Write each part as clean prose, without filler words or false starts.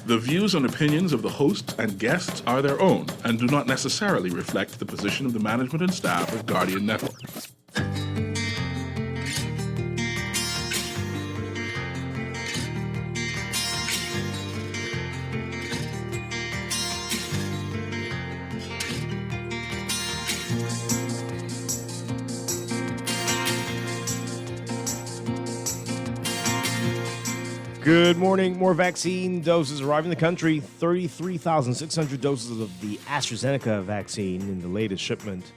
The views and opinions of the hosts and guests are their own and do not necessarily reflect the position of the management and staff of Guardian Network. Good morning. More vaccine doses arrive in the country. 33,600 doses of the AstraZeneca vaccine in the latest shipment.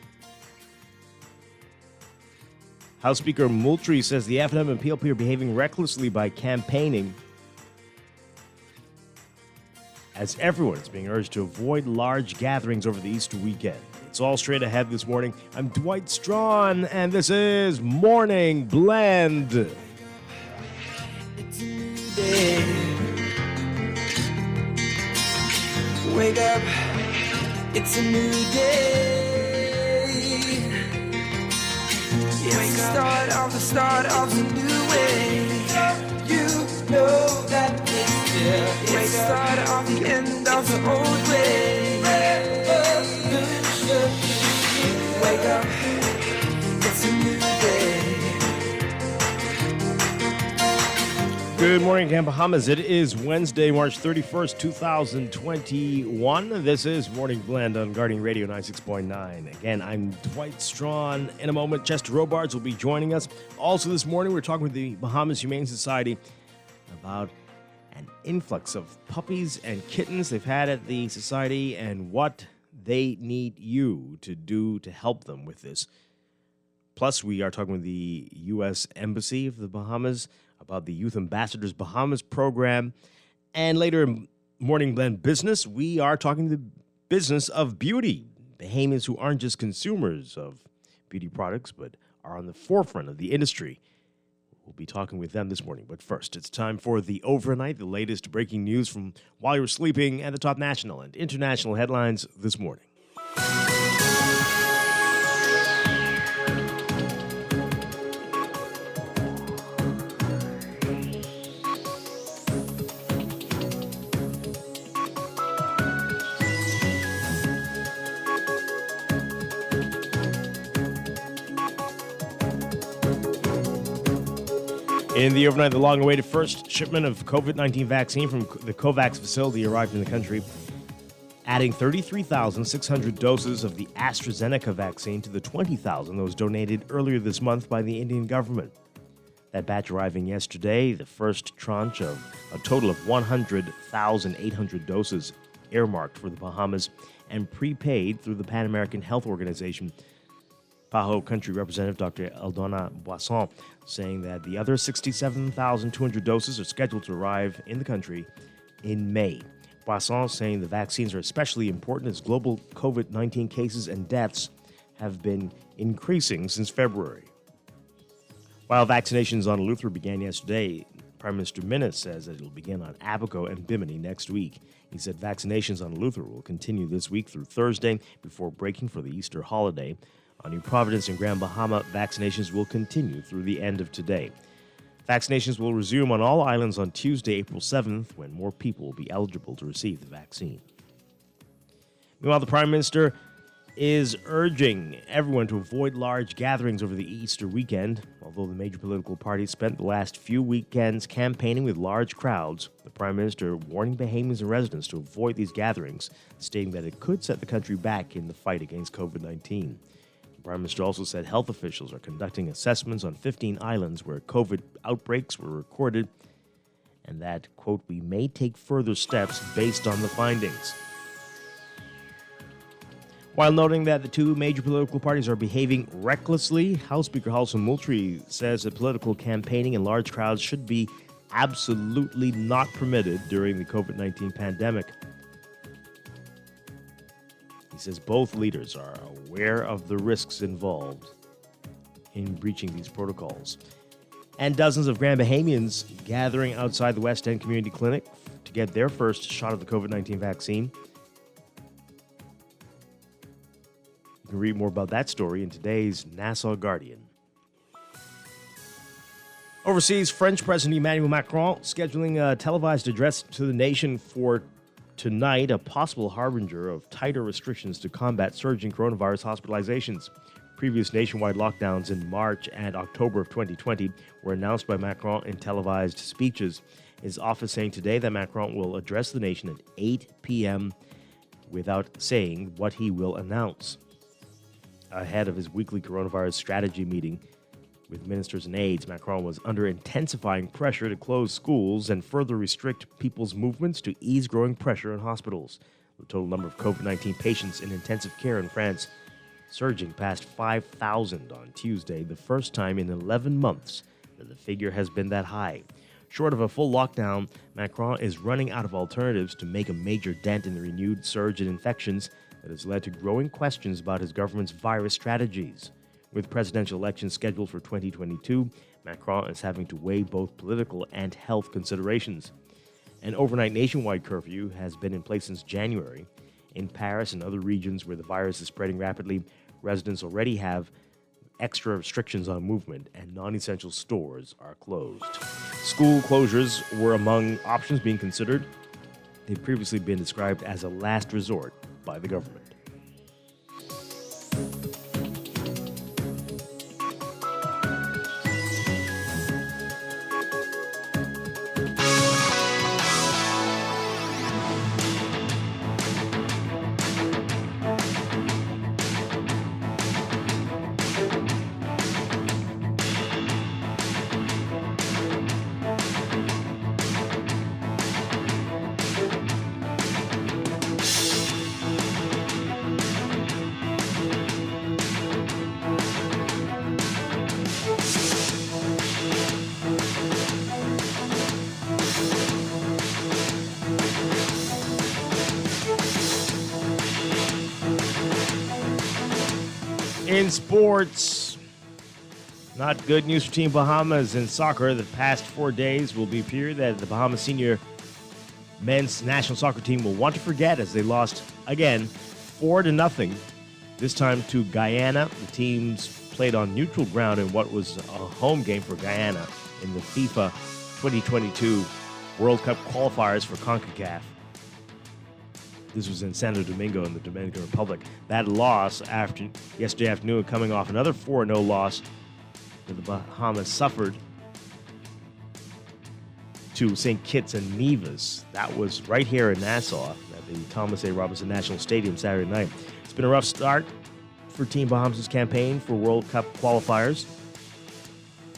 House Speaker Moultrie says the FNM and PLP are behaving recklessly by campaigning, as everyone is being urged to avoid large gatherings over the Easter weekend. It's all straight ahead this morning. I'm Dwight Strachan, and this is Morning Blend. Wake up, it's a new day. It's the start of a new way. You know that it's the start of the end of the old way. Wake up, it's a new day. Good morning, Camp Bahamas. It is Wednesday, March 31st, 2021. This is Morning Blend on Guardian Radio 96.9. Again, I'm Dwight Strachan. In a moment, Chester Robards will be joining us. Also this morning, we're talking with the Bahamas Humane Society about an influx of puppies and kittens they've had at the society and what they need you to do to help them with this. Plus, we are talking with the U.S. Embassy of the Bahamas about the Youth Ambassadors Bahamas program. And later in Morning Blend Business, we are talking the business of beauty. Bahamians who aren't just consumers of beauty products, but are on the forefront of the industry. We'll be talking with them this morning. But first, it's time for the Overnight, the latest breaking news from while you're sleeping and the top national and international headlines this morning. In the overnight, the long-awaited first shipment of COVID-19 vaccine from the COVAX facility arrived in the country, adding 33,600 doses of the AstraZeneca vaccine to the 20,000 that was donated earlier this month by the Indian government. That batch arriving yesterday, the first tranche of a total of 100,800 doses earmarked for the Bahamas and prepaid through the Pan American Health Organization. PAHO Country Representative Dr. Eldona Boisson saying that the other 67,200 doses are scheduled to arrive in the country in May. Boisson saying the vaccines are especially important as global COVID-19 cases and deaths have been increasing since February. While vaccinations on Eleuthera began yesterday, Prime Minister Minnis says that it will begin on Abaco and Bimini next week. He said vaccinations on Eleuthera will continue this week through Thursday before breaking for the Easter holiday. On New Providence and Grand Bahama, vaccinations will continue through the end of today. Vaccinations will resume on all islands on Tuesday, April 7th, when more people will be eligible to receive the vaccine. Meanwhile, the Prime Minister is urging everyone to avoid large gatherings over the Easter weekend. Although the major political parties spent the last few weekends campaigning with large crowds, the Prime Minister warning Bahamians and residents to avoid these gatherings, stating that it could set the country back in the fight against COVID-19. The Prime Minister also said health officials are conducting assessments on 15 islands where COVID outbreaks were recorded, and that, quote, we may take further steps based on the findings. While noting that the two major political parties are behaving recklessly, House Speaker Halson Moultrie says that political campaigning in large crowds should be absolutely not permitted during the COVID-19 pandemic. He says both leaders are aware of the risks involved in breaching these protocols. And dozens of Grand Bahamians gathering outside the West End Community Clinic to get their first shot of the COVID-19 vaccine. You can read more about that story in today's Nassau Guardian. Overseas, French President Emmanuel Macron scheduling a televised address to the nation for tonight, a possible harbinger of tighter restrictions to combat surging coronavirus hospitalizations. Previous nationwide lockdowns in March and October of 2020 were announced by Macron in televised speeches. His office saying today that Macron will address the nation at 8 p.m. without saying what he will announce. Ahead of his weekly coronavirus strategy meeting with ministers and aides, Macron was under intensifying pressure to close schools and further restrict people's movements to ease growing pressure in hospitals. The total number of COVID-19 patients in intensive care in France surging past 5,000 on Tuesday, the first time in 11 months that the figure has been that high. Short of a full lockdown, Macron is running out of alternatives to make a major dent in the renewed surge in infections that has led to growing questions about his government's virus strategies. With presidential elections scheduled for 2022, Macron is having to weigh both political and health considerations. An overnight nationwide curfew has been in place since January. In Paris and other regions where the virus is spreading rapidly, residents already have extra restrictions on movement, and non-essential stores are closed. School closures were among options being considered. They've previously been described as a last resort by the government. In sports, not good news for Team Bahamas in soccer. The past 4 days will be a period that the Bahamas senior men's national soccer team will want to forget as they lost again 4-0, this time to Guyana. The teams played on neutral ground in what was a home game for Guyana in the FIFA 2022 World Cup qualifiers for CONCACAF. This was in Santo Domingo in the Dominican Republic. That loss yesterday afternoon, coming off another 4-0 loss that the Bahamas suffered to St. Kitts and Nevis. That was right here in Nassau at the Thomas A. Robinson National Stadium Saturday night. It's been a rough start for Team Bahamas' campaign for World Cup qualifiers.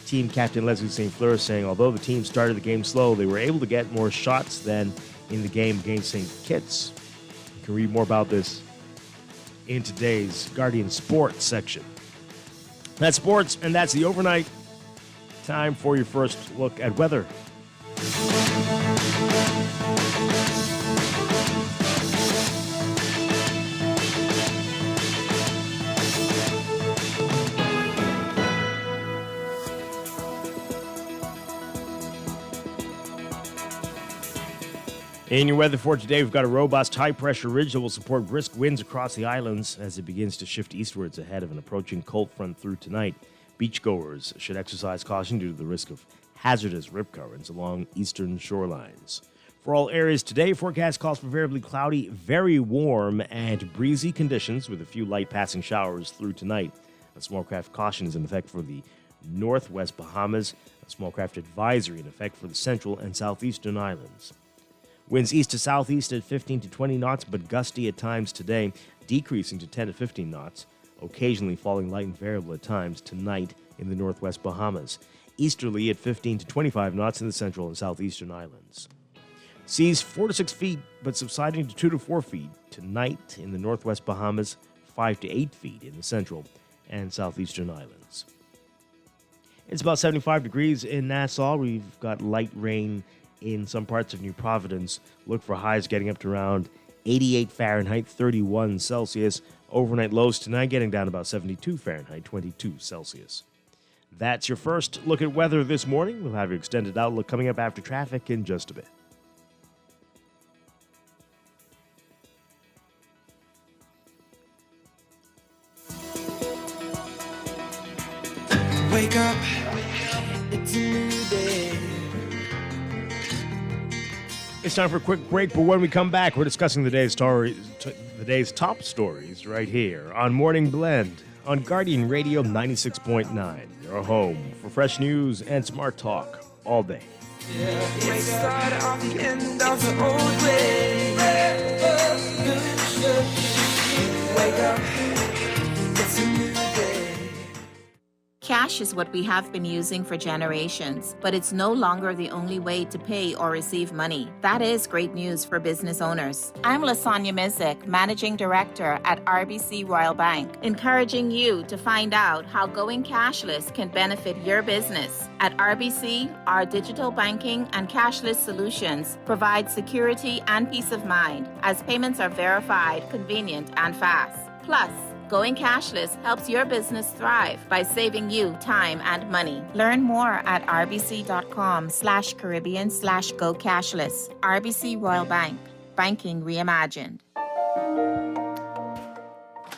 Team captain Leslie St. Fleur saying although the team started the game slow, they were able to get more shots than in the game against St. Kitts. You can read more about this in today's Guardian Sports section. That's sports, and that's the overnight. Time for your first look at weather. In your weather for today, we've got a robust high-pressure ridge that will support brisk winds across the islands as it begins to shift eastwards ahead of an approaching cold front through tonight. Beachgoers should exercise caution due to the risk of hazardous rip currents along eastern shorelines. For all areas today, forecast calls for variably cloudy, very warm, and breezy conditions with a few light passing showers through tonight. A small craft caution is in effect for the northwest Bahamas. A small craft advisory in effect for the central and southeastern islands. Winds east to southeast at 15 to 20 knots, but gusty at times today, decreasing to 10 to 15 knots, occasionally falling light and variable at times tonight in the northwest Bahamas. Easterly at 15 to 25 knots in the central and southeastern islands. Seas 4 to 6 feet, but subsiding to 2 to 4 feet tonight in the northwest Bahamas, 5 to 8 feet in the central and southeastern islands. It's about 75 degrees in Nassau. We've got light rain in some parts of New Providence. Look for highs getting up to around 88 Fahrenheit, 31 Celsius. Overnight lows tonight getting down about 72 Fahrenheit, 22 Celsius. That's your first look at weather this morning. We'll have your extended outlook coming up after traffic in just a bit. Wake up, it's a new It's time for a quick break, but when we come back, we're discussing the day's top stories right here on Morning Blend on Guardian Radio 96.9, your home for fresh news and smart talk all day. It started off the end of the old way. Wake up, it's a new day. Cash is what we have been using for generations, but it's no longer the only way to pay or receive money. That is great news for business owners. I'm Lasanya Mizik, Managing Director at RBC Royal Bank, encouraging you to find out how going cashless can benefit your business. At RBC, our digital banking and cashless solutions provide security and peace of mind as payments are verified, convenient, and fast. Plus, going cashless helps your business thrive by saving you time and money. Learn more at rbc.com/Caribbean/go cashless. RBC Royal Bank. Banking reimagined.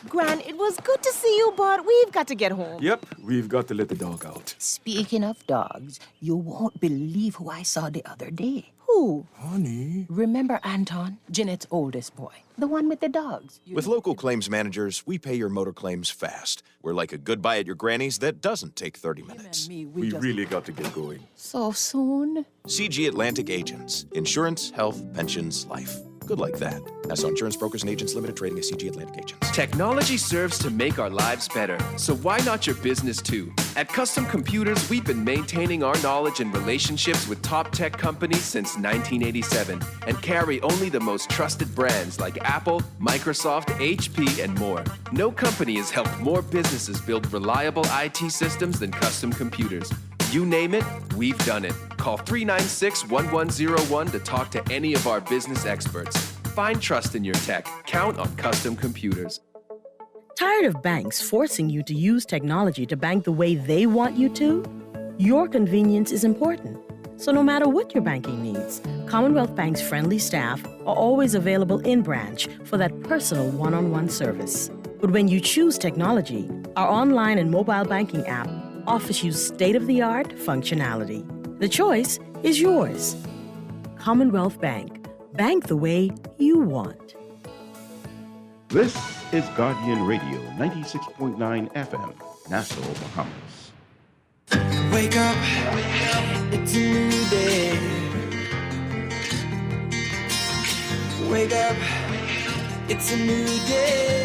Gran, it was good to see you, but we've got to get home. Yep, we've got to let the dog out. Speaking of dogs, you won't believe who I saw the other day. Who? Honey. Remember Anton, Jeanette's oldest boy? The one with the dogs. With local claims managers, we pay your motor claims fast. We're like a goodbye at your granny's that doesn't take 30 minutes. Me, We really got to get going. So soon? CG Atlantic Agents. Insurance, health, pensions, life. Good like that. Nassau Insurance Brokers and Agents Limited, trading as CG Atlantic Agents. Technology serves to make our lives better, so why not your business too? At Custom Computers, we've been maintaining our knowledge and relationships with top tech companies since 1987 and carry only the most trusted brands like Apple, Microsoft, HP, and more. No company has helped more businesses build reliable IT systems than Custom Computers. You name it, we've done it. Call 396-1101 to talk to any of our business experts. Find trust in your tech. Count on Custom Computers. Tired of banks forcing you to use technology to bank the way they want you to? Your convenience is important. So no matter what your banking needs, Commonwealth Bank's friendly staff are always available in branch for that personal one-on-one service. But when you choose technology, our online and mobile banking app offers you state-of-the-art functionality. The choice is yours. Commonwealth Bank. Bank the way you want. This is Guardian Radio 96.9 FM, Nassau, Bahamas. Wake up, it's a new day. Wake up, it's a new day.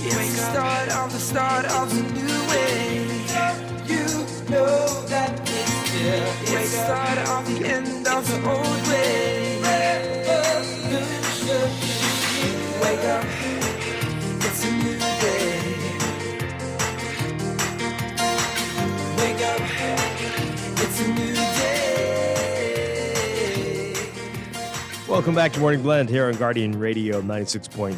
It's the start of a new way. You know that it's here. It's the start of the end of the old way. Wake up, it's a new day. Wake up, it's a new day. Welcome back to Morning Blend here on Guardian Radio 96.9.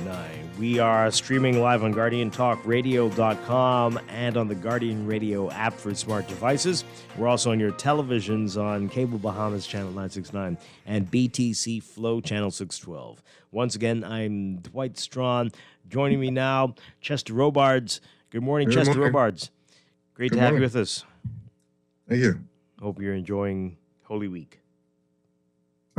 We are streaming live on GuardianTalkRadio.com and on the Guardian Radio app for smart devices. We're also on your televisions on Cable Bahamas Channel 969 and BTC Flow Channel 612. Once again, I'm Dwight Strachan. Joining me now, Chester Robards. Good morning, Chester Robards. Great to have you with us. Thank you. Hope you're enjoying Holy Week.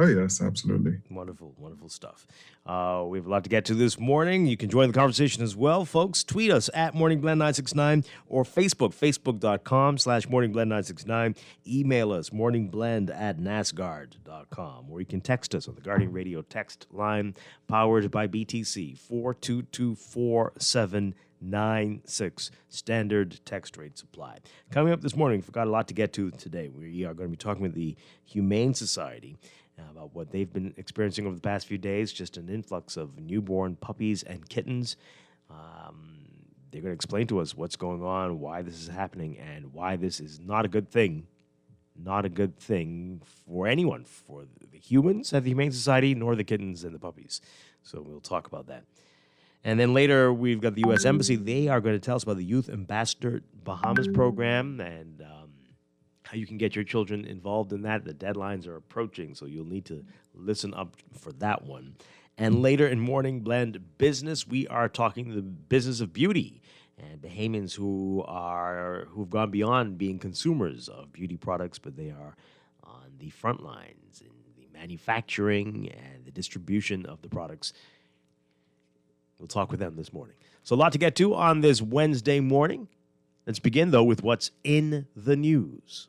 Oh, yes, absolutely. Wonderful, wonderful stuff. We have a lot to get to this morning. You can join the conversation as well, folks. Tweet us at MorningBlend969 or Facebook.com/MorningBlend969. Email us, morningblend@nasguard.com, or you can text us on the Guardian Radio text line, powered by BTC, 422-4796. Standard text rates apply. Coming up this morning, we've got a lot to get to today. We are going to be talking with the Humane Society about what they've been experiencing over the past few days, just an influx of newborn puppies and kittens. They're going to explain to us what's going on, why this is happening, and why this is not a good thing. Not a good thing for anyone, for the humans at the Humane Society, nor the kittens and the puppies. So we'll talk about that. And then later, we've got the U.S. Embassy. They are going to tell us about the Youth Ambassador Bahamas program and how you can get your children involved in that. The deadlines are approaching, so you'll need to listen up for that one. And later in Morning Blend Business, we are talking the business of beauty and Bahamians who've gone beyond being consumers of beauty products, but they are on the front lines in the manufacturing and the distribution of the products. We'll talk with them this morning. So a lot to get to on this Wednesday morning. Let's begin, though, with what's in the news.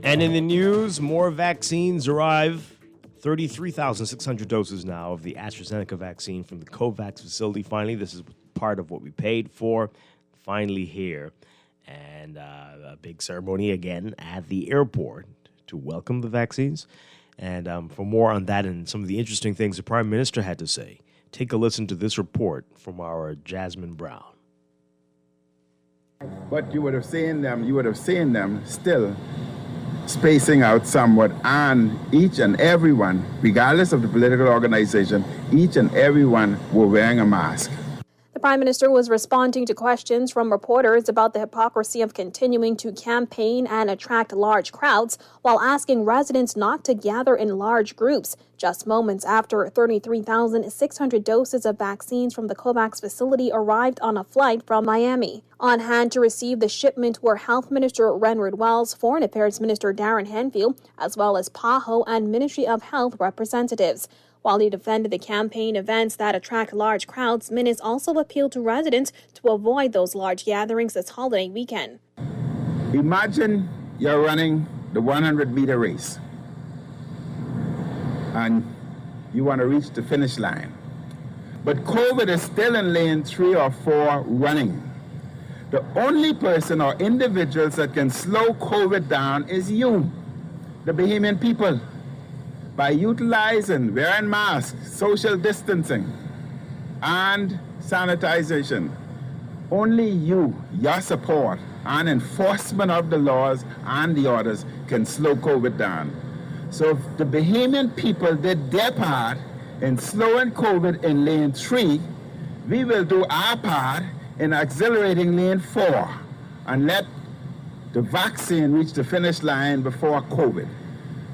And in the news, more vaccines arrive. 33,600 doses now of the AstraZeneca vaccine from the COVAX facility. Finally, this is part of what we paid for. Finally here. And a big ceremony again at the airport to welcome the vaccines. And for more on that and some of the interesting things the Prime Minister had to say, take a listen to this report from our Jasmine Brown. But you would have seen them still spacing out somewhat, and each and everyone, regardless of the political organization, each and everyone were wearing a mask. The Prime Minister was responding to questions from reporters about the hypocrisy of continuing to campaign and attract large crowds while asking residents not to gather in large groups, just moments after 33,600 doses of vaccines from the COVAX facility arrived on a flight from Miami. On hand to receive the shipment were Health Minister Renward Wells, Foreign Affairs Minister Darren Henfield, as well as PAHO and Ministry of Health representatives. While he defended the campaign events that attract large crowds, Minnis also appealed to residents to avoid those large gatherings this holiday weekend. Imagine you're running the 100-meter race and you want to reach the finish line. But COVID is still in lane 3 or 4 running. The only person or individuals that can slow COVID down is you, the Bahamian people. By utilizing wearing masks, social distancing, and sanitization, only you, your support, and enforcement of the laws and the orders can slow COVID down. So if the Bahamian people did their part in slowing COVID in lane 3, we will do our part in accelerating lane 4 and let the vaccine reach the finish line before COVID.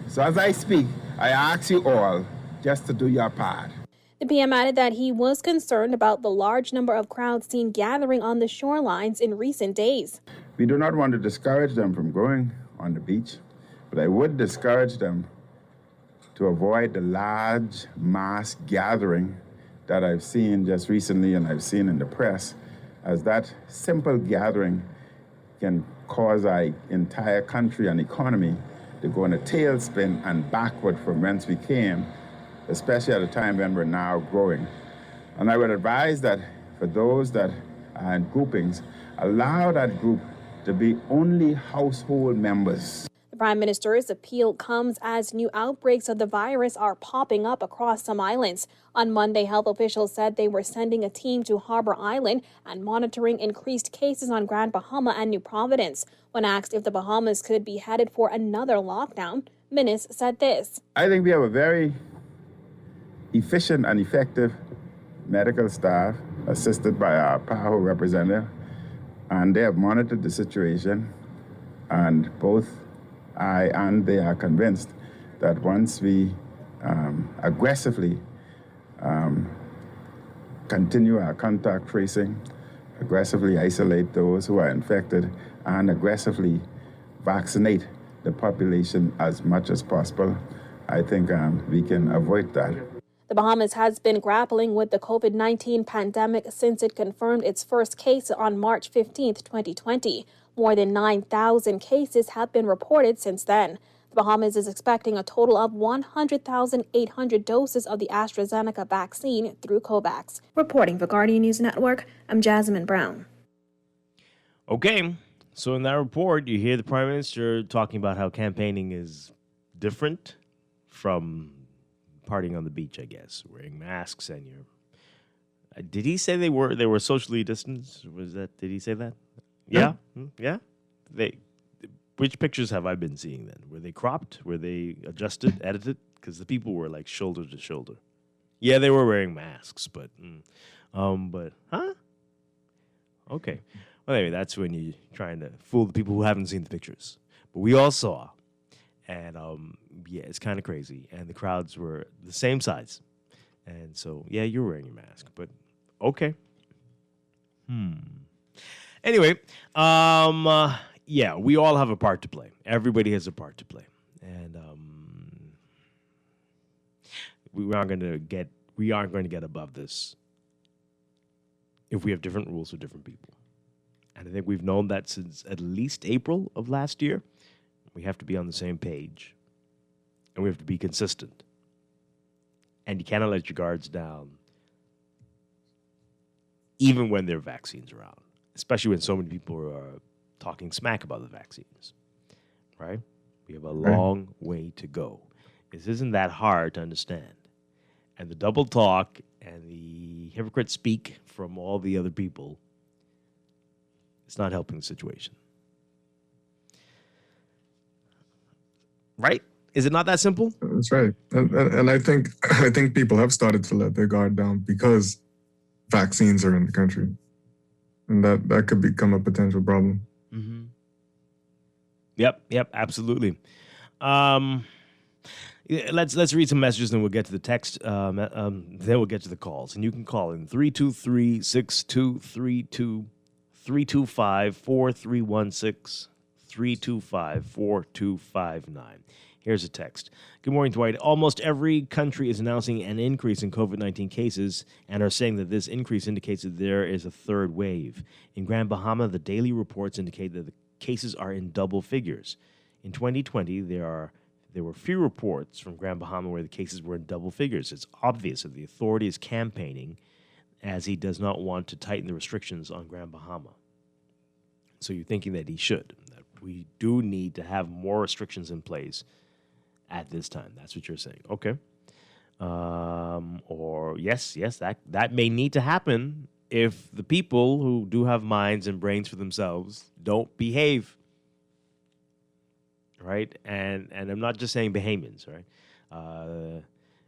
So as I speak, I ask you all just to do your part. The PM added that he was concerned about the large number of crowds seen gathering on the shorelines in recent days. We do not want to discourage them from going on the beach, but I would discourage them to avoid the large mass gathering that I've seen just recently and I've seen in the press, as that simple gathering can cause our entire country and economy to go in a tailspin and backward from whence we came, especially at a time when we're now growing. And I would advise that for those that are in groupings, allow that group to be only household members. The Prime Minister's appeal comes as new outbreaks of the virus are popping up across some islands. On Monday, health officials said they were sending a team to Harbor Island and monitoring increased cases on Grand Bahama and New Providence. When asked if the Bahamas could be headed for another lockdown, Minnis said this. I think we have a very efficient and effective medical staff assisted by our PAHO representative, and they have monitored the situation, and both I and they are convinced that once we aggressively continue our contact tracing, aggressively isolate those who are infected, and aggressively vaccinate the population as much as possible, I think we can avoid that. The Bahamas has been grappling with the COVID-19 pandemic since it confirmed its first case on March 15, 2020. More than 9,000 cases have been reported since then. The Bahamas is expecting a total of 100,800 doses of the AstraZeneca vaccine through COVAX. Reporting for Guardian News Network, I'm Jasmine Brown. Okay, so in that report, you hear the Prime Minister talking about how campaigning is different from partying on the beach, I guess, wearing masks, and you're. Did he say they were socially distanced? Did he say that? Yeah, yeah. Which pictures have I been seeing then? Were they cropped? Were they adjusted, edited? Because the people were like shoulder to shoulder. Yeah, they were wearing masks, but huh? Okay. Well, anyway, that's when you're trying to fool the people who haven't seen the pictures. But we all saw, and yeah, it's kind of crazy. And the crowds were the same size, and so yeah, you're wearing your mask, but okay. Anyway, yeah, we all have a part to play. Everybody has a part to play, and we aren't going to get above this if we have different rules for different people. And I think we've known that since at least April of last year. We have to be on the same page, and we have to be consistent. And you cannot let your guards down, even when there are vaccines around, especially when so many people are talking smack about the vaccines, right? We have a long way to go. This isn't that hard to understand. And the double talk and the hypocrite speak from all the other people, it's not helping the situation. Right? Is it not that simple? That's right. And I think people have started to let their guard down because vaccines are in the country. And that could become a potential problem. Mm-hmm. Yep, absolutely. Let's read some messages, then we'll get to the text. Then we'll get to the calls. And you can call in 323-6232, 325-4316, 325-4259. Here's a text. Good morning, Dwight. Almost every country is announcing an increase in COVID-19 cases and are saying that this increase indicates that there is a third wave. In Grand Bahama, the daily reports indicate that the cases are in double figures. In 2020, there were few reports from Grand Bahama where the cases were in double figures. It's obvious that the authority is campaigning as he does not want to tighten the restrictions on Grand Bahama. So you're thinking that he should, that we do need to have more restrictions in place at this time. That's what you're saying. Okay. Or yes, that may need to happen if the people who do have minds and brains for themselves don't behave. Right? And I'm not just saying Bahamians, right?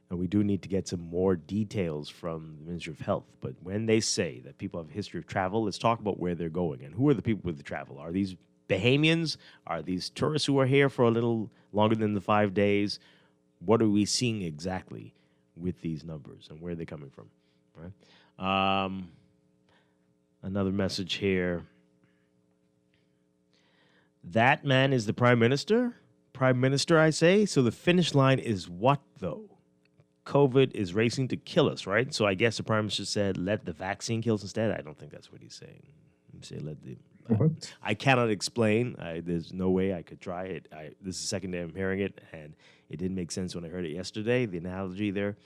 And we do need to get some more details from the Ministry of Health. But when they say that people have a history of travel, let's talk about where they're going. And who are the people with the travel? Are these Bahamians? Are these tourists who are here for a little longer than the 5 days? What are we seeing exactly with these numbers, and where are they coming from? Right? Another message here. That man is the prime minister? Prime minister, I say? So the finish line is what, though? COVID is racing to kill us, right? So I guess the prime minister said, let the vaccine kill us instead. I don't think that's what he's saying. He said, let the... I cannot explain. There's no way I could try it. This is the second day I'm hearing it, and it didn't make sense when I heard it yesterday, the analogy there,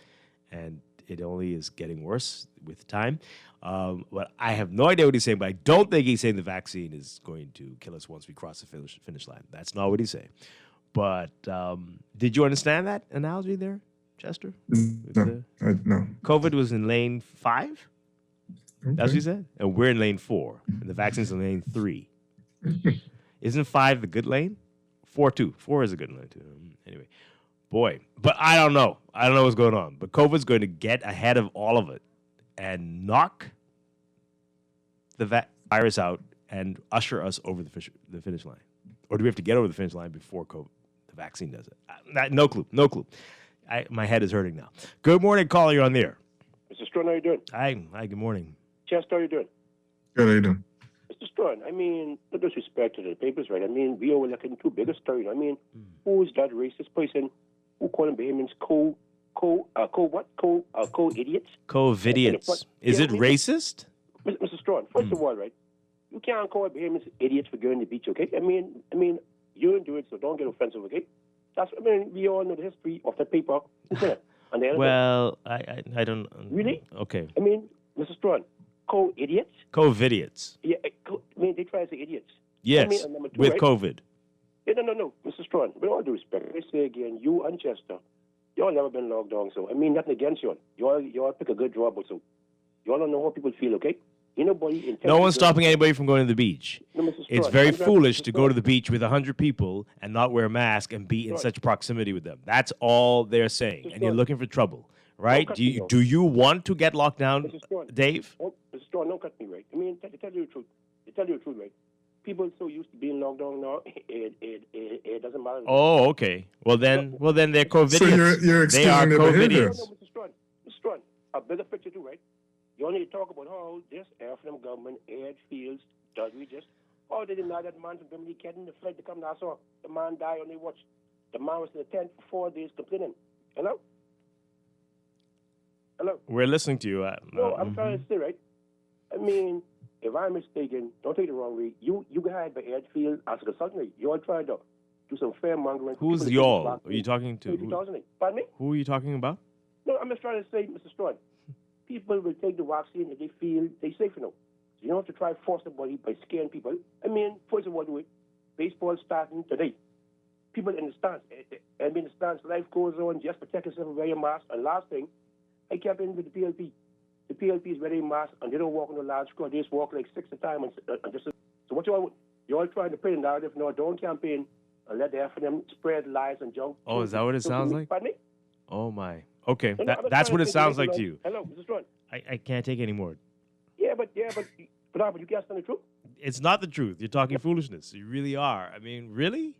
and it only is getting worse with time. But I have no idea what he's saying, but I don't think he's saying the vaccine is going to kill us once we cross the finish line. That's not what he's saying. But did you understand that analogy there, Chester? No. COVID was in lane 5? Okay. That's what he said? And we're in lane 4, and the vaccine's in lane 3. Isn't 5 the good lane? 4 too. 4 is a good lane too. Anyway, boy. But I don't know. I don't know what's going on. But COVID's going to get ahead of all of it and knock the virus out and usher us over the finish line. Or do we have to get over the finish line before the vaccine does it? No clue. My head is hurting now. Good morning, caller. You're on the air. Mr. Strachan, how you doing? Hi, good morning. Chester, how you doing? Good, how you doing? Mr. Strachan, I mean, no disrespect to the papers, right? I mean, we are looking two biggest stories. I mean, who is that racist person who calling Bahamians idiots? Co-idiots. Is it racist? Mr. Strachan, first of all, right, you can't call Bahamians idiots for going to the beach, okay? I mean, you don't do it, so don't get offensive, okay? We all know the history of that paper. Well, I don't... Really? Okay. I mean, Mr. Strachan, co-idiots? Co-idiots. Yeah, they try to say idiots. Yes, number 2, with right? COVID. Yeah, no, Mr. Strachan, with all due respect, I say again, you and Chester, y'all never been locked down, so, I mean, nothing against y'all. Y'all pick a good job, so y'all don't know how people feel, okay? No one's stopping anybody from going to the beach. No, it's very foolish to go to the beach with 100 people and not wear a mask and be in such proximity with them. That's all they're saying. And you're looking for trouble, right? Don't cut Do me you off. do you want to get locked down, Mr. Strawn, Dave? Mr. Strawn, don't cut me, right? I mean, to tell you the truth. To tell you the truth, right? People are so used to being locked down now, it doesn't matter. Oh, okay. Well then they're COVIDians. So you're they are excusing their behavior. COVIDians. No, Mr. Strawn, a bigger picture too, right? You only talk about how this African government aid feels, does we just? Oh, they denied that man from Bimini getting the flight to come to Nassau. The man died on their watch. The man was in the tent for 4 days complaining. Hello? Hello? We're listening to you. No, I'm trying to say, right? I mean, if I'm mistaken, don't take it the wrong way. You got hired by Edgefield as a consultant. You're trying to do some fair mongering. Who's y'all? Are you talking to? 2008. Pardon me? Who are you talking about? No, I'm just trying to say, Mr. Strawn, people will take the vaccine if they feel they're safe enough. So you don't have to try to force the body by scaring people. I mean, first of all, do it. Baseball starting today. People in the stands. I mean, the stands, life goes on. Just protect yourself and wear your mask. And last thing, I kept in with the PLP. The PLP is wearing masks, and they don't walk on the large crowd. They just walk like 6 at a time. And just, so what you all trying to play the narrative? No, don't campaign and let the FNM spread lies and junk. Oh, is that what it sounds like? Pardon me? Oh my. Okay, No, that's what it sounds like to you. Hello, Mr. Strawn. I can't take any more. Yeah, but you can't stand the truth. It's not the truth. You're talking foolishness. You really are. I mean, really?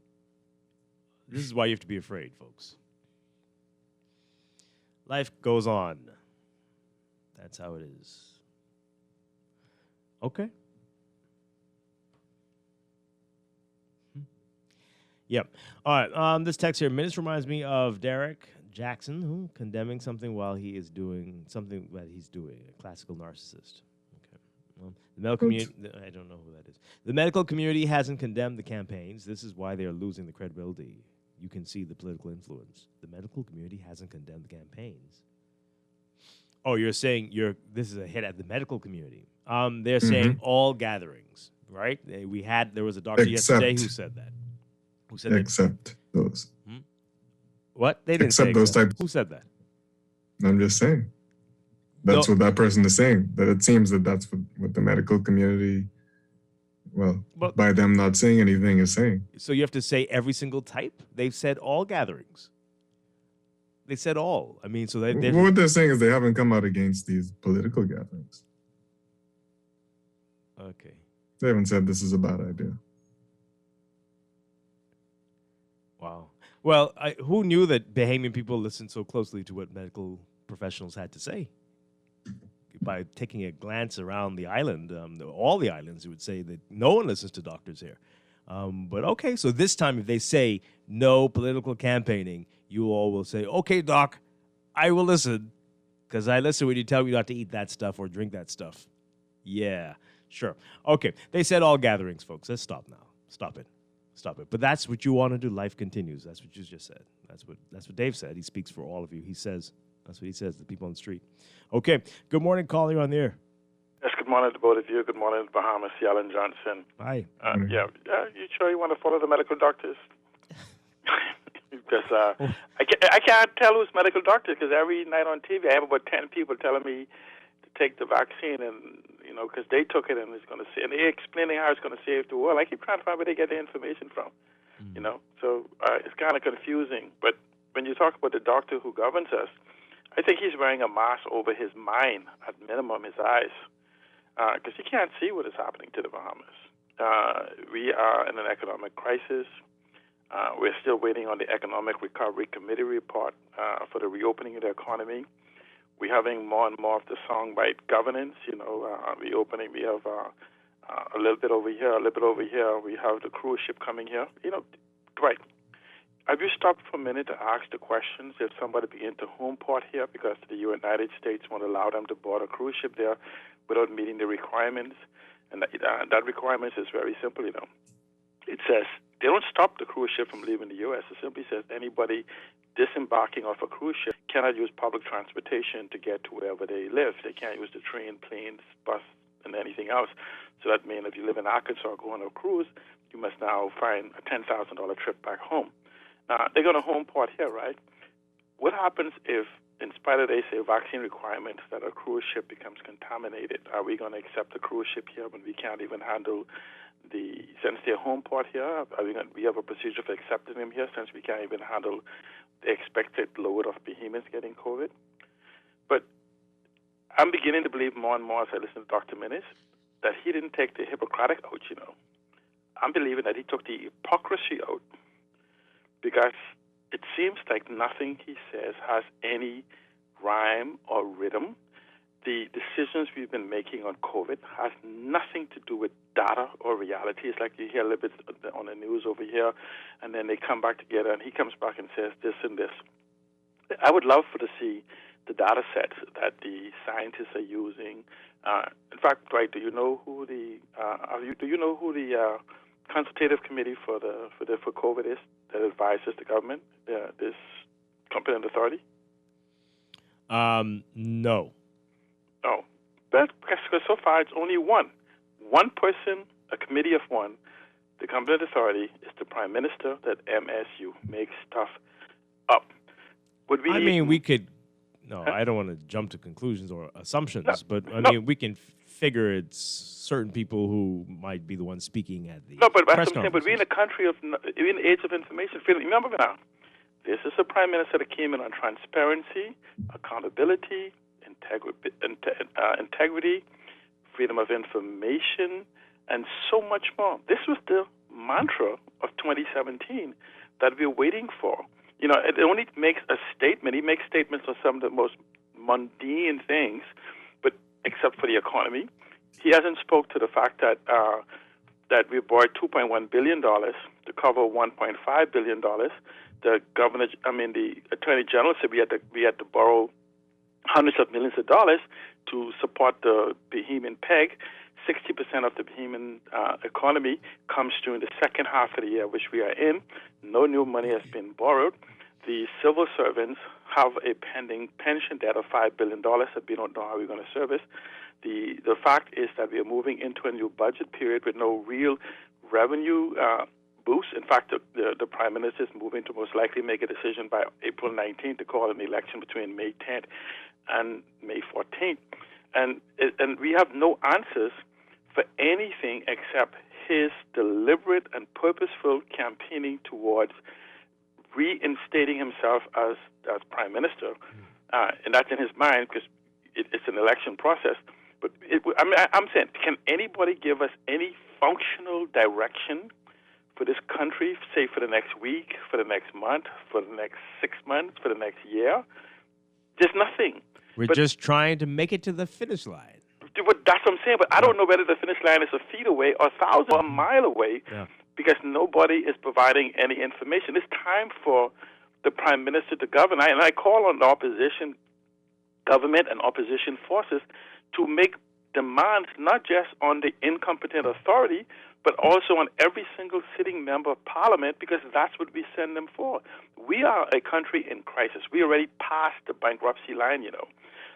This is why you have to be afraid, folks. Life goes on. That's how it is. Okay. Yep. All right. This text here, minutes reminds me of Derek Jackson, who condemning something while he is doing something that he's doing. A classical narcissist. Okay. Well, the medical community, I don't know who that is. The medical community hasn't condemned the campaigns. This is why they are losing the credibility. You can see the political influence. The medical community hasn't condemned the campaigns. Oh, you're saying this is a hit at the medical community. They're saying all gatherings, right? There was a doctor yesterday who said that. Who said except those. What? They didn't except say those except. types. Who said that? I'm just saying. That's what that person is saying. That it seems that that's what the medical community, by them not saying anything, is saying. So you have to say every single type? They've said all gatherings. They said all. I mean, so what they're saying is they haven't come out against these political gatherings. Okay. They haven't said this is a bad idea. Wow. Well, who knew that Bahamian people listened so closely to what medical professionals had to say? By taking a glance around the island, all the islands, you would say that no one listens to doctors here. But okay, so this time if they say no political campaigning, you all will say, okay, doc, I will listen, because I listen when you tell me not to eat that stuff or drink that stuff. Yeah, sure. Okay, they said all gatherings, folks. Let's stop now. Stop it. But that's what you want to do. Life continues. That's what you just said. That's what Dave said. He speaks for all of you. That's what he says, the people on the street. Okay, good morning, caller. You're on the air. Yes, good morning to both of you. Good morning, Bahamas, Alan Johnson. Hi. You sure you want to follow the medical doctors? Because I can't tell who's medical doctors, because every night on TV I have about 10 people telling me to take the vaccine, and because they took it and it's going to save, and they're explaining how it's going to save the world. I keep trying to find where they get the information from. So it's kind of confusing. But when you talk about the doctor who governs us, I think he's wearing a mask over his mind, at minimum his eyes, because he can't see what is happening to the Bahamas. We are in an economic crisis. We're still waiting on the Economic Recovery Committee report for the reopening of the economy. We're having more and more of the soundbite governance. Reopening, we have a little bit over here, a little bit over here. We have the cruise ship coming here. Dwight, have you stopped for a minute to ask the questions if somebody begin to home port here because the United States won't allow them to board a cruise ship there without meeting the requirements? And that requirement is very simple, It says they don't stop the cruise ship from leaving the U.S. It simply says anybody disembarking off a cruise ship cannot use public transportation to get to wherever they live. They can't use the train, planes, bus, and anything else. So that means if you live in Arkansas going on a cruise, you must now find a $10,000 trip back home. Now, they're going to home port here, right? What happens if, in spite of, they say, vaccine requirements, that a cruise ship becomes contaminated? Are we going to accept a cruise ship here when we can't even handle since they're home port here? We have a procedure for accepting them here since we can't even handle the expected load of behemoths getting COVID? But I'm beginning to believe more and more as I listen to Dr. Minnis that he didn't take the Hippocratic oath, I'm believing that he took the hypocrisy oath because it seems like nothing he says has any rhyme or rhythm. The decisions we've been making on COVID has nothing to do with data or reality. It's like you hear a little bit on the news over here, and then they come back together, and he comes back and says this and this. I would love to see the data sets that the scientists are using. In fact, Dwight, do you know who the consultative committee for COVID is that advises the government? This competent authority. No. Oh, but because so far it's only one person, a committee of one. The competent authority is the Prime Minister. That MSU makes stuff up. We could. No, I don't want to jump to conclusions or assumptions, but we can figure it's certain people who might be the ones speaking at the press conference. But we're in a country we're in the age of information. Remember now, this is a Prime Minister that came in on transparency, accountability, integrity, freedom of information, and so much more. This was the mantra of 2017 that we're waiting for. It only makes a statement. He makes statements on some of the most mundane things, but except for the economy. He hasn't spoke to the fact that we borrowed $2.1 billion to cover $1.5 billion. The Attorney General said we had to borrow hundreds of millions of dollars to support the Bahamian peg. 60% of the Bahamian economy comes during the second half of the year, which we are in. No new money has been borrowed. The civil servants have a pending pension debt of $5 billion that we don't know how we're going to service. The fact is that we are moving into a new budget period with no real revenue boost. In fact, the Prime Minister is moving to most likely make a decision by April 19th to call an election between May 10th and May 14th. And we have no answers for anything except his deliberate and purposeful campaigning towards reinstating himself as Prime Minister. And that's in his mind because it's an election process. But I'm saying, can anybody give us any functional direction for this country, say for the next week, for the next month, for the next 6 months, for the next year? There's nothing. We're just trying to make it to the finish line. But that's what I'm saying. But I don't know whether the finish line is a feet away or 1,000 or a mile away because nobody is providing any information. It's time for the Prime Minister to govern. And I call on the opposition government and opposition forces to make demands not just on the incompetent authority, but also on every single sitting member of Parliament, because that's what we send them for. We are a country in crisis. We already passed the bankruptcy line,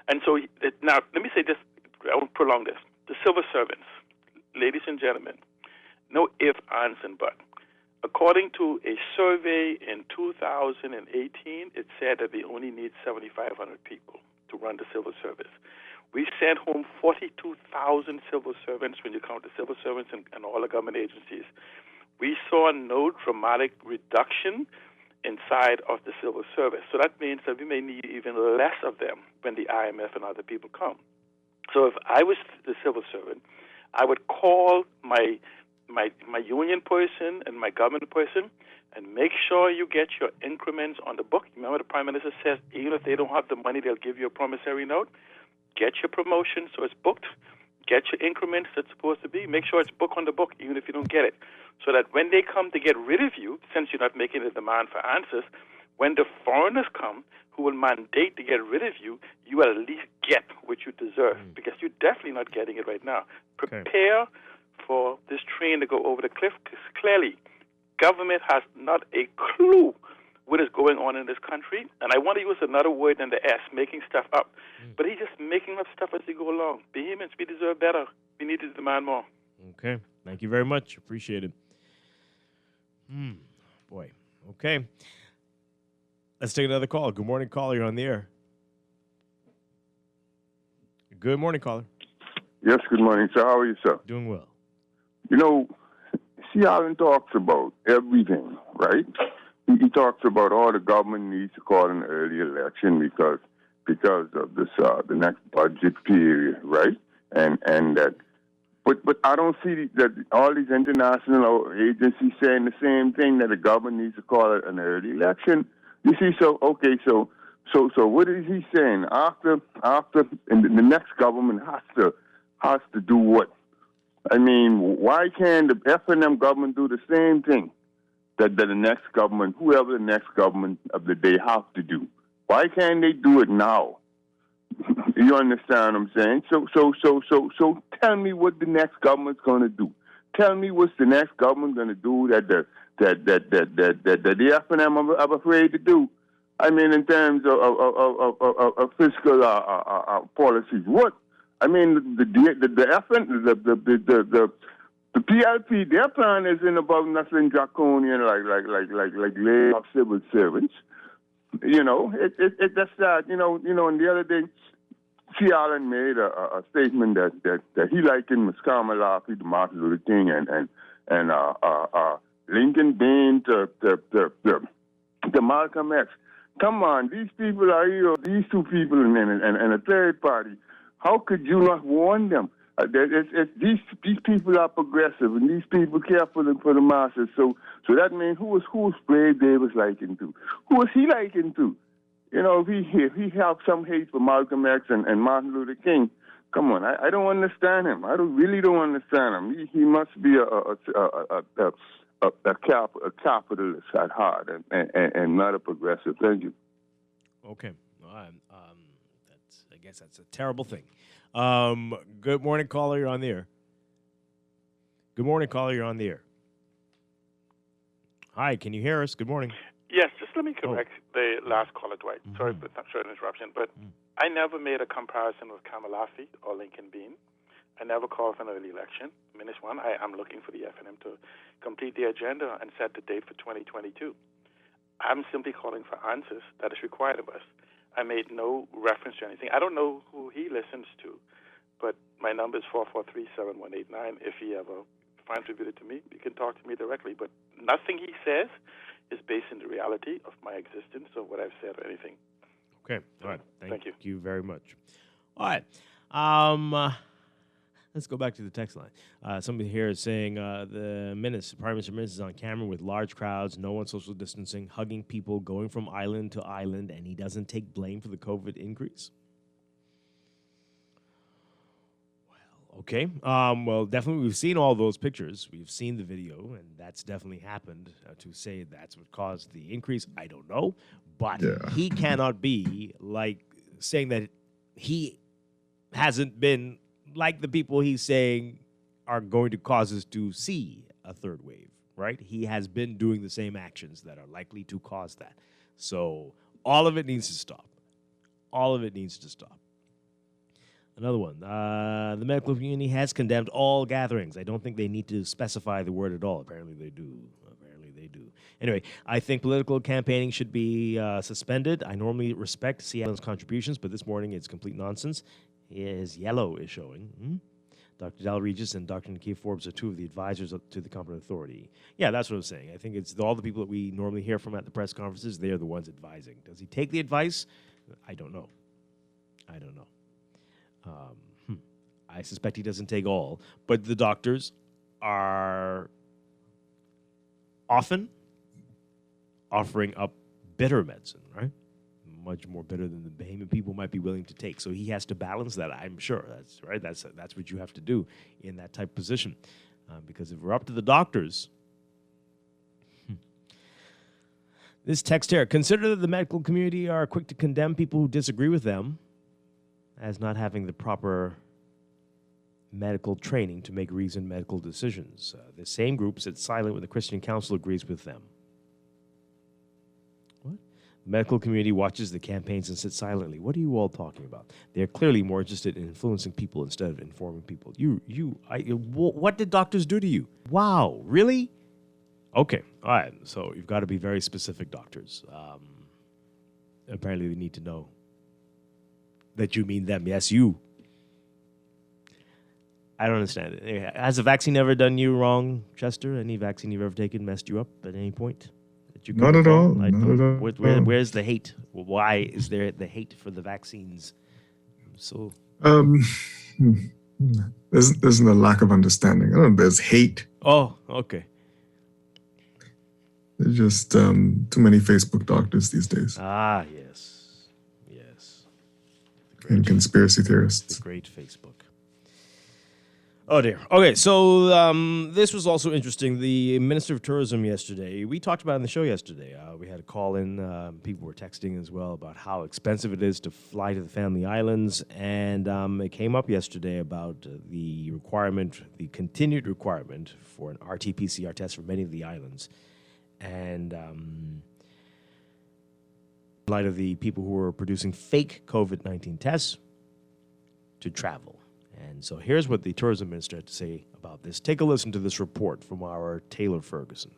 And so now, let me say this, I won't prolong this. The civil servants, ladies and gentlemen, no ifs, ands, and buts. According to a survey in 2018, it said that we only need 7,500 people to run the civil service. We sent home 42,000 civil servants when you count the civil servants and all the government agencies. We saw no dramatic reduction inside of the civil service. So that means that we may need even less of them when the IMF and other people come. So if I was the civil servant, I would call my union person and my government person and make sure you get your increments on the book. Remember the Prime Minister says even if they don't have the money, they'll give you a promissory note. Get your promotion so it's booked. Get your increments that's supposed to be. Make sure it's booked on the book even if you don't get it. So that when they come to get rid of you, since you're not making a demand for answers, when the foreigners come who will mandate to get rid of you, you will at least get what you deserve because you're definitely not getting it right now. Prepare for this train to go over the cliff because clearly government has not a clue what is going on in this country. And I want to use another word than the S, making stuff up. But he's just making up stuff as he go along. Bahamians, we deserve better. We need to demand more. Okay. Thank you very much. Appreciate it. Boy. Okay. Let's take another call. Good morning, caller. You're on the air. Good morning, caller. Yes, good morning, sir. How are you, sir? Doing well. See how he talks about everything, right? He talks about all the government needs to call an early election because because of this the next budget period, right? And that, but I don't see that all these international agencies saying the same thing, that the government needs to call it an early election. You see, so what is he saying? After and the next government has to do what? I mean, why can't the F&M government do the same thing that the next government, whoever the next government of the day, have to do? Why can't they do it now? You understand what I'm saying? So tell me what the next government's going to do. Tell me what's the next government going to do that the F&M are afraid to do. I mean, in terms of fiscal policies, what? I mean, the PLP, their plan isn't about nothing draconian like lay off civil servants. You know, that's that. You know, and the other day, C. Allen made a statement that he likened Miss Kamalafi to Martin Luther King and Lincoln Bain to Malcolm X. Come on, these people are here, these two people and a third party. How could you not warn them? These people are progressive, and these people care for the masses. So that means who was Brave Davis liking to? Who was he liking to? You know, if he have some hate for Malcolm X and Martin Luther King, come on, I don't understand him. Really don't understand him. He must be a capitalist at heart and not a progressive. Thank you. Okay. I guess that's a terrible thing. Good morning, caller. You're on the air. Good morning, caller. You're on the air. Hi, can you hear us? Good morning. Yes, just let me correct the last caller, Dwight. Sorry for the interruption, but I never made a comparison with Kamalafi or Lincoln Bean. I never called for an early election. Minus one, I'm looking for the F&M to complete the agenda and set the date for 2022. I'm simply calling for answers that is required of us. I made no reference to anything. I don't know who he listens to, but my number is 443-7189. If he ever contributed to me, you can talk to me directly. But nothing he says is based in the reality of my existence or what I've said or anything. Okay. All right. Thank you. Thank you very much. All right. Let's go back to the text line. Somebody here is saying the Prime Minister Minnis is on camera with large crowds, no one social distancing, hugging people, going from island to island, and he doesn't take blame for the COVID increase. Well, okay. Well, definitely we've seen all those pictures. We've seen the video, and that's definitely happened. To say that's what caused the increase, I don't know. But he cannot be like saying that he hasn't been like the people he's saying are going to cause us to see a third wave, right? He has been doing the same actions that are likely to cause that. So all of it needs to stop. All of it needs to stop. Another one. The medical community has condemned all gatherings. I don't think they need to specify the word at all. Apparently they do. Anyway, I think political campaigning should be suspended. I normally respect Seattle's contributions, but this morning it's complete nonsense. His yellow is showing. Dr. Del Regis and Dr. Nikia Forbes are two of the advisors to the competent authority. Yeah, that's what I'm saying. I think it's all the people that we normally hear from at the press conferences, they're the ones advising. Does he take the advice? I don't know. I suspect he doesn't take all. But the doctors are often offering up bitter medicine, right? Much more bitter than the behemoth people might be willing to take. So he has to balance that, I'm sure. That's right. That's what you have to do in that type of position. Because if we're up to the doctors, this text here, consider that the medical community are quick to condemn people who disagree with them as not having the proper medical training to make reasoned medical decisions. The same group sits silent when the Christian Council agrees with them. Medical community watches the campaigns and sits silently. What are you all talking about? They're clearly more interested in influencing people instead of informing people. What did doctors do to you? Wow, really? Okay, all right. So you've got to be very specific, doctors. Apparently, they need to know that you mean them. Yes, you. I don't understand it. Has a vaccine ever done you wrong, Chester? Any vaccine you've ever taken messed you up at any point? you Not can at all. recall? Not at all. Where's the hate? Why is there the hate for the vaccines? So There's a lack of understanding. I don't know. There's hate. Oh, okay. There's just too many Facebook doctors these days. Ah, yes. And conspiracy theorists. The great Facebook. Oh, dear. Okay, so this was also interesting. The Minister of Tourism yesterday, we talked about it on the show yesterday. We had a call in. People were texting as well about how expensive it is to fly to the Family Islands. And it came up yesterday about the continued requirement for an RT-PCR test for many of the islands. And in light of the people who were producing fake COVID-19 tests to travel. And so here's what the tourism minister had to say about this. Take a listen to this report from our Taylor Ferguson.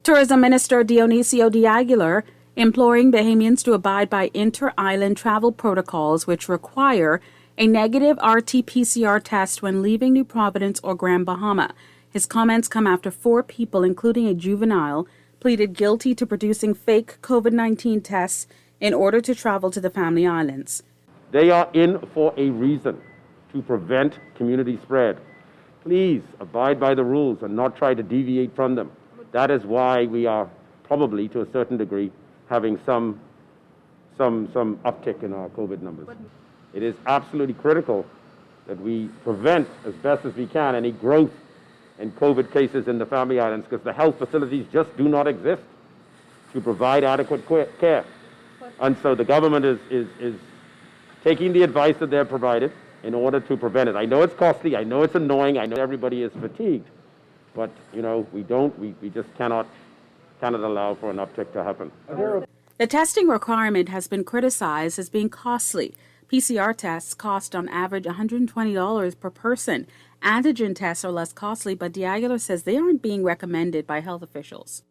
Tourism Minister Dionisio de Aguilar imploring Bahamians to abide by inter-island travel protocols which require a negative RT-PCR test when leaving New Providence or Grand Bahama. His comments come after 4 people, including a juvenile, pleaded guilty to producing fake COVID-19 tests in order to travel to the Family Islands. They are in for a reason, to prevent community spread. Please abide by the rules and not try to deviate from them. That is why we are probably, to a certain degree, having some uptick in our COVID numbers. It is absolutely critical that we prevent, as best as we can, any growth in COVID cases in the Family Islands, because the health facilities just do not exist to provide adequate care. And so the government is taking the advice that they're provided in order to prevent it. I know it's costly, I know it's annoying, I know everybody is fatigued, but we just cannot allow for an uptick to happen. The testing requirement has been criticized as being costly. PCR tests cost on average $120 per person. Antigen tests are less costly, but de Aguilar says they aren't being recommended by health officials.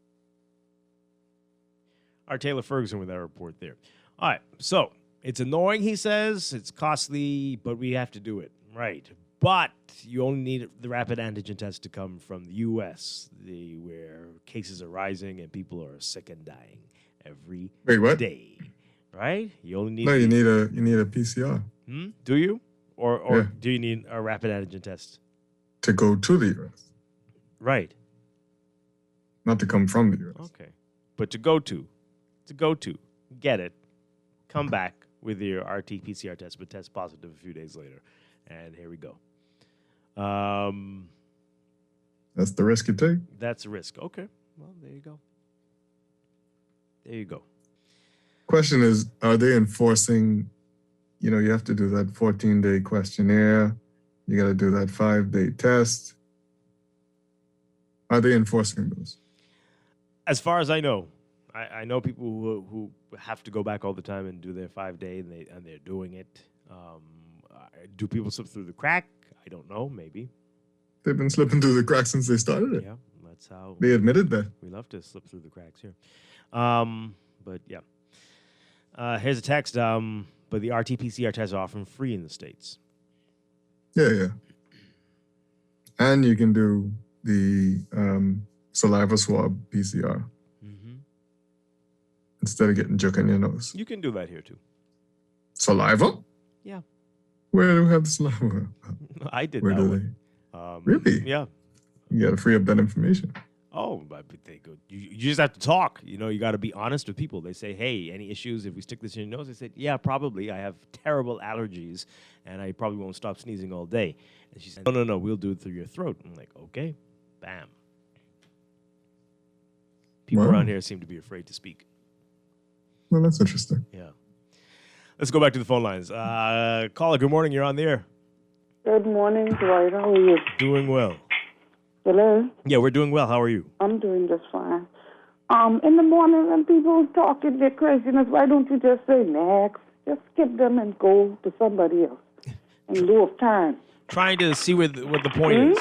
Our Taylor Ferguson with that report there. All right, so it's annoying, he says. It's costly, but we have to do it. Right. But you only need the rapid antigen test to come from the U.S., where cases are rising and people are sick and dying every day. Right? You only need... No, you need a PCR. Do you? Or Yeah. do you need a rapid antigen test? To go to the U.S. Right. Not to come from the U.S. Okay. But to go to, get it, come back with your RT-PCR test, but test positive a few days later. And here we go. That's the risk you take. That's a risk. Okay. Well, there you go. There you go. Question is, are they enforcing, you have to do that 14-day questionnaire. You got to do that 5-day test. Are they enforcing those? As far as I know, I know people who have to go back all the time and do their 5-day, and they're doing it. Do people slip through the crack? I don't know. Maybe. They've been slipping through the cracks since they started it. Yeah, that's how. They admitted that. We love to slip through the cracks here. But yeah. Here's a text. But the RT-PCR tests are often free in the States. Yeah. And you can do the saliva swab PCR instead of getting juk in your nose. You can do that here too. Saliva? Yeah. Where do we have the saliva? I did Where that do one. Really? Yeah. You got to free up that information. Oh, but they go. You just have to talk. You got to be honest with people. They say, hey, any issues if we stick this in your nose? I said, yeah, probably. I have terrible allergies, and I probably won't stop sneezing all day. And she said, no, we'll do it through your throat. I'm like, okay, bam. People around here seem to be afraid to speak. Well, that's interesting. Yeah. Let's go back to the phone lines. Caller, good morning. You're on the air. Good morning, Dwight. How are you? Doing well. Hello? Yeah, we're doing well. How are you? I'm doing just fine. In the morning when people talking their craziness, why don't you just say next? Just skip them and go to somebody else in lieu of time. Trying to see what the point is.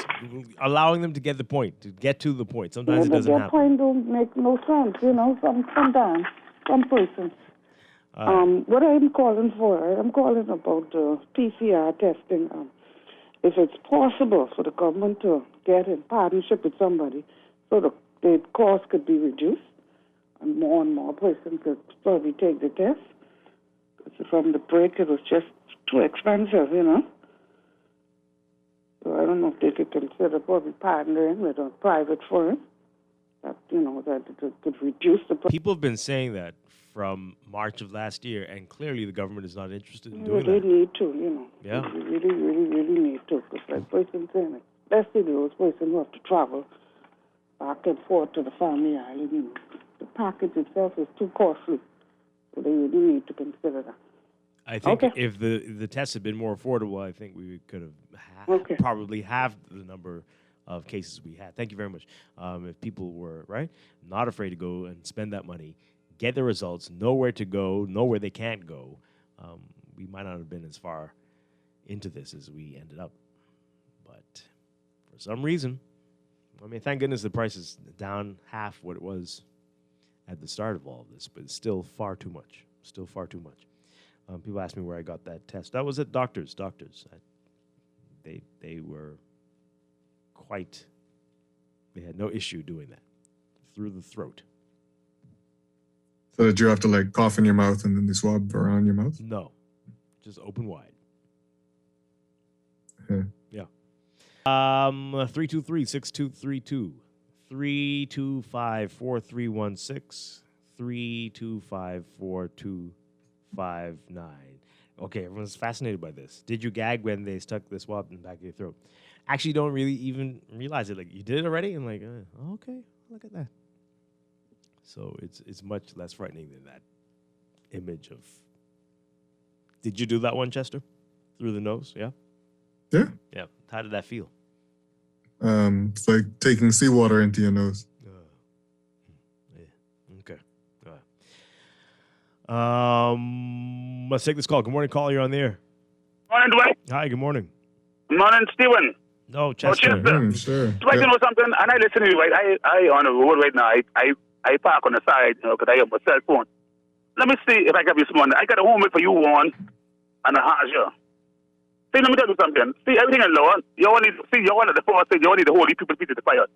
Allowing them to get the point, to get to the point. Sometimes it doesn't but happen. point don't make no sense, sometimes, some person. What I'm calling for, I'm calling about PCR testing. If it's possible for the government to get in partnership with somebody so the cost could be reduced, and more persons could probably take the test. Because from the break, it was just too expensive, you know. So I don't know if they could consider probably partnering with a private firm that, you know, that it could reduce the price. People have been saying that from March of last year, and clearly the government is not interested in Well, doing they that. need to, you know. Yeah. They really need to. Because like person saying, especially those persons who have to travel back and forth to the family island, you know. The package itself is too costly. So they really need to consider that. I think if the tests had been more affordable, I think we could have probably halved the number of cases we had. Thank you very much. If people were, not afraid to go and spend that money, get the results, know where to go, know where they can't go, we might not have been as far into this as we ended up. But for some reason, I mean, thank goodness the price is down half what it was at the start of all of this, but it's still far too much. Still far too much. People ask me where I got that test. That was at Doctors. They were they had no issue doing that. Through the throat. So that you have to like cough in your mouth and then they swab around your mouth? No. Just open wide. Okay. Yeah. 323-6232. 325-4316. 325-4259. Okay, everyone's fascinated by this. Did you gag when they stuck the swab in the back of your throat? Actually, don't really even realize it. Like, you did it already? And like, okay, look at that. So it's much less frightening than that image of... Did you do that one, Chester? Through the nose, yeah? Yeah. Yeah. How did that feel? It's like taking seawater into your nose. Okay. Let's take this call. Good morning, caller. You're on the air. Morning, Dwight. Hi, good morning. Morning, Stephen. No, Chester. Sure. Dwight, you know something? And I listen to you, right? I on the road right now. I park on the side, you know, because I have my cell phone. Let me see if I can be smart. I got a homework for you, one, and a Haja. See, let me tell you something. See, everything in law, you only the force said you only the holy people feet to the fire.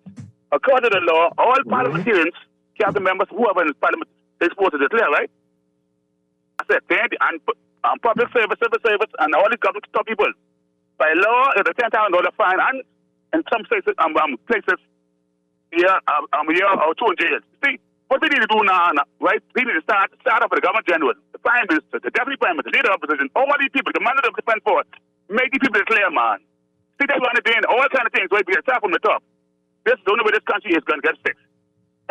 According to the law, all parliamentarians, cabinet members, whoever in parliament, they're supposed to declare, right? I said, and public service, and all the government top people. By law, it's a $10,000 fine, and in some places, or two in jail. See, what we need to do now, right? We need to start off with the government general, the prime minister, the deputy prime minister, the leader of opposition, all these people, the mandate of the defense force, make these people declare, man. See, they want to do all kind of things, right? We start from the top. This is the only way this country is going to get fixed.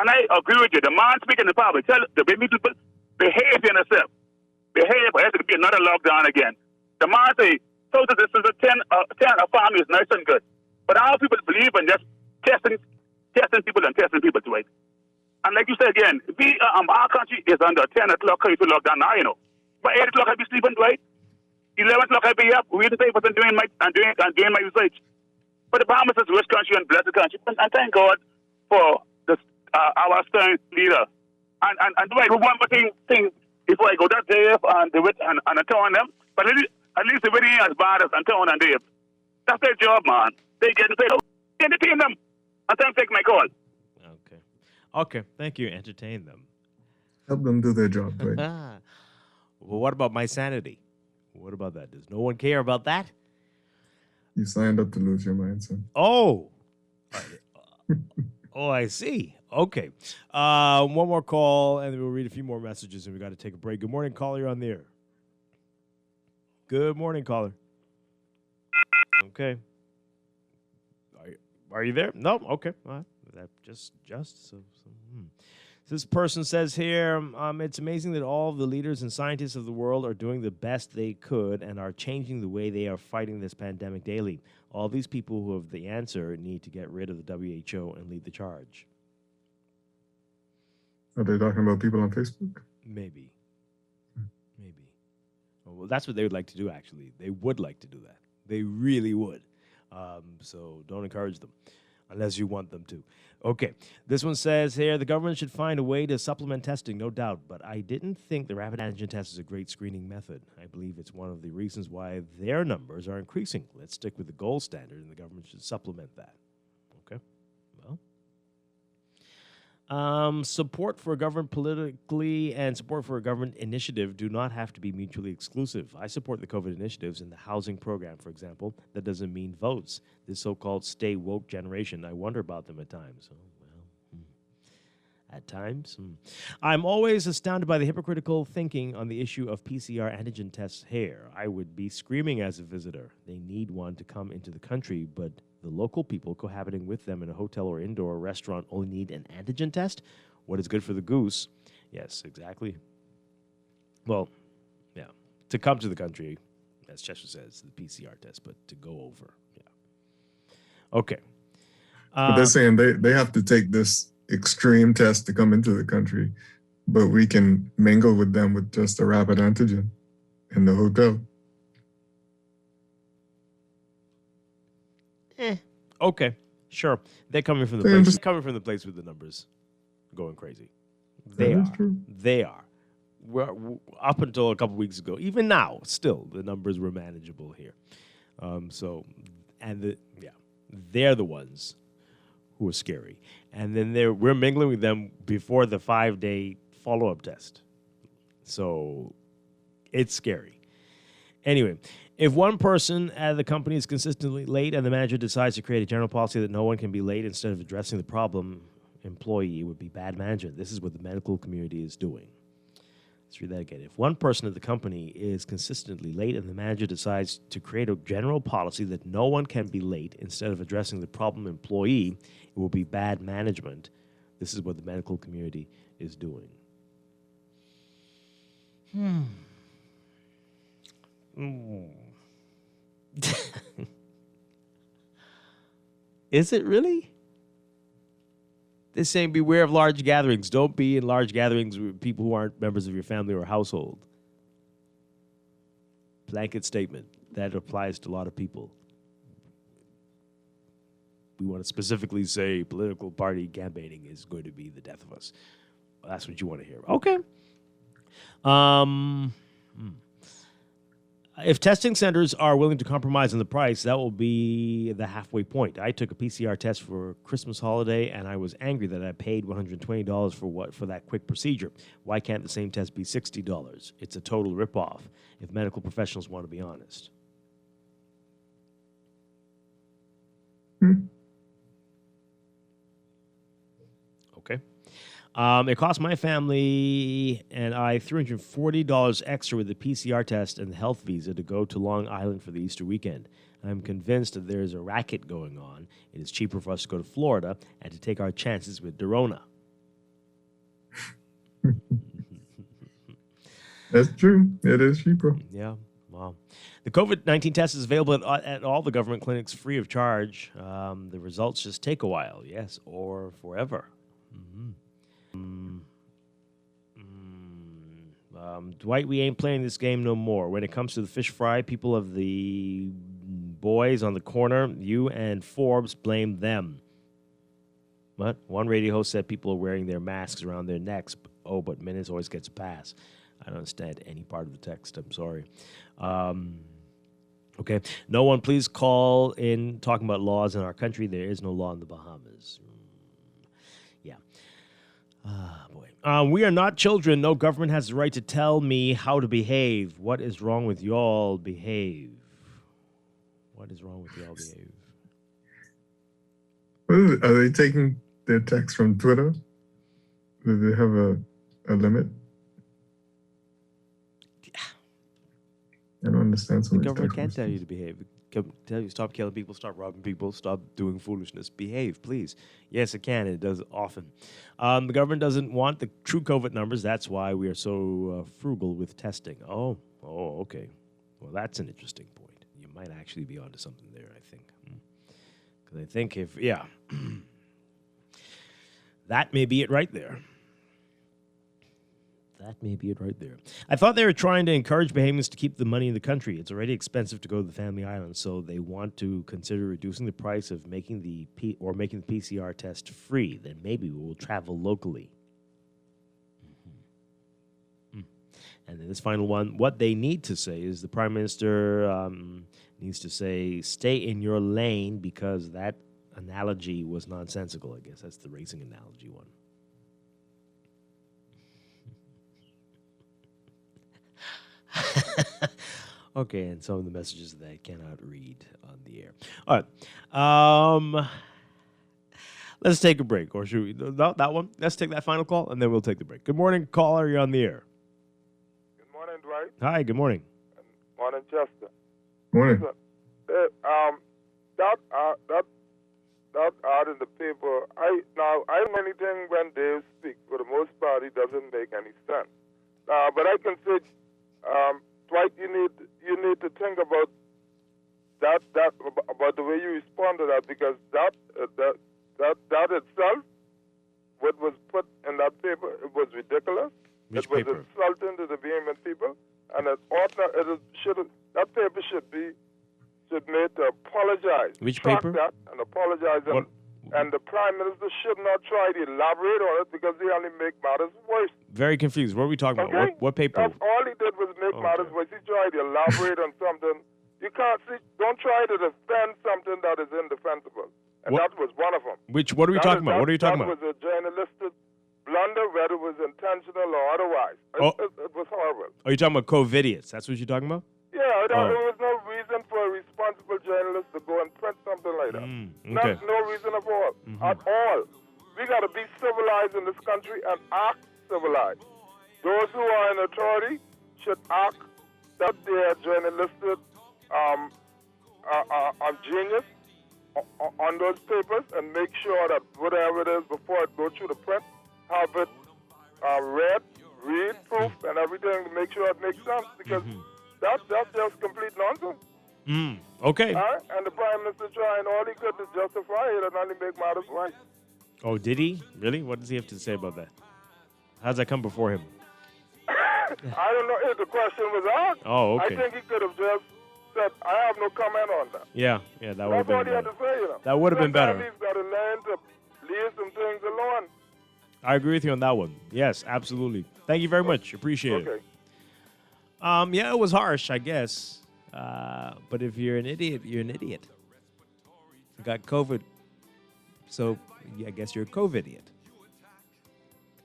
And I agree with you. The man speaking in the public, tell the baby people, behave yourself. Behave, or else it could be another lockdown again. The man say, so this is a 10 family is nice and good. But our people believe in just testing people to it. And like you said again, our country is under 10 o'clock curfew lockdown now, you know. By 8 o'clock I be sleeping, right? 11 o'clock I be up, reading papers and doing my research. But the Bahamas is a rich country and blessed country. And thank God for this, our stern leader. And Dwight, one more thing before I go, that's Dave and Anton and them. But at least they really ain't as bad as Anton and Dave. That's their job, man. They getting paid. Entertain them. And then take my call. Okay, thank you. Entertain them. Help them do their job, right? Well, what about my sanity? What about that? Does no one care about that? You signed up to lose your mind, son. Oh. Oh, I see. Okay. One more call, and then we'll read a few more messages, and we got to take a break. Good morning, caller. You're on the air. Good morning, caller. Okay. Are you there? No. Okay. All right. That just so. This person says here, it's amazing that all the leaders and scientists of the world are doing the best they could and are changing the way they are fighting this pandemic daily. All these people who have the answer need to get rid of the WHO and lead the charge. Are they talking about people on Facebook? Maybe. Well, that's what they would like to do, actually. They would like to do that. They really would. So don't encourage them unless you want them to. Okay, this one says here, the government should find a way to supplement testing, no doubt, but I didn't think the rapid antigen test is a great screening method. I believe it's one of the reasons why their numbers are increasing. Let's stick with the gold standard, and the government should supplement that. Okay, well, Support for a government politically and support for a government initiative do not have to be mutually exclusive. I support the COVID initiatives in the housing program, for example. That doesn't mean votes. This so-called stay woke generation, I wonder about them at times. At times. I'm always astounded by the hypocritical thinking on the issue of PCR antigen tests here. I would be screaming as a visitor. They need one to come into the country, but the local people cohabiting with them in a hotel or indoor restaurant only need an antigen test? What is good for the goose? Yes, exactly. Well, yeah. To come to the country, as Cheshire says, the PCR test, but to go over, yeah. Okay. But they're saying they have to take this extreme test to come into the country, but we can mingle with them with just a rapid antigen in the hotel. Okay, sure. They're coming from the place with the numbers going crazy. They That is are. true. They are. Up until a couple weeks ago, even now, still the numbers were manageable here. They're the ones who are scary, and then we're mingling with them before the 5-day follow-up test. So it's scary. Anyway, if one person at the company is consistently late and the manager decides to create a general policy that no one can be late instead of addressing the problem, employee would be bad management. This is what the medical community is doing. Let's read that again. If one person at the company is consistently late and the manager decides to create a general policy that no one can be late instead of addressing the problem employee, it will be bad management. This is what the medical community is doing. Is it really? They're saying beware of large gatherings. Don't be in large gatherings with people who aren't members of your family or household. Blanket statement. That applies to a lot of people. We want to specifically say political party campaigning is going to be the death of us. That's what you want to hear. Okay. If testing centers are willing to compromise on the price, that will be the halfway point. I took a PCR test for Christmas holiday, and I was angry that I paid $120 for that quick procedure. Why can't the same test be $60? It's a total ripoff, if medical professionals want to be honest. Okay. It cost my family and I $340 extra with the PCR test and the health visa to go to Long Island for the Easter weekend. I'm convinced that there is a racket going on. It is cheaper for us to go to Florida and to take our chances with Dorona. That's true. It is cheaper. Yeah. Wow. The COVID-19 test is available at all the government clinics free of charge. The results just take a while, yes, or forever. Dwight, we ain't playing this game no more. When it comes to the fish fry, people of the boys on the corner, you and Forbes blame them. What? One radio host said people are wearing their masks around their necks. But Minutes always gets a pass. I don't understand any part of the text. I'm sorry. Okay. No one please call in talking about laws in our country. There is no law in the Bahamas. Yeah. Boy. We are not children. No government has the right to tell me how to behave. What is wrong with y'all? Behave. What is wrong with y'all? Behave. Are they taking their text from Twitter? Do they have a limit? I don't understand some The of these government text can't tell messages. you to behave. Can tell you stop killing people, stop robbing people, stop doing foolishness. Behave, please. Yes, it can. It does often. The government doesn't want the true COVID numbers. That's why we are so frugal with testing. Oh, okay. Well, that's an interesting point. You might actually be onto something there, I think. Because I think that may be it right there. That may be it right there. I thought they were trying to encourage Bahamians to keep the money in the country. It's already expensive to go to the Family Island, so they want to consider reducing the price of making the PCR test free. Then maybe we will travel locally. And then this final one, what they need to say is the Prime Minister needs to say, stay in your lane, because that analogy was nonsensical, I guess. That's the racing analogy one. Okay, and some of the messages that I cannot read on the air. All right. Let's take a break. Or should we? No, that one. Let's take that final call, and then we'll take the break. Good morning, caller. You're on the air. Good morning, Dwight. Hi, good morning. Morning, Chester. Morning. That ad in the paper. I know anything when they speak. For the most part, it doesn't make any sense. But I can say, Dwight, you need to think about that about the way you respond to that, because that itself, what was put in that paper, it was ridiculous. Which it was paper? insulting to the Bahamian people, and that paper should be made to apologize. Which Track paper? that and apologize. And the Prime Minister should not try to elaborate on it, because they only make matters worse. Very confused. What are we talking about? Okay? What paper? That's all he did was make matters worse. He tried to elaborate on something. You can't see. Don't try to defend something that is indefensible. And that was one of them. What are we talking about? What are you talking about? That was a journalistic blunder, whether it was intentional or otherwise. It was horrible. Are you talking about COVIDiots? That's what you're talking about? Yeah, there was no reason for a responsible journalist to go and print something like that. Okay. No reason at all. At all. We got to be civilized in this country and act civilized. Those who are in authority should act that they are journalistic genius on those papers, and make sure that whatever it is before it goes through the print, have it read, proof, and everything to make sure it makes sense, because that's just complete nonsense. Okay. And the Prime Minister trying all he could to justify it and only make matters worse. Oh, did he? Really? What does he have to say about that? How does that come before him? I don't know if the question was asked. Oh, okay. I think he could have just said, I have no comment on that. Yeah, that would have That's all been he had better. to say, That would have been better. Sometimes he's got to learn to leave some things alone. I agree with you on that one. Yes, absolutely. Thank you very much. Appreciate it. Yeah, it was harsh, I guess. But if you're an idiot, you're an idiot. You got COVID, so I guess you're a COVID-idiot.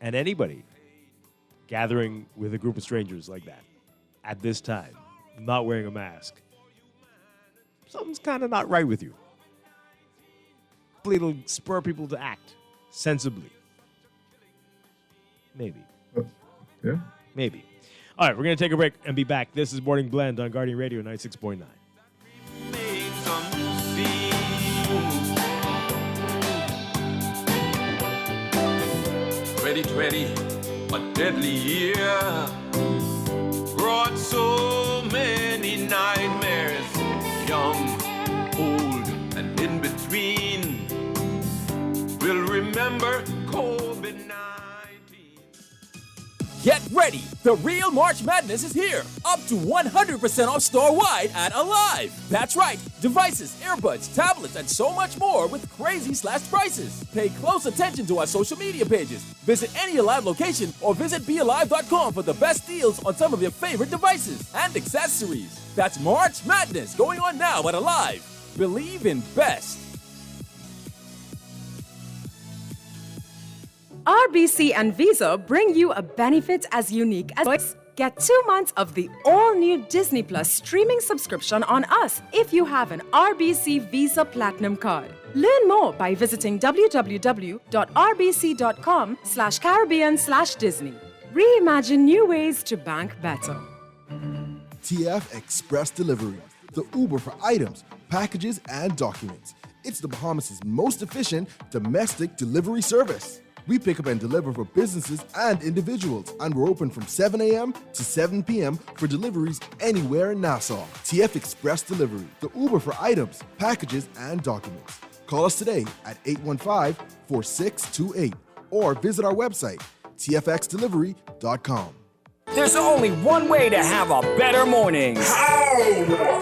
And anybody gathering with a group of strangers like that at this time, not wearing a mask, something's kind of not right with you. Hopefully it'll spur people to act sensibly. Maybe. Yeah. Maybe. All right, we're going to take a break and be back. This is Morning Blend on Guardian Radio 96.9. A deadly year brought so many nightmares, young, old, and in between. We'll remember COVID-19. Get ready! The real March Madness is here! Up to 100% off store-wide at Alive! That's right! Devices, earbuds, tablets, and so much more with crazy slashed prices! Pay close attention to our social media pages. Visit any Alive location or visit BeAlive.com for the best deals on some of your favorite devices and accessories. That's March Madness going on now at Alive. Believe in best. RBC and Visa bring you a benefit as unique as get 2 months of the all-new Disney Plus streaming subscription on us if you have an RBC Visa Platinum card. Learn more by visiting www.rbc.com/Caribbean/Disney. Reimagine new ways to bank better. TF Express Delivery, the Uber for items, packages, and documents. It's the Bahamas' most efficient domestic delivery service. We pick up and deliver for businesses and individuals, and we're open from 7 a.m. to 7 p.m. for deliveries anywhere in Nassau. TF Express Delivery, the Uber for items, packages, and documents. Call us today at 815-4628 or visit our website, tfxdelivery.com. There's only one way to have a better morning. How?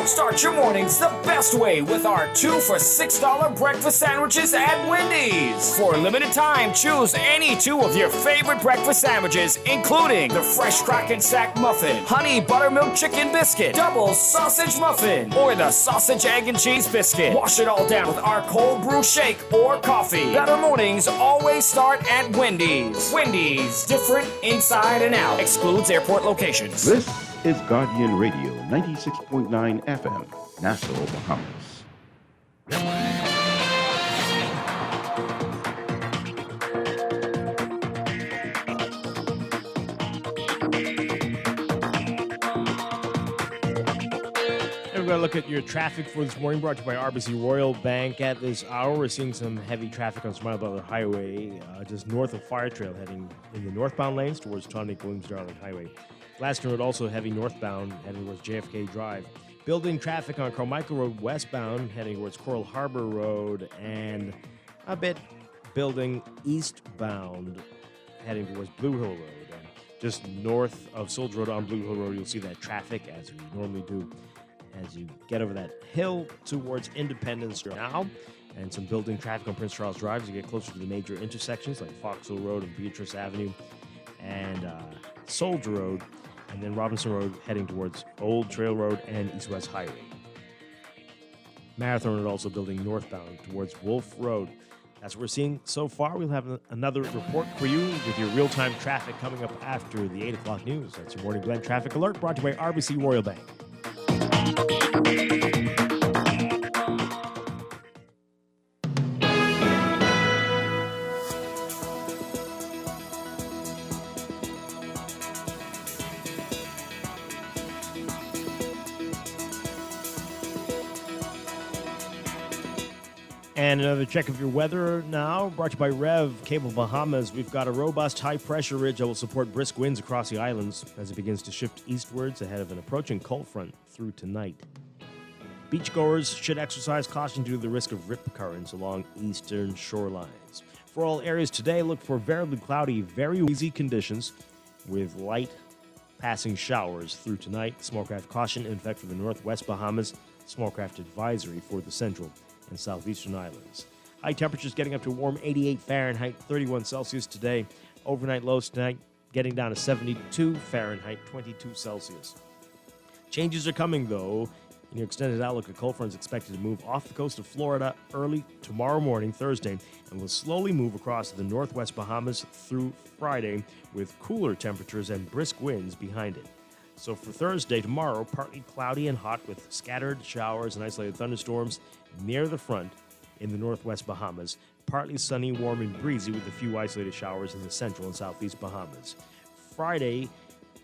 Start your mornings the best way with our 2 for $6 breakfast sandwiches at Wendy's. For a limited time, choose any 2 of your favorite breakfast sandwiches, including the fresh Strachan sack muffin, honey buttermilk chicken biscuit, double sausage muffin, or the sausage egg and cheese biscuit. Wash it all down with our cold brew shake or coffee. Better mornings always start at Wendy's. Wendy's, different inside and out. Excludes airport locations. This is Guardian Radio 96.9 FM, Nassau, Bahamas. We're going to look at your traffic for this morning, brought to you by RBC Royal Bank. At this hour, we're seeing some heavy traffic on Smile Butler Highway, just north of Fire Trail, heading in the northbound lanes towards Tonic Williams-Darling Highway. Glaston Road also heavy northbound, heading towards JFK Drive. Building traffic on Carmichael Road westbound, heading towards Coral Harbor Road, and a bit building eastbound, heading towards Blue Hill Road. And just north of Soldier Road on Blue Hill Road, you'll see that traffic, as we normally do, as you get over that hill towards Independence now, and some building traffic on Prince Charles Drive as you get closer to the major intersections like Foxhill Road and Beatrice Avenue and Soldier Road, and then Robinson Road heading towards Old Trail Road and East-West Highway. Marathon Road also building northbound towards Wolf Road. That's what we're seeing so far. We'll have another report for you with your real-time traffic coming up after the 8 o'clock news. That's your Morning Blend Traffic Alert brought to you by RBC Royal Bank. And another check of your weather now, brought to you by Rev Cable Bahamas. We've got a robust high-pressure ridge that will support brisk winds across the islands as it begins to shift eastwards ahead of an approaching cold front through tonight. Beachgoers should exercise caution due to the risk of rip currents along eastern shorelines. For all areas today, look for variably cloudy, very easy conditions with light passing showers through tonight. Smallcraft caution in effect for the northwest Bahamas. Smallcraft advisory for the central and southeastern islands. High temperatures getting up to a warm 88 Fahrenheit, 31 Celsius today. Overnight lows tonight getting down to 72 Fahrenheit, 22 Celsius. Changes are coming, though. In your extended outlook, a cold front is expected to move off the coast of Florida early tomorrow morning, Thursday, and will slowly move across the northwest Bahamas through Friday with cooler temperatures and brisk winds behind it. So for Thursday, tomorrow, partly cloudy and hot with scattered showers and isolated thunderstorms near the front in the northwest Bahamas. Partly sunny, warm, and breezy with a few isolated showers in the central and southeast Bahamas. Friday,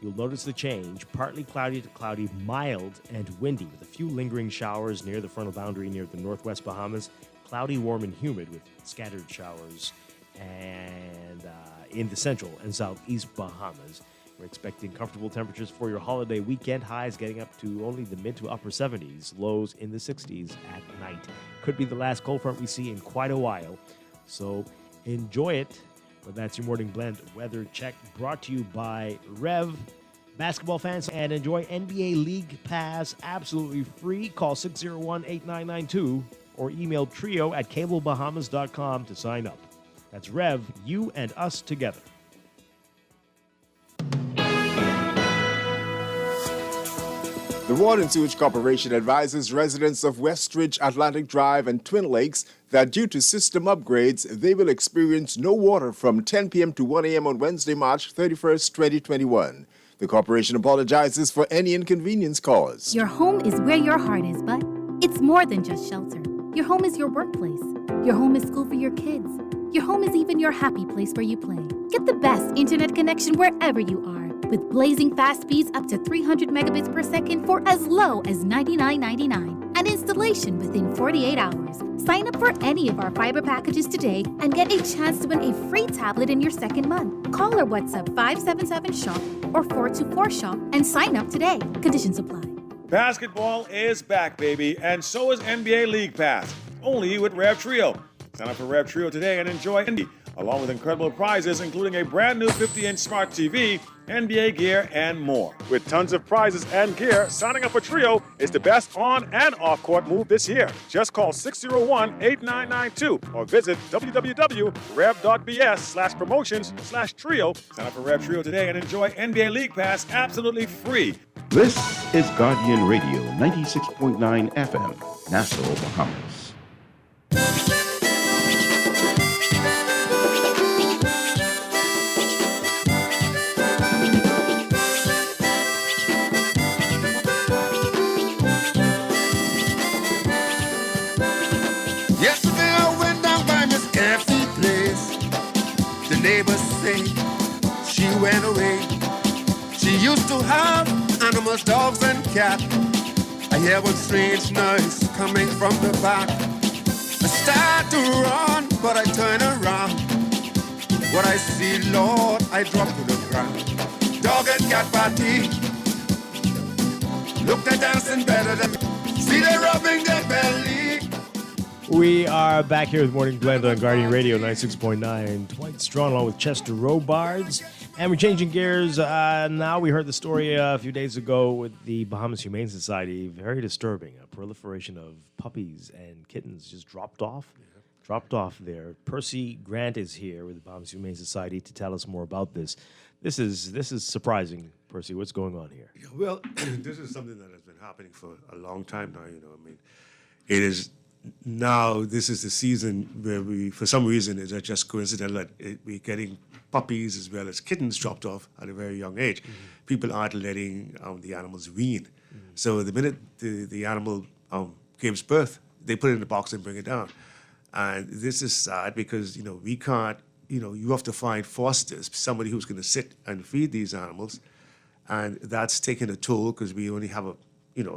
you'll notice the change. Partly cloudy to cloudy, mild, and windy with a few lingering showers near the frontal boundary near the northwest Bahamas. Cloudy, warm, and humid with scattered showers and in the central and southeast Bahamas. We're expecting comfortable temperatures for your holiday weekend. Highs getting up to only the mid to upper 70s. Lows in the 60s at night. Could be the last cold front we see in quite a while. So enjoy it. But that's your Morning Blend weather check brought to you by Rev. Basketball fans, and enjoy NBA League Pass absolutely free. Call 601-8992 or email trio@cablebahamas.com to sign up. That's Rev, you and us together. The Water and Sewage Corporation advises residents of Westridge, Atlantic Drive, and Twin Lakes that due to system upgrades, they will experience no water from 10 p.m. to 1 a.m. on Wednesday, March 31st, 2021. The corporation apologizes for any inconvenience caused. Your home is where your heart is, but it's more than just shelter. Your home is your workplace. Your home is school for your kids. Your home is even your happy place where you play. Get the best internet connection wherever you are. With blazing fast speeds up to 300 megabits per second for as low as $99.99 and installation within 48 hours. Sign up for any of our fiber packages today and get a chance to win a free tablet in your second month. Call or WhatsApp 577-SHOP or 424-SHOP and sign up today. Conditions apply. Basketball is back, baby, and so is NBA League Pass, only with Rev Trio. Sign up for Rev Trio today and enjoy NBA, along with incredible prizes, including a brand new 50-inch smart TV, NBA gear, and more. With tons of prizes and gear, signing up for Trio is the best on- and off-court move this year. Just call 601-8992 or visit www.rev.bs/promotions/trio. Sign up for Rev Trio today and enjoy NBA League Pass absolutely free. This is Guardian Radio 96.9 FM, Nassau, Bahamas. was dogs and cat. I hear one strange noise coming from the back. I start to run, but I turn around. What I see, Lord, I drop to the ground. Dog and cat party. Look, they're dancing better than me. See, they're rubbing their belly. We are back here with Morning Blend on Guardian Radio 96.9. Dwight Strachan along with Chester Robards. And we're changing gears. Now we heard the story a few days ago with the Bahamas Humane Society. Very disturbing. A proliferation of puppies and kittens just dropped off there. Percy Grant is here with the Bahamas Humane Society to tell us more about this. This is surprising, Percy. What's going on here? Well, this is something that has been happening for a long time now. It is now. This is the season where we, for some reason, it's just coincidental that we're getting puppies as well as kittens dropped off at a very young age. Mm-hmm. People aren't letting the animals wean. Mm-hmm. So the minute the animal gives birth, they put it in the box and bring it down. And this is sad because we can't. You have to find fosters, somebody who's going to sit and feed these animals, and that's taking a toll because we only have a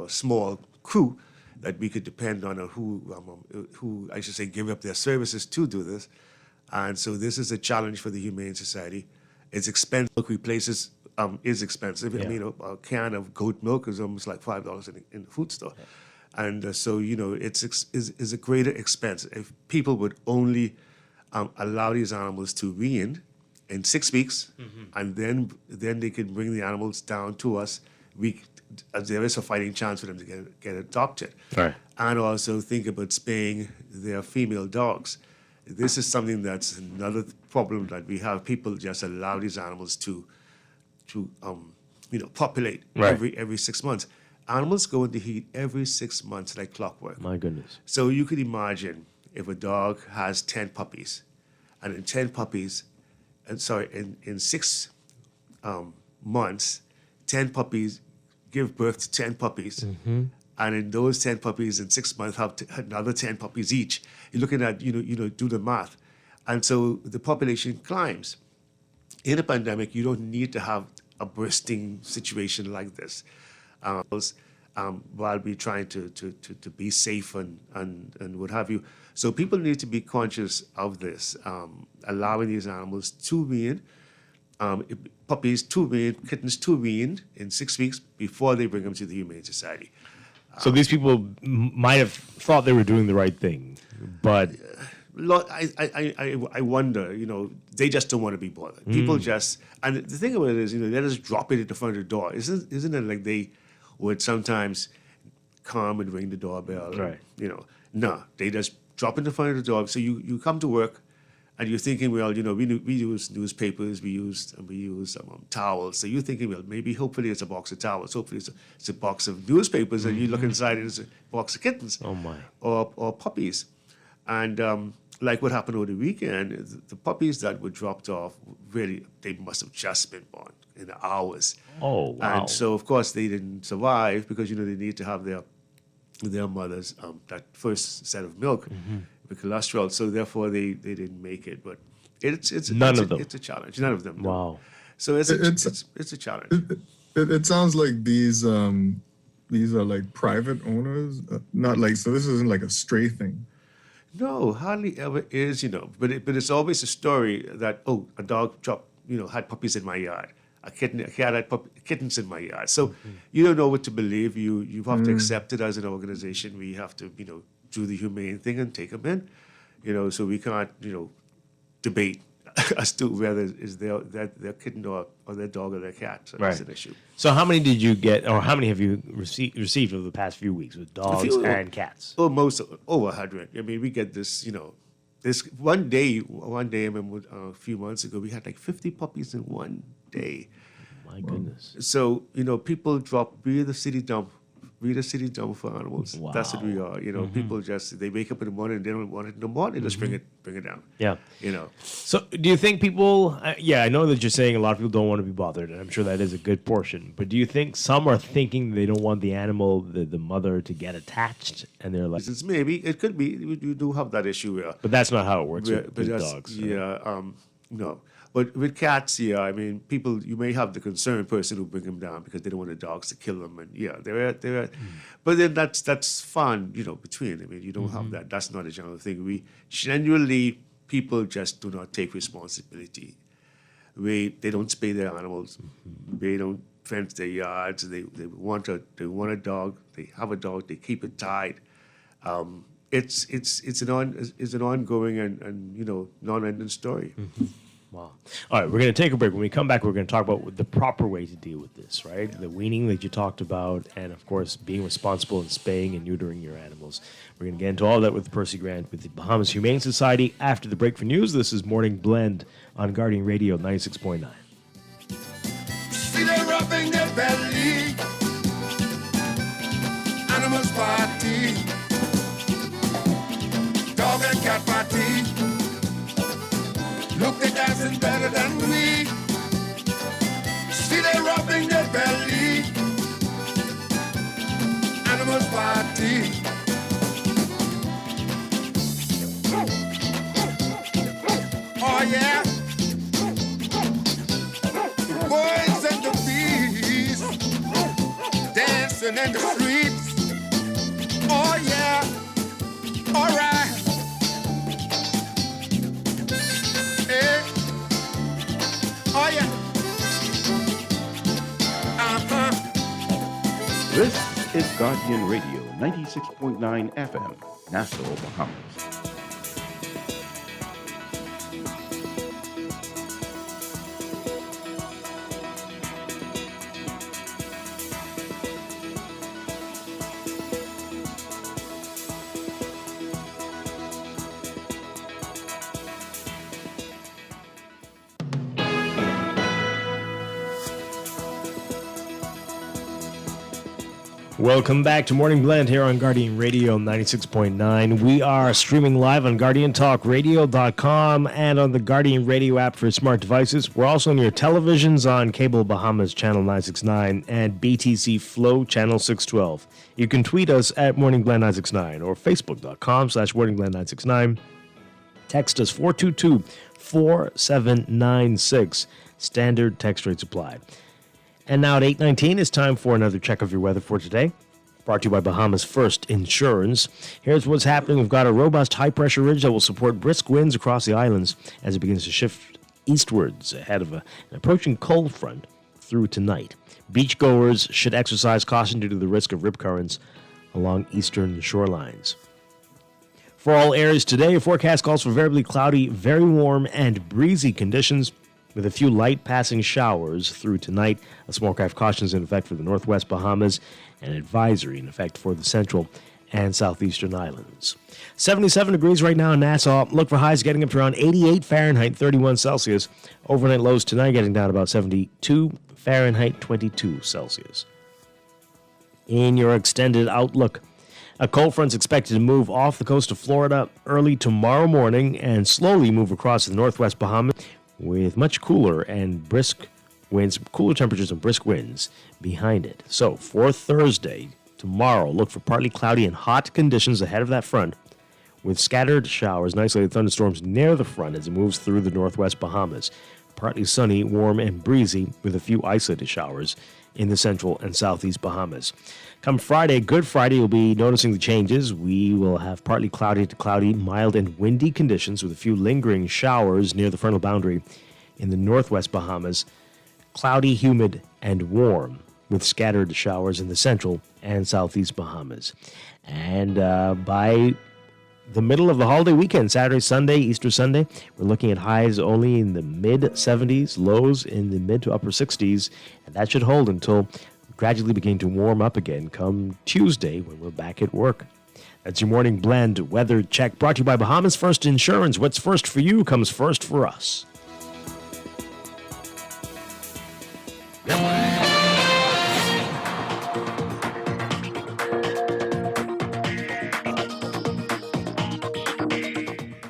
small crew that we could depend on, or who I should say give up their services to do this. And so this is a challenge for the Humane Society. It's expensive. Milk replaces is expensive. Yeah. I mean, a can of goat milk is almost like $5 in the food store, and so it's a greater expense. If people would only allow these animals to wean in 6 weeks, mm-hmm. and then they can bring the animals down to us. There is a fighting chance for them to get adopted. Right. And also think about spaying their female dogs. This is something that's another problem that we have. People just allow these animals to populate every 6 months. Animals go into heat every 6 months like clockwork. My goodness. So you could imagine if a dog has 10 puppies, and in 10 puppies, in 6 months, 10 puppies give birth to 10 puppies, mm-hmm. and in those 10 puppies in 6 months have another 10 puppies each. You're looking at, do the math. And so the population climbs. In a pandemic, you don't need to have a bursting situation like this. While we're trying to be safe and what have you. So people need to be conscious of this, allowing these animals to wean, puppies to wean, kittens to wean in 6 weeks before they bring them to the Humane Society. So these people might have thought they were doing the right thing, but... I wonder, they just don't want to be bothered. People just... And the thing about it is, they just drop it at the front of the door. Isn't it like they would sometimes come and ring the doorbell? Right. No, they just drop in the front of the door. So you come to work and you're thinking, well, we use newspapers, we use towels. So you're thinking, well, hopefully it's a box of towels. Hopefully it's a box of newspapers, and you look inside and it's a box of kittens. Oh my. Or puppies. And like what happened over the weekend, the puppies that were dropped off, really, they must have just been born in hours. Oh, wow. And so, of course, they didn't survive because, they need to have their mothers, that first set of milk with cholesterol. So, therefore, they didn't make it. But it's a challenge. None of them. Wow. So, it's a challenge. It sounds like these are like private owners, not like, so this isn't like a stray thing. No, hardly ever is, But it's always a story that, a dog had puppies in my yard. A cat had kittens in my yard. So you don't know what to believe. You have to accept it as an organization. We have to, do the humane thing and take them in. So we can't, debate as to whether it's their kitten or their dog or their cat. So that's an issue. So how many did you get, or how many have you received over the past few weeks with dogs and cats? Oh, most over 100. I mean, we get this, this one day. I remember a few months ago, we had like 50 puppies in one day. My goodness. So people drop. We're the city dump for animals. Wow. That's what we are. People they wake up in the morning and they don't want it in the morning. Just bring it down. Yeah. So do you think people? I know that you're saying a lot of people don't want to be bothered, and I'm sure that is a good portion. But do you think some are thinking they don't want the animal, the mother, to get attached, and they're like, maybe it could be. You do have that issue. But that's not how it works with dogs. Yeah. No. But with cats, yeah, I mean, people, you may have the concerned person who bring them down because they don't want the dogs to kill them, and yeah, they're. But then that's fun, you know, between. I mean, you don't have that. That's not a general thing. We genuinely, people just do not take responsibility. They don't spay their animals. They don't fence their yards. They want a dog. They have a dog. They keep it tied. It's an ongoing and you know, non-ending story. Wow. All right, we're going to take a break. When we come back, we're going to talk about the proper way to deal with this, right? The weaning that you talked about, and of course, being responsible in spaying and neutering your animals. We're going to get into all that with Percy Grant with the Bahamas Humane Society after the break for news. This is Morning Blend on Guardian Radio 96.9. See them rubbing their belly, animals party, dog and cat party. Look, they're dancing better than me. See them rubbing their belly, animals party. Oh yeah. Boys and the bees dancing in the streets. Oh yeah, all right. Hey. Oh yeah. This is Guardian Radio 96.9 FM, Nassau, Bahamas. Welcome back to Morning Blend here on Guardian Radio 96.9. We are streaming live on GuardianTalkRadio.com and on the Guardian Radio app for smart devices. We're also on your televisions on Cable Bahamas Channel 969 and BTC Flow Channel 612. You can tweet us at Morning Blend 969 or Facebook.com/Morning Blend 969. Text us 422-4796. Standard text rates applied. And now at 8:19, it's time for another check of your weather for today. Brought to you by Bahamas First Insurance. Here's what's happening. We've got a robust high-pressure ridge that will support brisk winds across the islands as it begins to shift eastwards ahead of an approaching cold front through tonight. Beachgoers should exercise caution due to the risk of rip currents along eastern shorelines. For all areas today, a forecast calls for variably cloudy, very warm, and breezy conditions, with a few light passing showers through tonight. A small craft caution is in effect for the northwest Bahamas, and advisory in effect for the central and southeastern islands. 77 degrees right now in Nassau. Look for highs getting up to around 88 Fahrenheit, 31 Celsius. Overnight lows tonight getting down about 72 Fahrenheit, 22 Celsius. In your extended outlook, a cold front's expected to move off the coast of Florida early tomorrow morning and slowly move across the northwest Bahamas, with much cooler and brisk winds, cooler temperatures and brisk winds behind it. So for Thursday, tomorrow, look for partly cloudy and hot conditions ahead of that front, with scattered showers and isolated thunderstorms near the front as it moves through the northwest Bahamas. Partly sunny, warm, and breezy, with a few isolated showers in the central and southeast Bahamas. Come Friday, Good Friday, you'll be noticing the changes. We will have partly cloudy to cloudy, mild and windy conditions with a few lingering showers near the frontal boundary in the northwest Bahamas. Cloudy, humid, and warm with scattered showers in the central and southeast Bahamas. And by the middle of the holiday weekend, Saturday, Sunday, Easter Sunday, we're looking at highs only in the mid-70s, lows in the mid to upper 60s, and that should hold until gradually begin to warm up again come Tuesday when we're back at work. That's your Morning Blend weather check brought to you by Bahamas First Insurance. What's first for you comes first for us.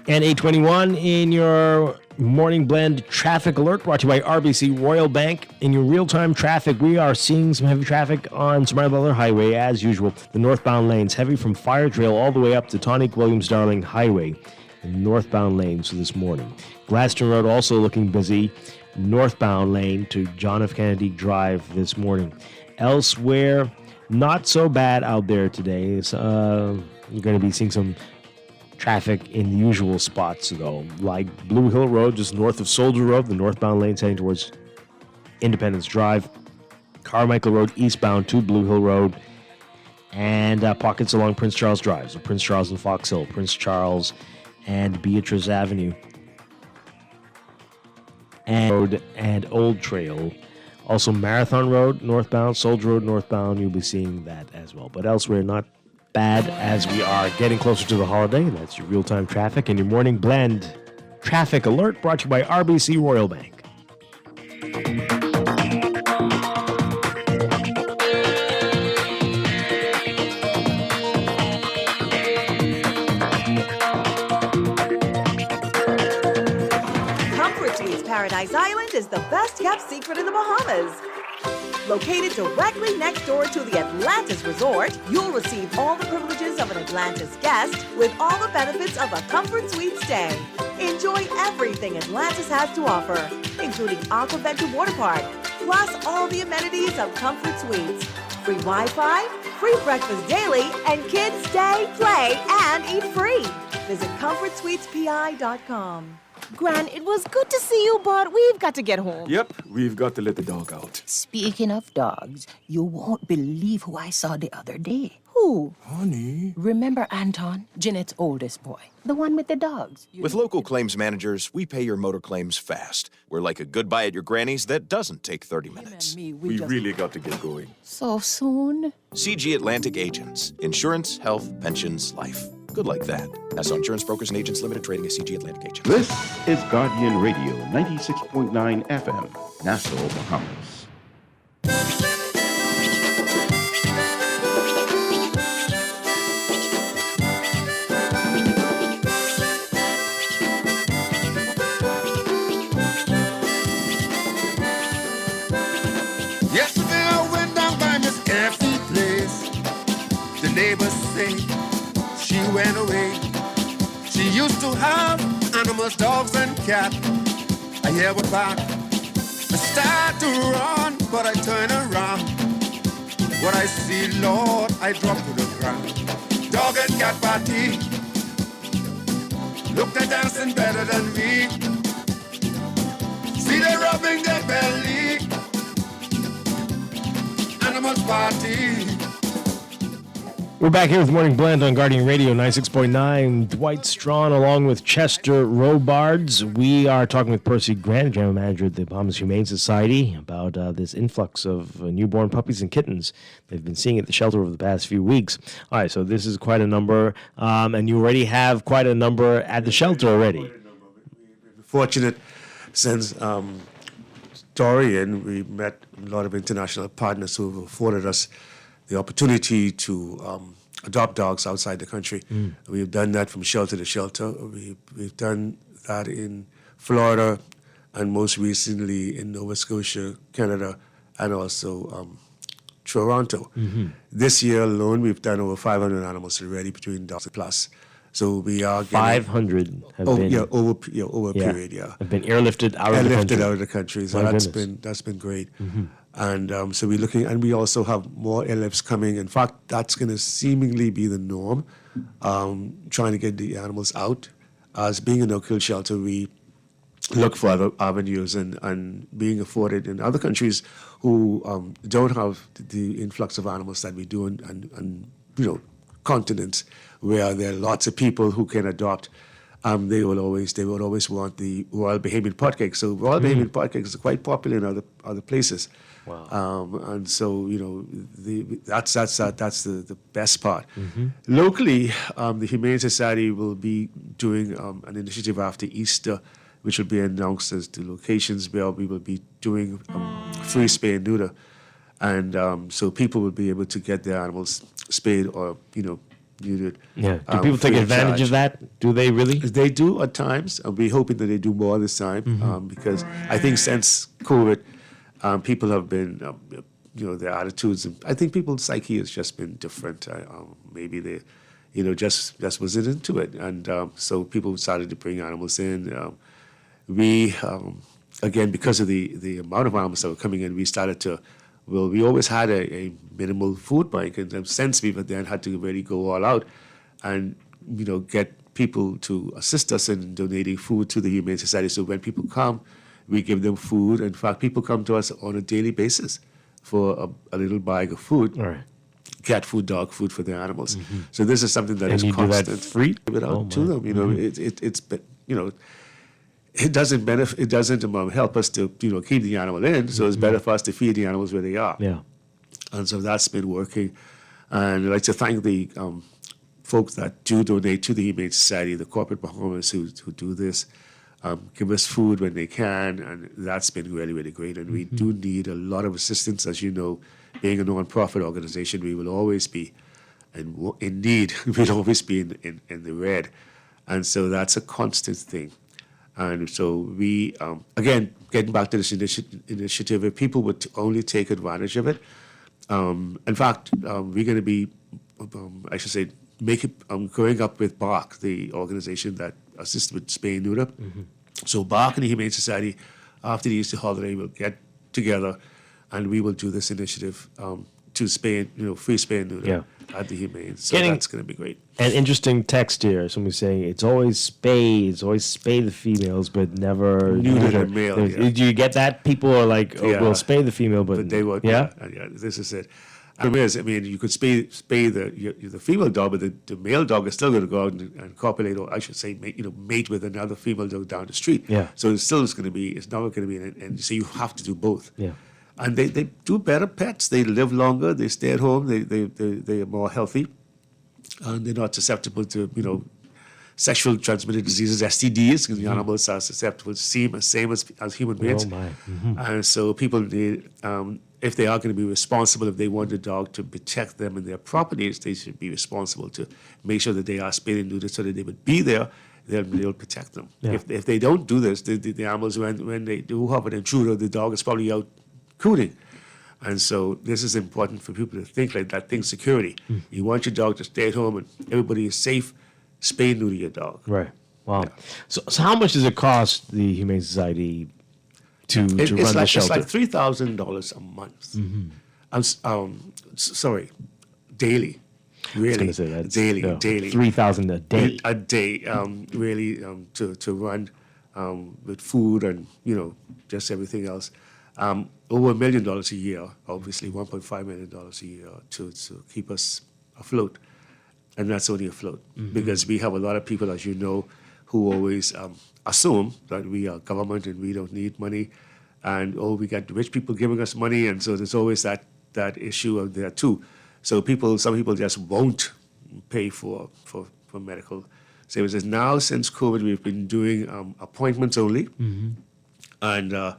And 8:21 in your Morning Blend traffic alert brought to you by RBC Royal Bank. In your real-time traffic, we are seeing some heavy traffic on Smart Butler Highway as usual. The northbound lanes heavy from Fire Trail all the way up to Tonic Williams Darling Highway. northbound lanes this morning. Gladstone Road also looking busy, northbound lane to John F. Kennedy Drive this morning. Elsewhere, not so bad out there today. You're going to be seeing some traffic in the usual spots, though, like Blue Hill Road, just north of Soldier Road, the northbound lane heading towards Independence Drive. Carmichael Road eastbound to Blue Hill Road, and pockets along Prince Charles Drive, so Prince Charles and Fox Hill, Prince Charles and Beatrice Avenue, and Old Trail. Also Marathon Road northbound, Soldier Road northbound, you'll be seeing that as well. But elsewhere, not bad as we are getting closer to the holiday. That's your real-time traffic and your morning blend traffic alert brought to you by RBC Royal Bank. Paradise Island is the best-kept secret in the Bahamas. Located directly next door to the Atlantis Resort, you'll receive all the privileges of an Atlantis guest with all the benefits of a comfort suite stay. Enjoy everything Atlantis has to offer, including Aquaventure Water Park, plus all the amenities of comfort suites. Free Wi-Fi, free breakfast daily, and kids stay, play, and eat free. Visit ComfortSuitesPI.com. Gran, it was good to see you, but we've got to get home. Yep, we've got to let the dog out. Speaking of dogs, you won't believe who I saw the other day. Who? Honey. Remember Anton, Jeanette's oldest boy, the one with the dogs? With local claims managers, we pay your motor claims fast. We're like a goodbye at your granny's that doesn't take 30 minutes. We really got to get going. So soon? CG Atlantic Agents. Insurance, health, pensions, life. Good like that. Nassau Insurance Brokers and Agents Limited, trading as CG Atlantic Agents. This is Guardian Radio, 96.9 FM, Nassau, Bahamas. Yesterday I went down by Miss Caffey's place. The neighbors say she went away. She used to have animals, dogs and cats. I hear her back. I start to run, but I turn around. What I see, Lord, I drop to the ground. Dog and cat party. Look, they're dancing better than me. See, they're rubbing their belly. Animals party. We're back here with Morning Blend on Guardian Radio 96.9. Dwight Strachan along with Chester Robards. We are talking with Percy Grant, General Manager at the Bahamas Humane Society, about this influx of newborn puppies and kittens they've been seeing at the shelter over the past few weeks. All right, so this is quite a number, and you already have quite a number at the shelter already. We're fortunate since Dorian, we met a lot of international partners who have afforded us the opportunity to adopt dogs outside the country. We've done that from shelter to shelter. We've done that in Florida and most recently in Nova Scotia, Canada, and also Toronto. This year alone, we've done over 500 animals already between dogs and plus. So we are getting 500 have been over a period, have been airlifted out of the country. Out of the country. So that's been great. And so we're looking, and we also have more airlifts coming. In fact, that's going to seemingly be the norm. Trying to get the animals out. As being a no-kill shelter, we look for other avenues and being afforded in other countries who don't have the influx of animals that we do, and continents where there are lots of people who can adopt. They will always want the Royal Bahamian potcake. So Royal Bahamian potcake is quite popular in other places. Wow. And so that's the best part. Locally, the Humane Society will be doing an initiative after Easter, which will be announced as the locations where we will be doing free spay and neuter, and so people will be able to get their animals spayed or neutered. Yeah. Do people take advantage of that? Do they really? They do at times. We're hoping that they do more this time because I think since COVID, people have been, their attitudes. I think people's psyche has just been different. Maybe they, just wasn't into it. And so people started to bring animals in. We, again, because of the amount of animals that were coming in, we started to, we always had a minimal food bank. In a sense, we then had to really go all out and, get people to assist us in donating food to the Humane Society. So when people come, we give them food. In fact, people come to us on a daily basis for a little bag of food. All right. Cat food, dog food for their animals. So this is something that And is you do that constant. free? Give it out Oh, to my. them. It doesn't benefit. It doesn't help us to keep the animal in. So it's better for us to feed the animals where they are. Yeah. And so that's been working. And I'd like to thank the folks that do donate to the Humane Society, the corporate Bahamas who do this, give us food when they can, and that's been really, really great. And we do need a lot of assistance. As you know, being a non-profit organization, we will always be in need. We'll always be in the red. And so that's a constant thing. And so we, again, getting back to this initiative, if people would only take advantage of it, in fact, we're going to be, I should say, growing up with BARC, the organization that assists with spay and neuter. So BARC and the Humane Society, after the Easter holiday, will get together and we will do this initiative to free spay and neuter at the Humane. So that's going to be great. An interesting text here. Somebody saying it's always spay the females, but never neuter the male. Do you get that? People are like, we'll spay the female, but they won't. Yeah? Yeah, this is it. You could spay the female dog, but the male dog is still going to go out and copulate, or I should say, mate with another female dog down the street. Yeah. So it's not going to be, and so you have to do both. Yeah. And they do better pets. They live longer. They stay at home. They are more healthy, and they're not susceptible to sexual transmitted diseases, STDs, because the animals are susceptible to same as human beings. Oh my. And so people need, if they are going to be responsible, if they want a dog to protect them and their properties, they should be responsible to make sure that they are spayed and neutered so that they would be there. They'll protect them. Yeah. If they don't do this, the animals, when they do have an intruder, the dog is probably out cooning. And so this is important for people to think like that, think security. You want your dog to stay at home and everybody is safe, spay and neuter your dog. Right. Wow. Yeah. So how much does it cost the Humane Society to run the shelter? It's like $3,000 a month. Sorry, daily. Really, I was gonna say that's, daily. $3,000 a day. A day, really, to run with food and just everything else. Over $1 million a year, obviously $1.5 million a year to keep us afloat, and that's only afloat because we have a lot of people, as you know, who always assume that we are government and we don't need money, and we got rich people giving us money, and so there's always that issue out there too. So some people just won't pay for medical services. Now, since COVID, we've been doing appointments only, and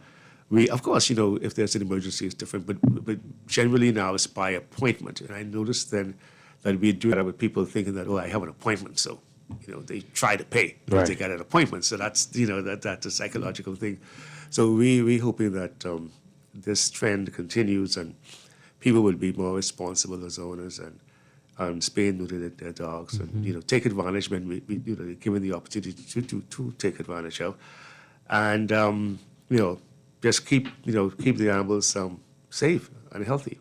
we, of course, if there's an emergency, it's different, but generally now it's by appointment. And I noticed then that we do that with people thinking that, I have an appointment, so they try to pay because they got an appointment. So that's that's a psychological thing. So we hoping that this trend continues and people will be more responsible as owners and spay and neuter their dogs and take advantage when we given the opportunity to take advantage of, and just keep the animals safe and healthy.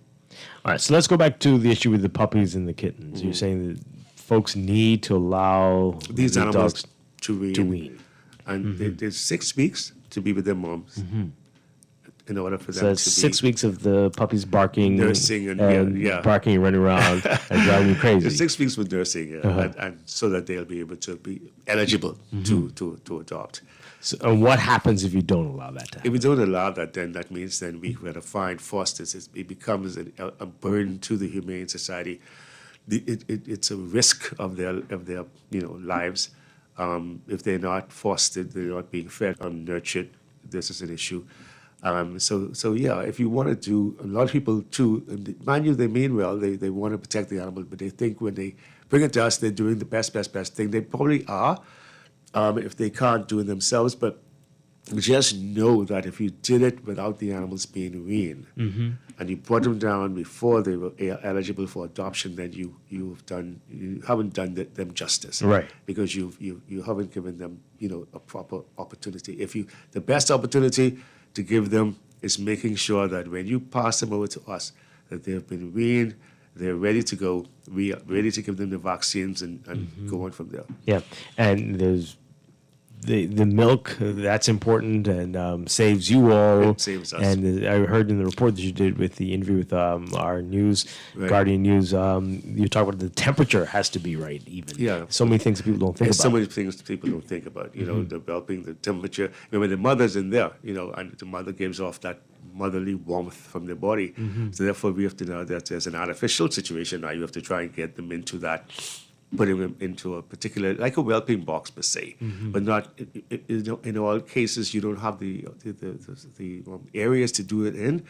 All right, so let's go back to the issue with the puppies and the kittens. You're saying that folks need to allow these the animals dogs to wean. And there's 6 weeks to be with their moms in order for them So to that's be 6 weeks of the puppies barking, nursing and barking and running around and driving you crazy. There's 6 weeks with nursing, and so that they'll be able to be eligible to adopt. So, and what happens if you don't allow that to happen? If we don't allow that, then that means we got to find fosters. It becomes a burden to the Humane Society. It's a risk of their lives. If they're not fostered, they're not being fed or nurtured. This is an issue. So if you want to do, a lot of people too, mind you, they mean well. They want to protect the animal, but they think when they bring it to us, they're doing the best thing. They probably are. If they can't do it themselves, but just know that if you did it without the animals being weaned, and you brought them down before they were eligible for adoption, then you haven't done them justice, Right? Because you haven't given them a proper opportunity. The best opportunity to give them is making sure that when you pass them over to us, that they've been weaned, they're ready to go. We are ready to give them the vaccines and go on from there. Yeah, and there's the milk that's important and saves you all. It saves us. And I heard in the report that you did with the interview with our news, Right. Guardian News, you talk about the temperature has to be right. Even so many things that people don't think There's about. so many things people don't think about. Developing the temperature. When the mother's in there, and the mother gives off that motherly warmth from their body. So therefore, we have to know that there's an artificial situation now. You have to try and get them into that, putting them into a particular, like a whelping box per se, but not in all cases. You don't have the areas to do it in,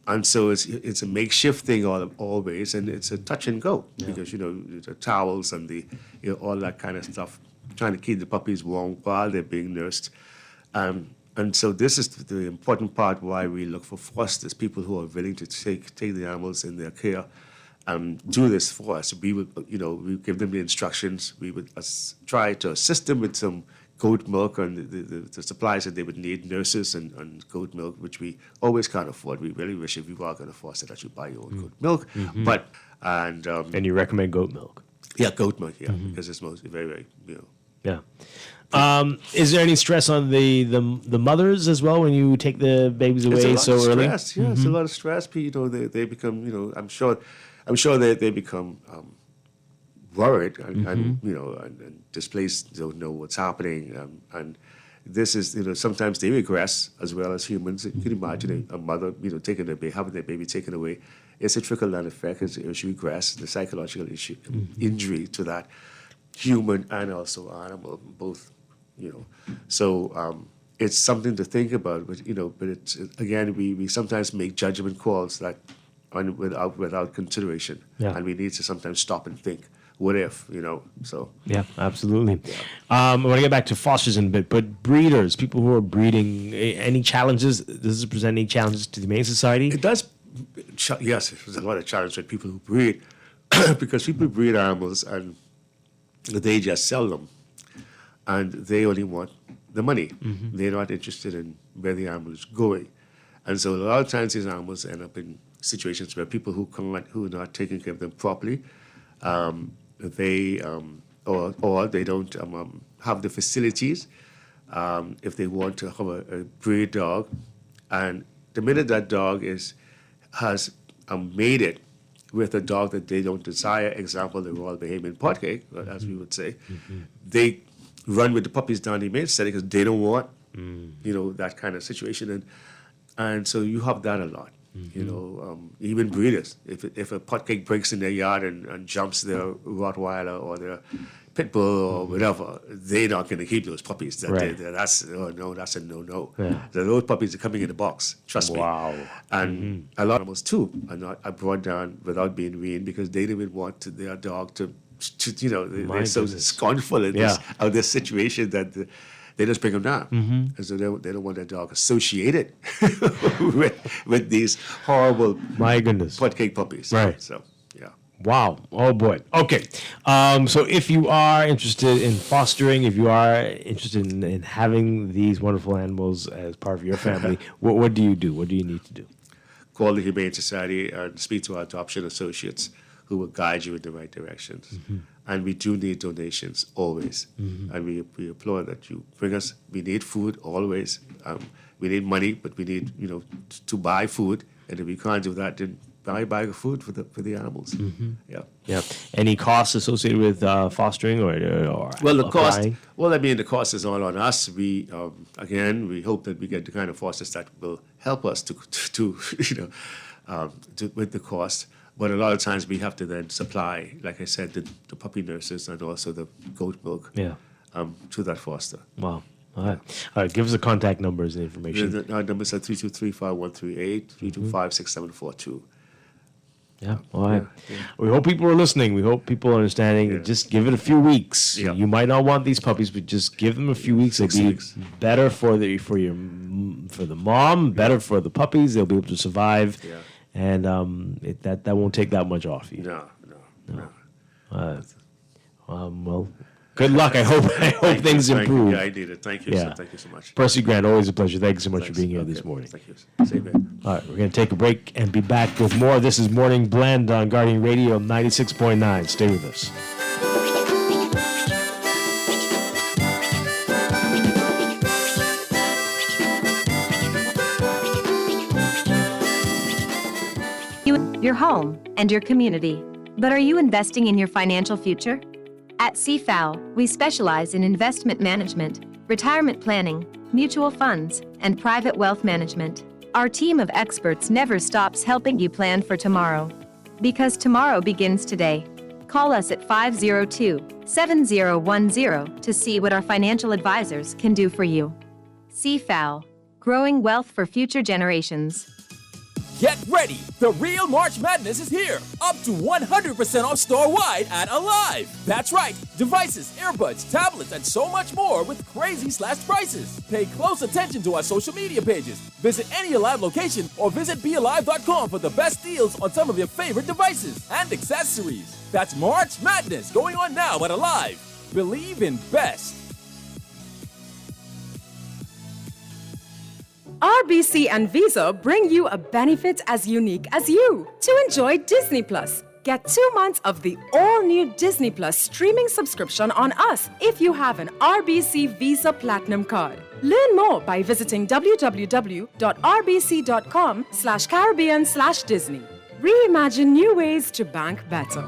and so it's a makeshift thing always, and it's a touch and go because the towels and the all that kind of stuff, trying to keep the puppies warm while they're being nursed. And so this is the important part why we look for fosters, people who are willing to take the animals in their care and do this for us. We would, we give them the instructions. We would try to assist them with some goat milk and the supplies that they would need, nurses and goat milk, which we always can't afford. We really wish if you are going to foster that you buy your own goat milk. But and you recommend goat milk? Yeah, goat milk. Yeah, because it's mostly very, very Yeah. Is there any stress on the mothers as well when you take the babies away so early? Stress, yeah, it's a lot of stress. They become, I'm sure they become worried and displaced, don't know what's happening. And this is, sometimes they regress as well as humans. You can imagine a mother, taking having their baby taken away. It's a trickle-down effect. It's regress, the psychological issue, injury to that human and also animal, both. So it's something to think about, but it's again we sometimes make judgment calls that without consideration, and we need to sometimes stop and think, what if, so. Yeah, absolutely. I want to get back to fosters in a bit, but breeders, people who are breeding, any challenges? Does this present any challenges to the Humane Society? It does. Yes, there's a lot of challenge with people who breed, because people breed animals and they just sell them. And they only want the money. They're not interested in where the animal is going. And so a lot of times these animals end up in situations where people who are not taking care of them properly, they don't have the facilities if they want to have a breed dog. And the minute that dog has made it with a dog that they don't desire, example, the Royal Bahamian Potcake, as we would say, they run with the puppies down the main setting because they don't want, that kind of situation. And so you have that a lot. Even breeders, if a potcake breaks in their yard and jumps their Rottweiler or their pit bull or whatever, they're not going to keep those puppies. That's a no-no. Yeah. Those puppies are coming in a box, trust me. Wow. And a lot of animals too are brought down without being weaned because they didn't want their dog to they're so scornful of this situation that they just bring them down. And so they don't want their dog associated with these horrible potcake puppies. Right. So, yeah. Wow. Oh, boy. Okay. So if you are interested in fostering, if you are interested in having these wonderful animals as part of your family, what do you do? What do you need to do? Call the Humane Society and speak to our adoption associates who will guide you in the right directions. And we do need donations always. And we implore that you bring us, we need food always. We need money, but we need, to buy food. And if we can't do that, then buy food for the animals. Yeah. Any costs associated with fostering or well, the cost. applying? Well, the cost is all on us. We we hope that we get the kind of fosters that will help us to with the cost. But a lot of times we have to then supply, like I said, the puppy nurses and also the goat milk to that foster. Wow. All right. Give us the contact numbers and information. Our numbers are 323-5138, 325-6742. Yeah. All right. We hope people are listening. We hope people are understanding. Just give it a few weeks. Yeah. You might not want these puppies, but just give them a few weeks. It'll be better for the mom, better for the puppies. They'll be able to survive, and that won't take that much off you. No. Well, good luck. I hope things improve. Yeah, I did it. Thank you. Yeah. Thank you so much. Percy Grant, always a pleasure. Thank you so much for being here this morning. Thank you. Same here. All right, we're going to take a break and be back with more. This is Morning Blend on Guardian Radio 96.9. Stay with us. Your home and your community. But are you investing in your financial future? At CFAO, we specialize in investment management, retirement planning, mutual funds, and private wealth management. Our team of experts never stops helping you plan for tomorrow. Because tomorrow begins today. Call us at 502-7010 to see what our financial advisors can do for you. CFAO, growing wealth for future generations. Get ready! The real March Madness is here! Up to 100% off store-wide at Alive! That's right! Devices, earbuds, tablets, and so much more with crazy slashed prices. Pay close attention to our social media pages. Visit any Alive location or visit bealive.com for the best deals on some of your favorite devices and accessories. That's March Madness going on now at Alive. Believe in best. RBC and Visa bring you a benefit as unique as you to enjoy Disney Plus. Get 2 months of the all-new Disney Plus streaming subscription on us if you have an RBC Visa Platinum card. Learn more by visiting www.rbc.com/Caribbean/Disney. Reimagine new ways to bank better.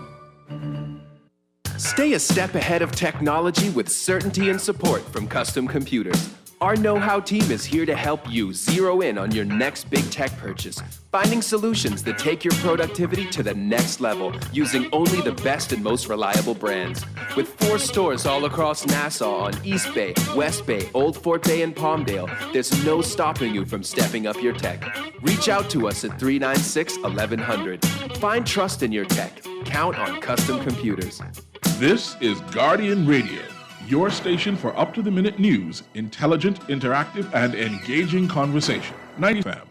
Stay a step ahead of technology with certainty and support from Custom Computers. Our know-how team is here to help you zero in on your next big tech purchase, finding solutions that take your productivity to the next level using only the best and most reliable brands. With 4 stores all across Nassau on East Bay, West Bay, Old Fort Bay, and Palmdale, there's no stopping you from stepping up your tech. Reach out to us at 396-1100. Find trust in your tech. Count on Custom Computers. This is Guardian Radio, your station for up-to-the-minute news, intelligent, interactive, and engaging conversation. 90 FM.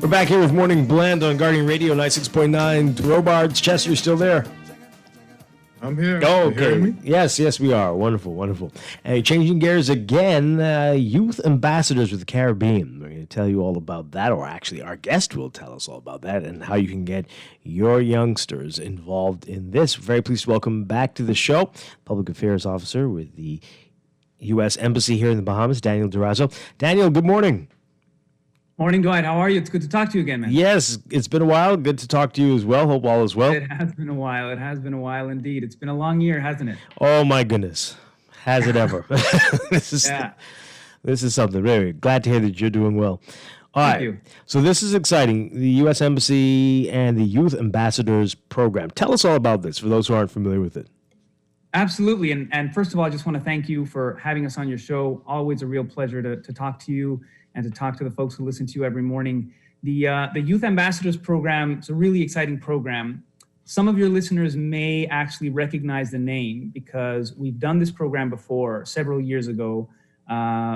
We're back here with Morning Blend on Guardian Radio 96.9. Robards, Chester, you still there? I'm here. Oh, You hearing okay. me? Yes, we are. Wonderful, wonderful. Changing gears again, youth ambassadors with the Caribbean. We're going to tell you all about that, or actually our guest will tell us all about that and how you can get your youngsters involved in this. Very pleased to welcome back to the show Public Affairs Officer with the U.S. Embassy here in the Bahamas, Daniel Durazo. Daniel, good morning. Morning, Dwight. How are you? It's good to talk to you again, man. Yes, it's been a while. Good to talk to you as well. Hope all is well. It has been a while. It has been a while indeed. It's been a long year, hasn't it? Oh, my goodness. Has it ever? This is something. Very glad to hear that you're doing well. All Thank right. you. So this is exciting. The U.S. Embassy and the Youth Ambassadors Program. Tell us all about this for those who aren't familiar with it. Absolutely. And first of all, I just want to thank you for having us on your show. Always a real pleasure to talk to you and to talk to the folks who listen to you every morning. The Youth Ambassadors Program is a really exciting program. Some of your listeners may actually recognize the name because we've done this program before several years ago.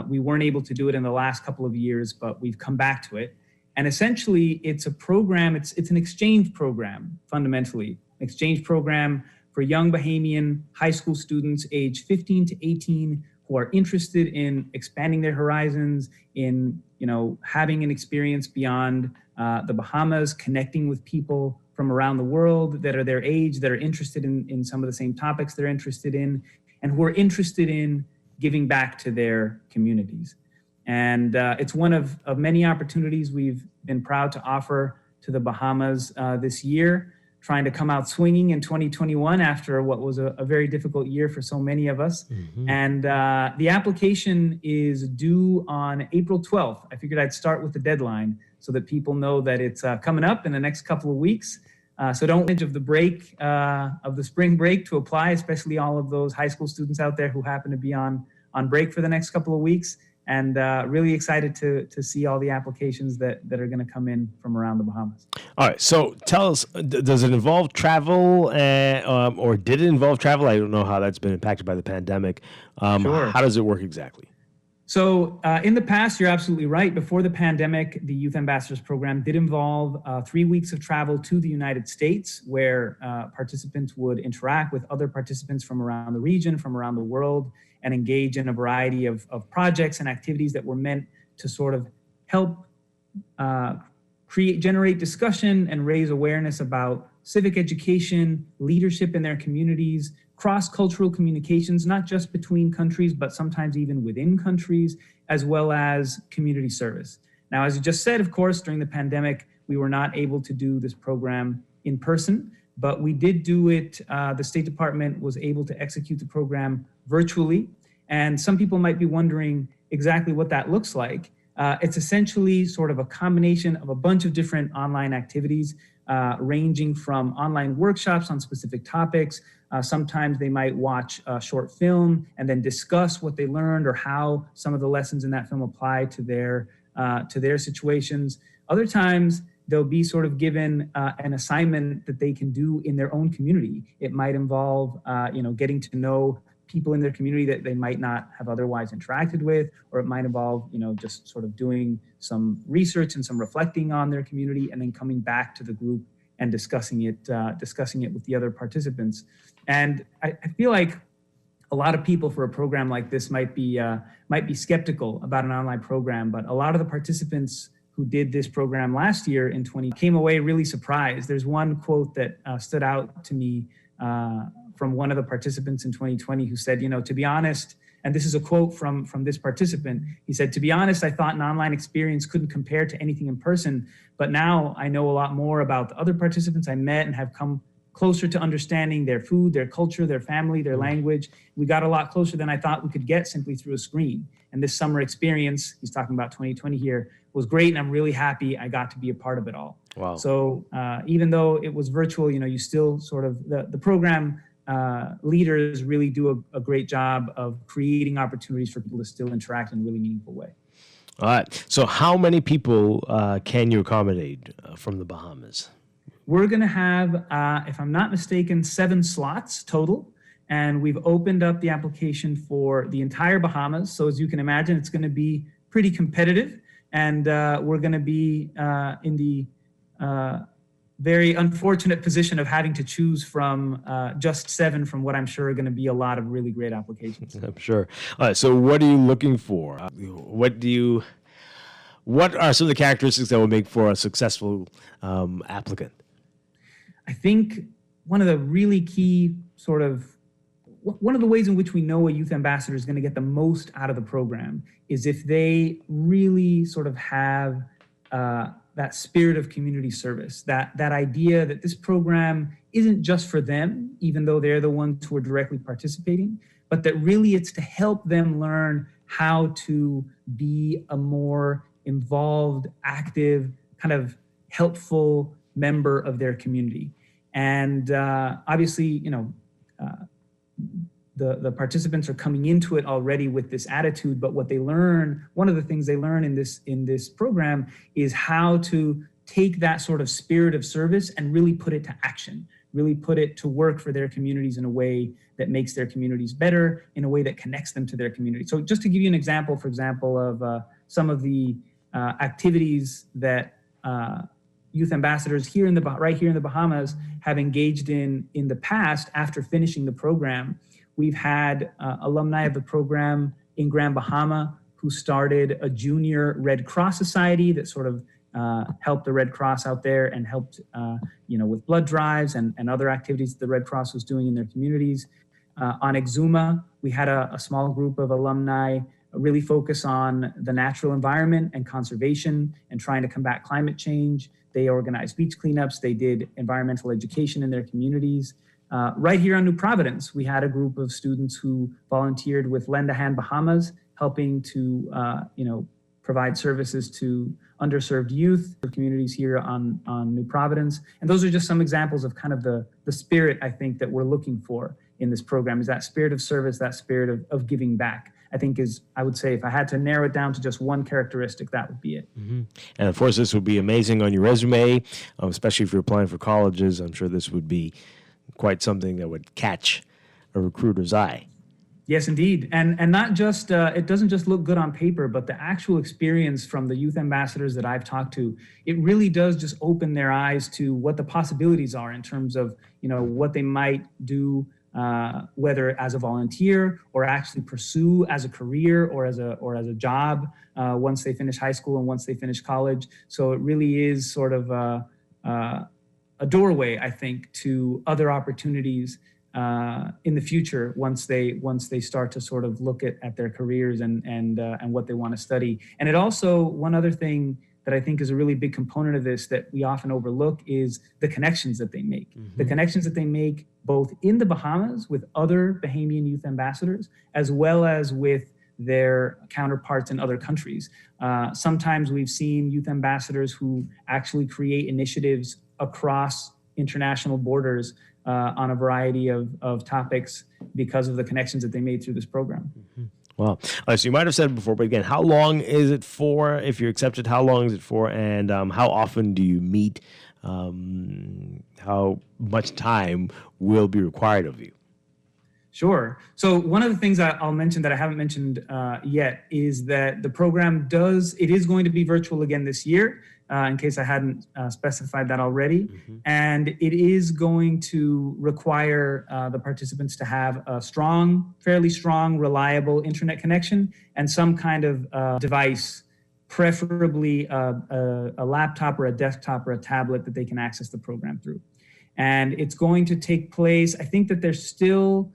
We weren't able to do it in the last couple of years, but we've come back to it. And essentially, it's a program, it's an exchange program, fundamentally. Exchange program for young Bahamian high school students aged 15 to 18 who are interested in expanding their horizons, in having an experience beyond the Bahamas, connecting with people from around the world that are their age, that are interested in some of the same topics they're interested in, and who are interested in giving back to their communities. And it's one of many opportunities we've been proud to offer to the Bahamas this year, trying to come out swinging in 2021 after what was a very difficult year for so many of us. Mm-hmm. And the application is due on April 12th. I figured I'd start with the deadline so that people know that it's coming up in the next couple of weeks. So don't miss of the break, of the spring break to apply, especially all of those high school students out there who happen to be on break for the next couple of weeks. And really excited to see all the applications that are going to come in from around the Bahamas. All right. So tell us, does it involve travel or did it involve travel? I don't know how that's been impacted by the pandemic. Sure. How does it work exactly? So in the past, you're absolutely right. Before the pandemic, the Youth Ambassadors Program did involve 3 weeks of travel to the United States, where participants would interact with other participants from around the region, from around the world, and engage in a variety of projects and activities that were meant to sort of help generate discussion and raise awareness about civic education, leadership in their communities, cross-cultural communications, not just between countries, but sometimes even within countries, as well as community service. Now, as you just said, of course, during the pandemic, we were not able to do this program in person, but we did do it. The State Department was able to execute the program virtually. And some people might be wondering exactly what that looks like. It's essentially sort of a combination of a bunch of different online activities, ranging from online workshops on specific topics. Sometimes they might watch a short film and then discuss what they learned or how some of the lessons in that film apply to their situations. Other times, they'll be sort of given an assignment that they can do in their own community. It might involve, getting to know people in their community that they might not have otherwise interacted with, or it might involve, just sort of doing some research and some reflecting on their community, and then coming back to the group and discussing it with the other participants. And I feel like a lot of people for a program like this might be skeptical about an online program, but a lot of the participants who did this program last year in 2020 came away really surprised. There's one quote that stood out to me from one of the participants in 2020 who said, to be honest, and this is a quote from this participant, he said, "To be honest, I thought an online experience couldn't compare to anything in person, but now I know a lot more about the other participants I met and have come closer to understanding their food, their culture, their family, their language. We got a lot closer than I thought we could get simply through a screen. And this summer experience," he's talking about 2020 here, "was great, and I'm really happy I got to be a part of it all." Wow. So even though it was virtual, you still sort of, the program leaders really do a great job of creating opportunities for people to still interact in a really meaningful way. All right. So how many people can you accommodate from the Bahamas? We're going to have, if I'm not mistaken, 7 slots total. And we've opened up the application for the entire Bahamas. So as you can imagine, it's going to be pretty competitive. And we're going to be in the very unfortunate position of having to choose from just 7 from what I'm sure are going to be a lot of really great applications. I'm sure. All right. So what are you looking for? What are some of the characteristics that will make for a successful applicant? I think one of the really key one of the ways in which we know a youth ambassador is going to get the most out of the program is if they really sort of have that spirit of community service, that idea that this program isn't just for them, even though they're the ones who are directly participating, but that really it's to help them learn how to be a more involved, active, kind of helpful member of their community. And obviously, the participants are coming into it already with this attitude, but what they learn, one of the things they learn in this program is how to take that sort of spirit of service and really put it to action, really put it to work for their communities in a way that makes their communities better, in a way that connects them to their community. So just to give you an example, for example, of some of the activities that youth ambassadors right here in the Bahamas have engaged in the past after finishing the program. We've had alumni of the program in Grand Bahama who started a junior Red Cross society that sort of helped the Red Cross out there and helped with blood drives and other activities the Red Cross was doing in their communities. On Exuma, we had a small group of alumni really focus on the natural environment and conservation and trying to combat climate change. They organized beach cleanups. They did environmental education in their communities. Right here on New Providence, we had a group of students who volunteered with Lend a Hand Bahamas, helping to provide services to underserved youth communities here on New Providence. And those are just some examples of kind of the spirit, I think, that we're looking for in this program, is that spirit of service, that spirit of giving back. I think I would say if I had to narrow it down to just one characteristic, that would be it. Mm-hmm. And of course, this would be amazing on your resume, especially if you're applying for colleges. I'm sure this would be quite something that would catch a recruiter's eye. Yes, indeed. And not just, it doesn't just look good on paper, but the actual experience from the youth ambassadors that I've talked to, it really does just open their eyes to what the possibilities are in terms of, what they might do, whether as a volunteer or actually pursue as a career or as a job once they finish high school and once they finish college. So it really is sort of a doorway, I think, to other opportunities in the future once they start to sort of look at their careers and what they want to study. And it also, one other thing that I think is a really big component of this that we often overlook is the connections that they make. Mm-hmm. The connections that they make both in the Bahamas with other Bahamian youth ambassadors, as well as with their counterparts in other countries. Sometimes we've seen youth ambassadors who actually create initiatives across international borders on a variety of topics because of the connections that they made through this program. Mm-hmm. Wow. So you might have said it before, but again, how long is it for? If you're accepted, how long is it for? And how often do you meet? How much time will be required of you? Sure. So one of the things I'll mention that I haven't mentioned yet is that the program it is going to be virtual again this year, in case I hadn't specified that already. Mm-hmm. And it is going to require the participants to have a fairly strong, reliable internet connection and some kind of device, preferably a laptop or a desktop or a tablet that they can access the program through. And it's going to take place, I think that they're still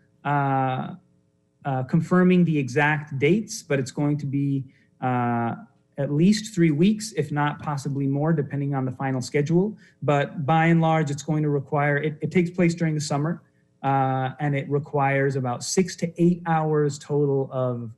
confirming the exact dates, but it's going to be at least 3 weeks, if not possibly more, depending on the final schedule. But by and large, it's going to require, it takes place during the summer, and it requires about 6 to 8 hours total of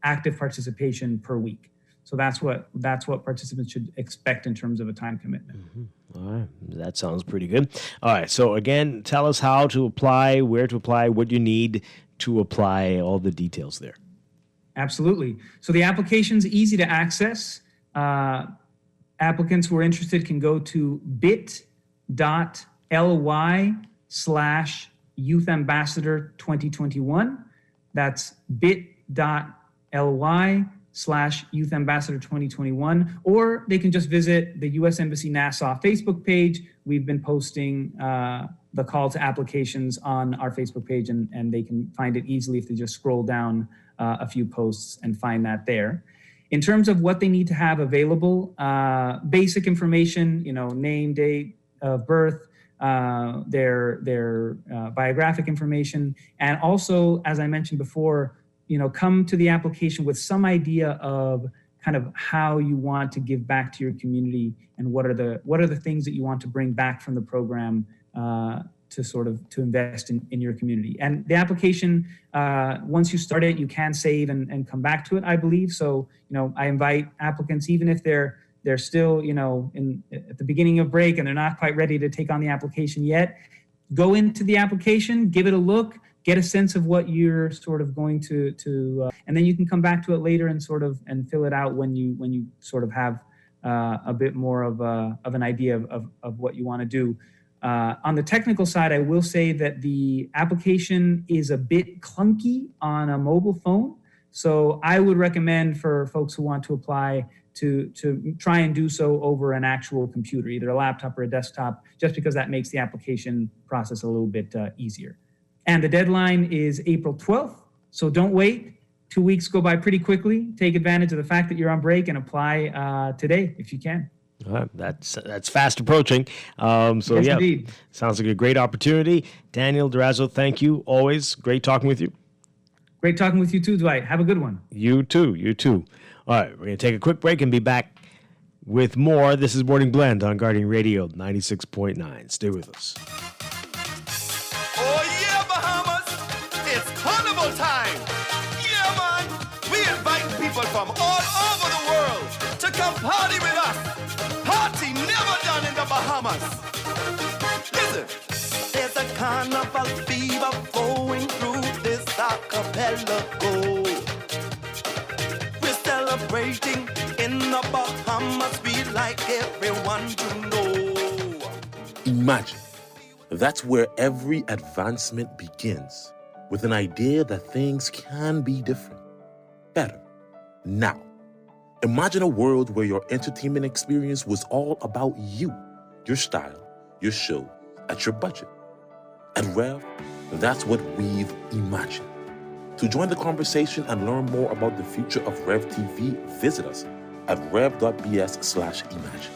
active participation per week. So that's what participants should expect in terms of a time commitment. Mm-hmm. All right. That sounds pretty good. All right. So again, tell us how to apply, where to apply, what you need to apply, all the details there. Absolutely. So the application's easy to access. Applicants who are interested can go to bit.ly/Youth Ambassador 2021. That's bit.ly/Youth Ambassador 2021, or they can just visit the U.S. Embassy Nassau Facebook page, we've been posting the call to applications on our Facebook page, and they can find it easily if they just scroll down a few posts and find that there. In terms of what they need to have available, basic information, name, date of birth, their biographic information, and also, as I mentioned before, come to the application with some idea of kind of how you want to give back to your community and what are the things that you want to bring back from the program to invest in your community. And the application, once you start it, you can save and come back to it, I believe. So, I invite applicants, even if they're still, at the beginning of break and they're not quite ready to take on the application yet, go into the application, give it a look, get a sense of what you're sort of going to and then you can come back to it later and fill it out when you sort of have a bit more of an idea of what you want to do. On the technical side, I will say that the application is a bit clunky on a mobile phone. So I would recommend for folks who want to apply to try and do so over an actual computer, either a laptop or a desktop, just because that makes the application process a little bit easier. And the deadline is April 12th, so don't wait. 2 weeks go by pretty quickly. Take advantage of the fact that you're on break and apply today if you can. That's fast approaching. Yes, indeed. Sounds like a great opportunity. Daniel Durazo, thank you. Always great talking with you. Great talking with you too, Dwight. Have a good one. You too. All right, we're going to take a quick break and be back with more. This is Morning Blend on Guardian Radio 96.9. Stay with us. Oh yeah, Bahamas, it's carnival time. Yeah, man, we invite people from all over the world to come party with us. Party never done in the Bahamas. Listen, there's a carnival fever flowing through this archipelago. We're celebrating in the Bahamas. We like everyone to know. Imagine. That's where every advancement begins, with an idea that things can be different, better, now. Imagine a world where your entertainment experience was all about you, your style, your show, at your budget. At Rev, that's what we've imagined. To join the conversation and learn more about the future of Rev TV, visit us at rev.bs/imagine.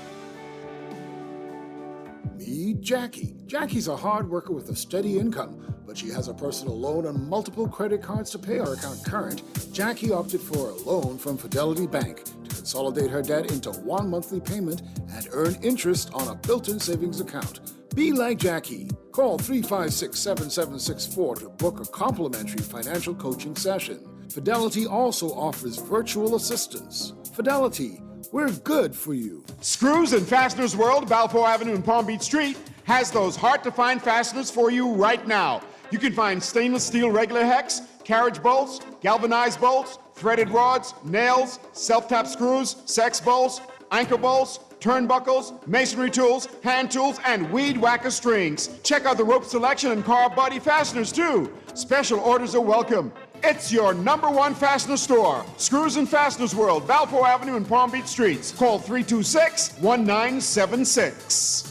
Meet Jackie. Jackie's a hard worker with a steady income, but she has a personal loan and multiple credit cards to pay our account current. Jackie opted for a loan from Fidelity Bank to consolidate her debt into one monthly payment and earn interest on a built-in savings account. Be like Jackie. Call 356-7764 to book a complimentary financial coaching session. Fidelity also offers virtual assistance. Fidelity, we're good for you. Screws and Fasteners World, Balfour Avenue and Palm Beach Street, has those hard-to-find fasteners for you right now. You can find stainless steel regular hex, carriage bolts, galvanized bolts, threaded rods, nails, self-tap screws, sex bolts, anchor bolts, turnbuckles, masonry tools, hand tools, and weed whacker strings. Check out the rope selection and car body fasteners, too. Special orders are welcome. It's your #1 fastener store. Screws and Fasteners World, Balfour Avenue and Palm Beach Streets. Call 326-1976.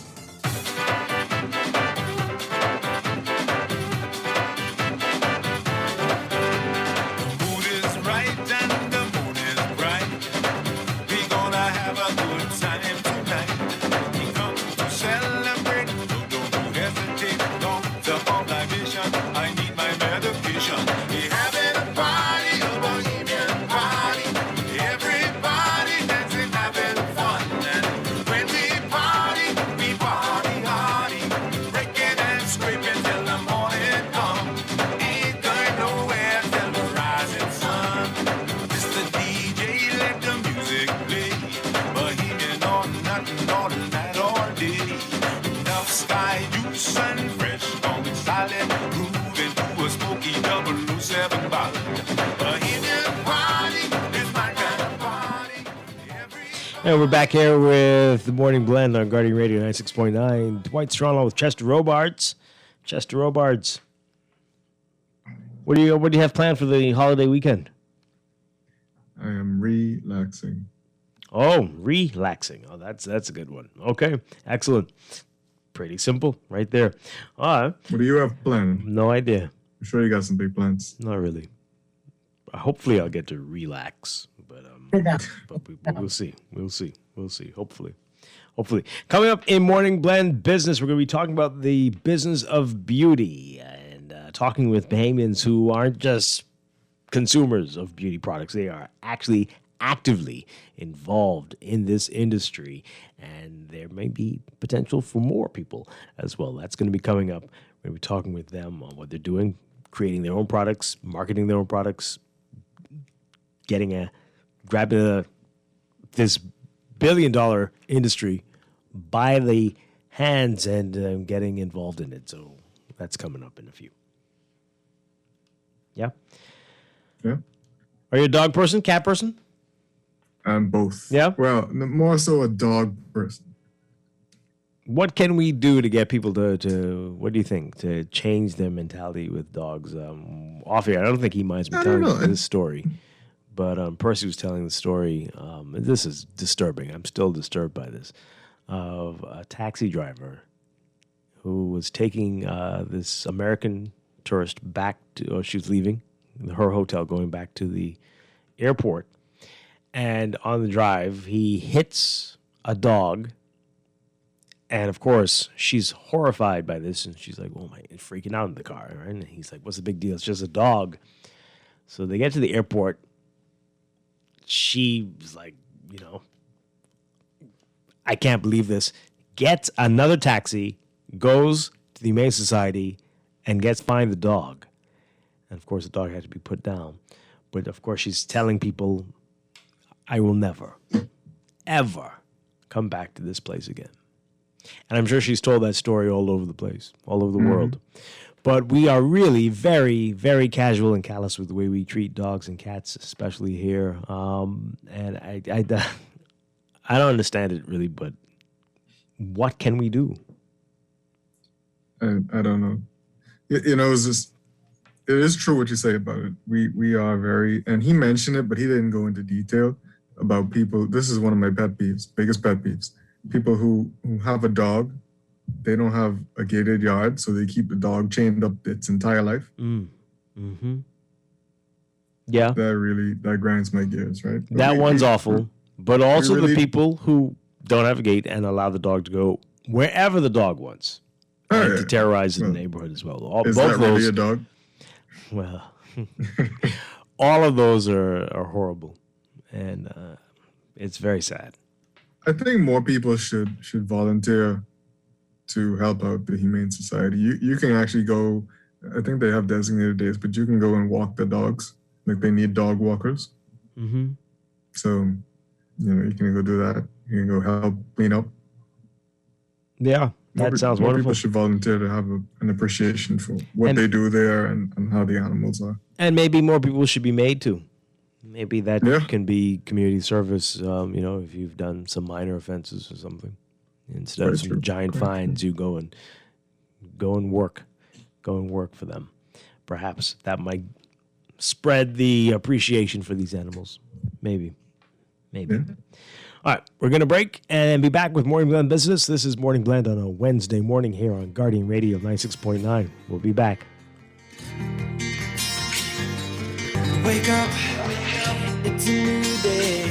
And we're back here with the Morning Blend on Guardian Radio 96.9. Dwight Strong with Chester Robards. Chester Robards, what do you have planned for the holiday weekend? I am relaxing. Oh, relaxing. Oh, that's a good one. Okay, excellent. Pretty simple, right there. All right. What do you have planned? No idea. I'm sure you got some big plans. Not really. Hopefully, I'll get to relax, but we'll see. We'll see. Hopefully. Coming up in Morning Blend Business, we're going to be talking about the business of beauty and talking with Bahamians who aren't just consumers of beauty products. They are actually actively involved in this industry, and there may be potential for more people as well. That's going to be coming up. We're going to be talking with them on what they're doing, creating their own products, marketing their own products, grabbing this billion-dollar industry by the hands and getting involved in it. So that's coming up in a few. Yeah? Yeah. Are you a dog person, cat person? I'm both. Yeah? Well, more so a dog person. What can we do to get people to what do you think, to change their mentality with dogs? Off here, I don't think he minds me telling this story. But Percy was telling the story. This is disturbing. I'm still disturbed by this. Of a taxi driver who was taking this American tourist back to, she was leaving her hotel, going back to the airport. And on the drive, he hits a dog. And of course, she's horrified by this. And she's like, oh my, freaking out in the car. Right? And he's like, what's the big deal? It's just a dog. So they get to the airport. She was like, I can't believe this. Gets another taxi, goes to the Humane Society, and gets fined the dog. And of course, the dog had to be put down. But of course, she's telling people, I will never, ever come back to this place again. And I'm sure she's told that story all over the place, all over the world. But we are really very, very casual and callous with the way we treat dogs and cats, especially here. And I don't understand it really, but what can we do? I don't know. It's just, it is true what you say about it. We are very, and he mentioned it, but he didn't go into detail about people. This is one of my pet peeves, biggest pet peeves. People who have a dog, they don't have a gated yard, so they keep the dog chained up its entire life. Yeah. That grinds my gears, right? That one's awful. But also the people who don't have a gate and allow the dog to go wherever the dog wants. And to terrorize the neighborhood as well. Is that really a dog? Well, all of those are horrible. And it's very sad. I think more people should volunteer to help out the Humane Society. You can actually go, I think they have designated days, but you can go and walk the dogs. Like they need dog walkers. So, you can go do that. You can go help clean up. Yeah, that sounds more wonderful. People should volunteer to have an appreciation for what they do there and how the animals are. And maybe more people should be made to. Maybe that can be community service, if you've done some minor offenses or something. Instead of some giant fines, you go and work for them. Perhaps that might spread the appreciation for these animals. Maybe. Yeah. All right, we're going to break and be back with Morning Blend Business. This is Morning Blend on a Wednesday morning here on Guardian Radio 96.9. We'll be back. Wake up, it's a new day.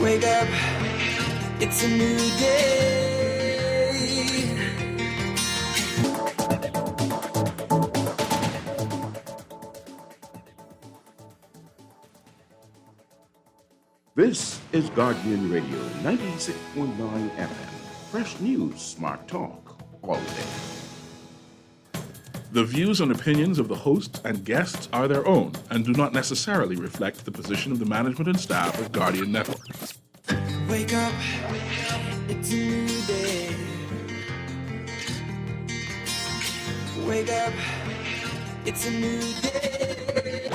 Wake up, it's a new day. This is Guardian Radio 96.9 FM. Fresh news, smart talk, all day. The views and opinions of the hosts and guests are their own and do not necessarily reflect the position of the management and staff of Guardian Network. Wake up, it's a new day. Wake up, it's a new day.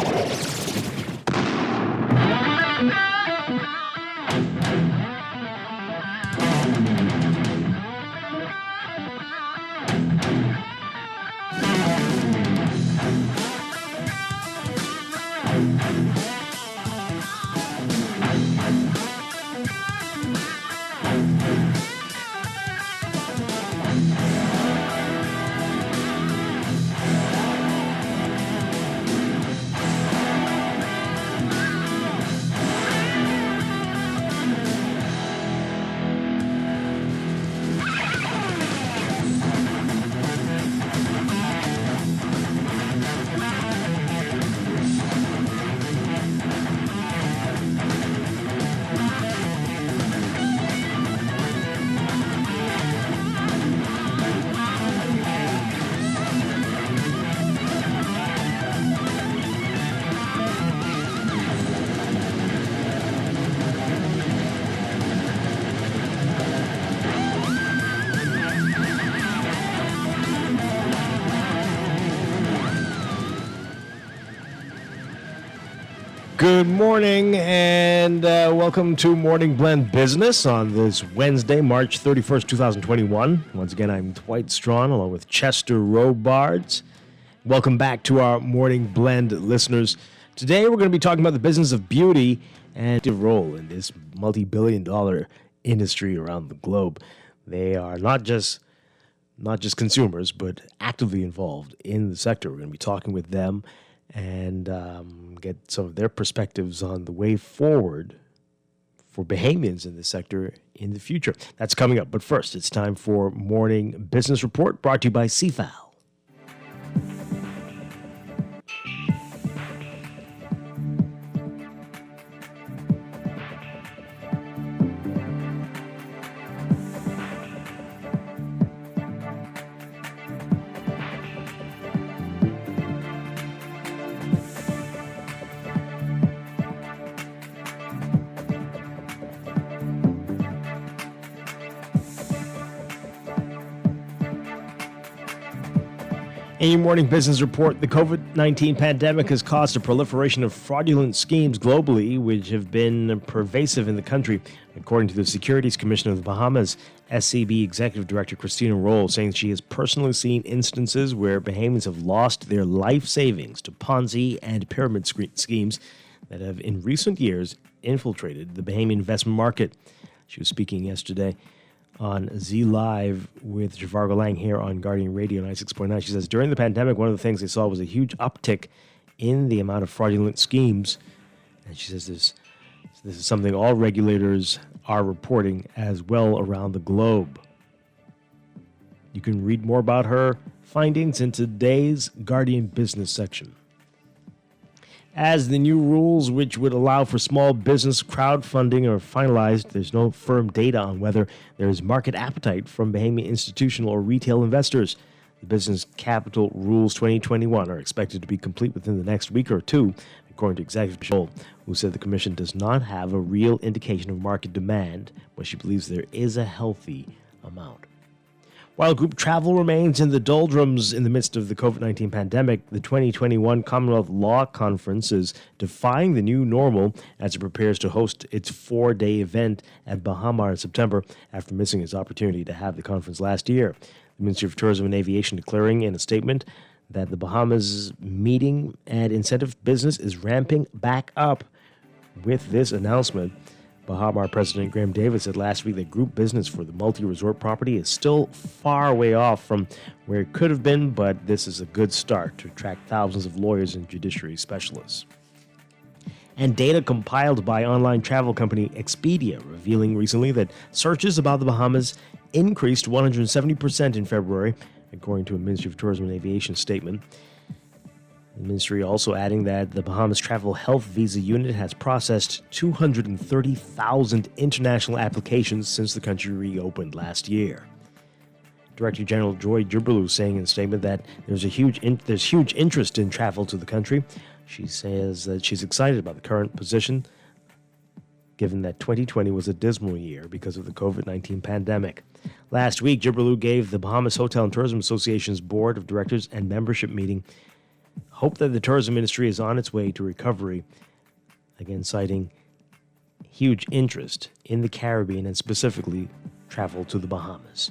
Good morning, and welcome to Morning Blend Business on this Wednesday, March 31st, 2021. Once again, I'm Dwight Strachan, along with Chester Robards. Welcome back to our Morning Blend listeners. Today, we're going to be talking about the business of beauty and their role in this multi-billion-dollar industry around the globe. They are not just consumers, but actively involved in the sector. We're going to be talking with them and get some of their perspectives on the way forward for Bahamians in this sector in the future. That's coming up. But first, it's time for Morning Business Report, brought to you by CFAL. In your morning business report, the COVID-19 pandemic has caused a proliferation of fraudulent schemes globally, which have been pervasive in the country, according to the Securities Commission of the Bahamas. SCB Executive Director Christina Roll saying she has personally seen instances where Bahamians have lost their life savings to Ponzi and pyramid schemes that have in recent years infiltrated the Bahamian investment market. She was speaking yesterday on Z Live with Javargo Lang here on Guardian Radio 96.9. She says, during the pandemic, one of the things they saw was a huge uptick in the amount of fraudulent schemes. And she says this is something all regulators are reporting as well around the globe. You can read more about her findings in today's Guardian Business section. As the new rules which would allow for small business crowdfunding are finalized, there's no firm data on whether there is market appetite from Bahamian institutional or retail investors. The Business Capital Rules 2021 are expected to be complete within the next week or two, according to Executive Scholl, who said the Commission does not have a real indication of market demand, but she believes there is a healthy amount. While group travel remains in the doldrums in the midst of the COVID-19 pandemic, the 2021 Commonwealth Law Conference is defying the new normal as it prepares to host its 4-day event at Bahamar in September after missing its opportunity to have the conference last year. The Ministry of Tourism and Aviation declaring in a statement that the Bahamas meeting and incentive business is ramping back up. With this announcement, Bahamar President Graham Davis said last week that group business for the multi-resort property is still far way off from where it could have been, but this is a good start to attract thousands of lawyers and judiciary specialists. And data compiled by online travel company Expedia revealing recently that searches about the Bahamas increased 170% in February, according to a Ministry of Tourism and Aviation statement. The ministry also adding that the Bahamas Travel Health Visa Unit has processed 230,000 international applications since the country reopened last year. Director General Joy Jubberloo saying in a statement that there's huge interest in travel to the country. She says that she's excited about the current position, given that 2020 was a dismal year because of the COVID-19 pandemic. Last week, Jubberloo gave the Bahamas Hotel and Tourism Association's Board of Directors and membership meeting hope that the tourism industry is on its way to recovery, again citing huge interest in the Caribbean and specifically travel to the Bahamas.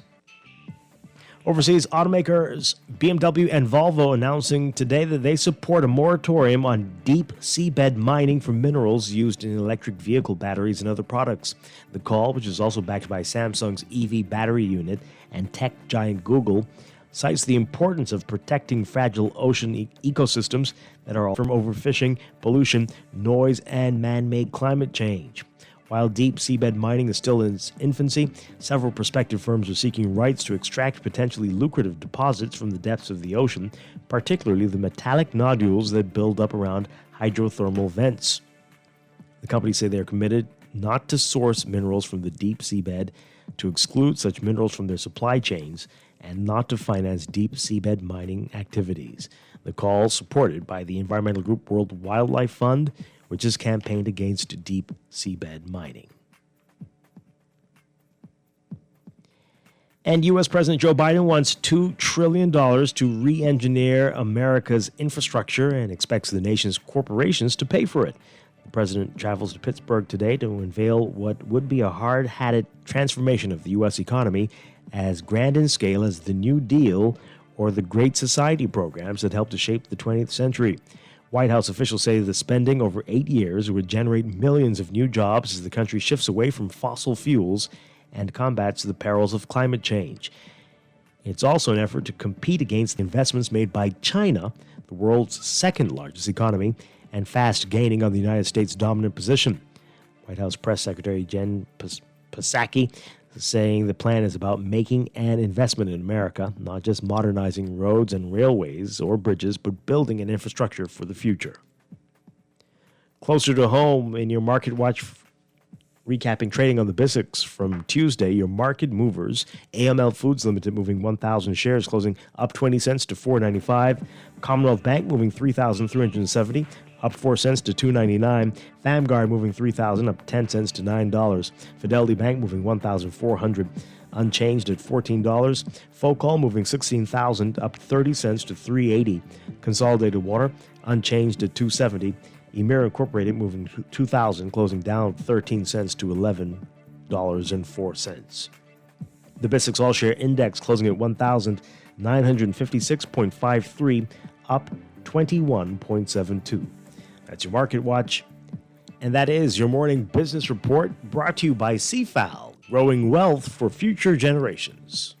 Overseas automakers BMW and Volvo announcing today that they support a moratorium on deep seabed mining for minerals used in electric vehicle batteries and other products. The call, which is also backed by Samsung's EV battery unit and tech giant Google, cites the importance of protecting fragile ocean ecosystems that are from overfishing, pollution, noise, and man-made climate change. While deep seabed mining is still in its infancy, several prospective firms are seeking rights to extract potentially lucrative deposits from the depths of the ocean, particularly the metallic nodules that build up around hydrothermal vents. The companies say they are committed not to source minerals from the deep seabed, to exclude such minerals from their supply chains, and not to finance deep seabed mining activities. The call supported by the environmental group World Wildlife Fund, which has campaigned against deep seabed mining. And U.S. President Joe Biden wants $2 trillion to re-engineer America's infrastructure and expects the nation's corporations to pay for it. The president travels to Pittsburgh today to unveil what would be a hard-hatted transformation of the U.S. economy as grand in scale as the New Deal or the Great Society programs that helped to shape the 20th century. White House officials say the spending over 8 years would generate millions of new jobs as the country shifts away from fossil fuels and combats the perils of climate change. It's also an effort to compete against the investments made by China, the world's second largest economy, and fast gaining on the United States' dominant position. White House Press Secretary Jen Psaki saying the plan is about making an investment in America, not just modernizing roads and railways or bridges, but building an infrastructure for the future. Closer to home in your Market Watch, recapping trading on the BISX from Tuesday, your market movers, AML Foods Limited moving 1,000 shares, closing up 20 cents to $4.95. Commonwealth Bank moving 3,370, up 4 cents to $2.99. Famguard moving 3,000, up 10 cents to $9. Fidelity Bank moving 1,400, unchanged at $14. Focol moving 16,000, up 30 cents to $3.80. Consolidated Water unchanged at $2.70. Emira Incorporated moving 2,000, closing down 13 cents to $11.04. The BISX All-Share Index closing at 1,956.53, up 21.72. That's your Market Watch. And that is your morning business report brought to you by CFAL, growing wealth for future generations.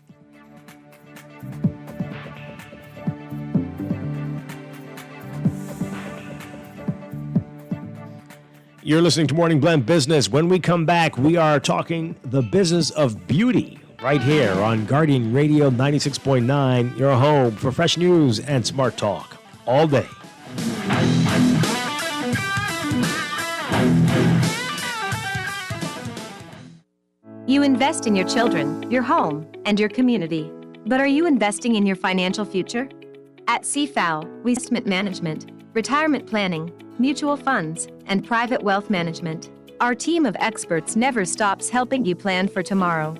You're listening to Morning Blend Business. When we come back, we are talking the business of beauty right here on Guardian Radio 96.9, your home for fresh news and smart talk all day. You invest in your children, your home, and your community. But are you investing in your financial future? At CFAL, we investment management, retirement planning, mutual funds, and private wealth management. Our team of experts never stops helping you plan for tomorrow.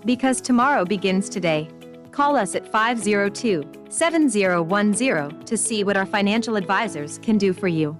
Because tomorrow begins today. Call us at 502-7010 to see what our financial advisors can do for you.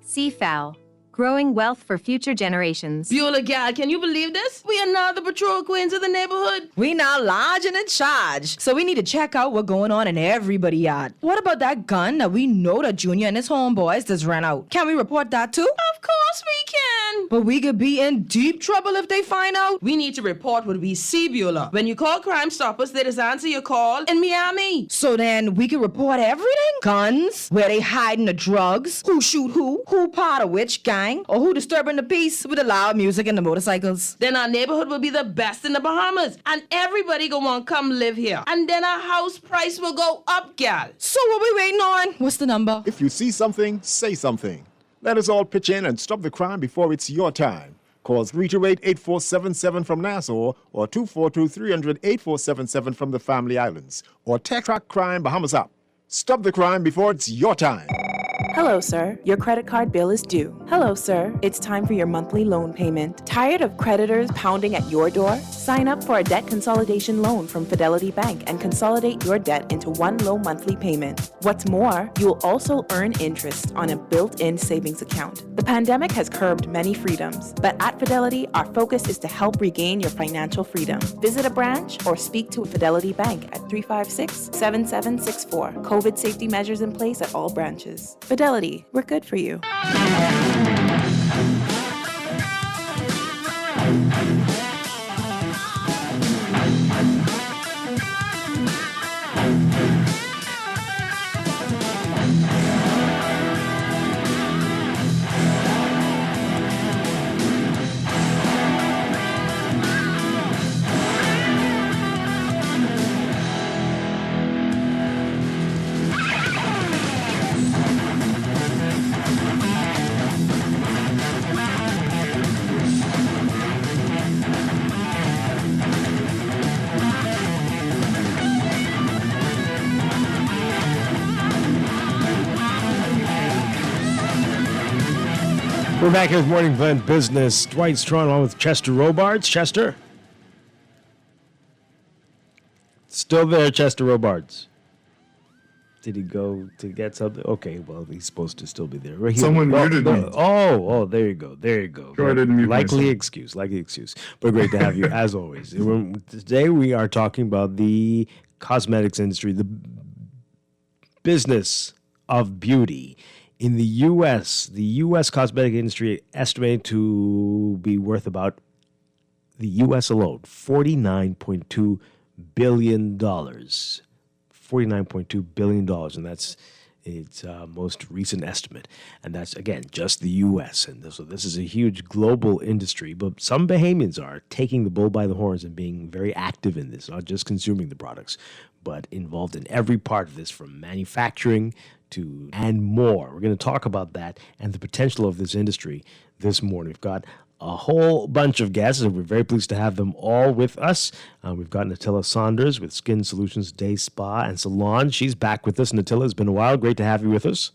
CFAL, growing wealth for future generations. Beulah, gal, can you believe this? We are now the patrol queens of the neighborhood. We now large and in charge. So we need to check out what's going on in everybody's yard. What about that gun that we know that Junior and his homeboys just ran out? Can we report that too? Of course we can. But we could be in deep trouble if they find out. We need to report what we see, Beulah. When you call Crime Stoppers, they just answer your call in Miami. So then we can report everything? Guns, where they hiding the drugs, who shoot who part of which gang, or who disturbing the peace with the loud music and the motorcycles. Then our neighborhood will be the best in the Bahamas, and everybody gonna want to come live here. And then our house price will go up, gal. So what we waiting on? What's the number? If you see something, say something. Let us all pitch in and stop the crime before it's your time. Call 328-8477 from Nassau or 242-300-8477 from the Family Islands. Or text Track Crime Bahamas up. Stop the crime before it's your time. Hello, sir. Your credit card bill is due. Hello, sir. It's time for your monthly loan payment. Tired of creditors pounding at your door? Sign up for a debt consolidation loan from Fidelity Bank and consolidate your debt into one low monthly payment. What's more, you will also earn interest on a built-in savings account. The pandemic has curbed many freedoms, but at Fidelity, our focus is to help regain your financial freedom. Visit a branch or speak to a Fidelity Bank at 356-7764. COVID safety measures in place at all branches. Fidelity, we're good for you. We're back here with Morning Blend Business. Dwight Strachan on with Chester Robards. Chester? Still there, Chester Robards. Did he go to get something? Okay, well, he's supposed to still be there. Right here. Someone muted me. Oh, there you go. There you go. Sure, I didn't mute likely myself. excuse. But great to have you, as always. Today we are talking about the cosmetics industry, the business of beauty. In the U.S., the U.S. cosmetic industry estimated to be worth about, the U.S. alone, $49.2 billion. $49.2 billion, and that's its most recent estimate. And that's, again, just the U.S. And so this is a huge global industry, but some Bahamians are taking the bull by the horns and being very active in this, not just consuming the products, but involved in every part of this, from manufacturing to and more. We're going to talk about that and the potential of this industry this morning. We've got a whole bunch of guests, and we're very pleased to have them all with us. We've got Natilla Saunders with Skin Solutions Day Spa and Salon. She's back with us. Natilla, it's been a while. Great to have you with us.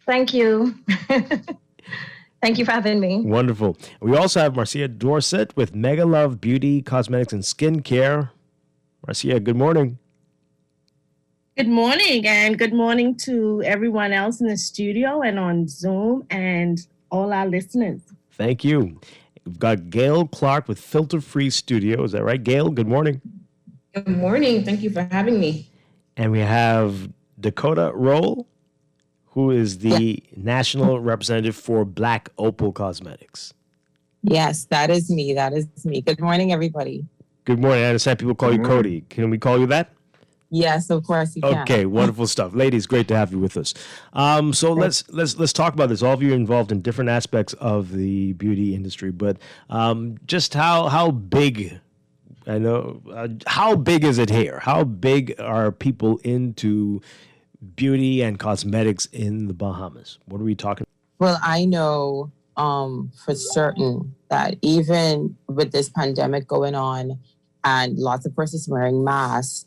Thank you. Thank you for having me. Wonderful. We also have Marcia Dorset with Mega Love Beauty, Cosmetics, and Skincare. Marcia, good morning. Good morning, and good morning to everyone else in the studio and on Zoom and all our listeners. Thank you. We've got Gail Clark with Filter Free Studio. Is that right, Gail? Good morning. Good morning. Thank you for having me. And we have Dakota Roll, who is the national representative for Black Opal Cosmetics. Yes, that is me. That is me. Good morning, everybody. Good morning. I understand people call you Cody. Can we call you that? Yes, of course you can. Okay, wonderful stuff. Ladies, great to have you with us. So let's talk about this. All of you are involved in different aspects of the beauty industry, but just how big, I know, how big is it here? How big are people into beauty and cosmetics in the Bahamas? What are we talking about? Well, I know for certain that even with this pandemic going on and lots of persons wearing masks,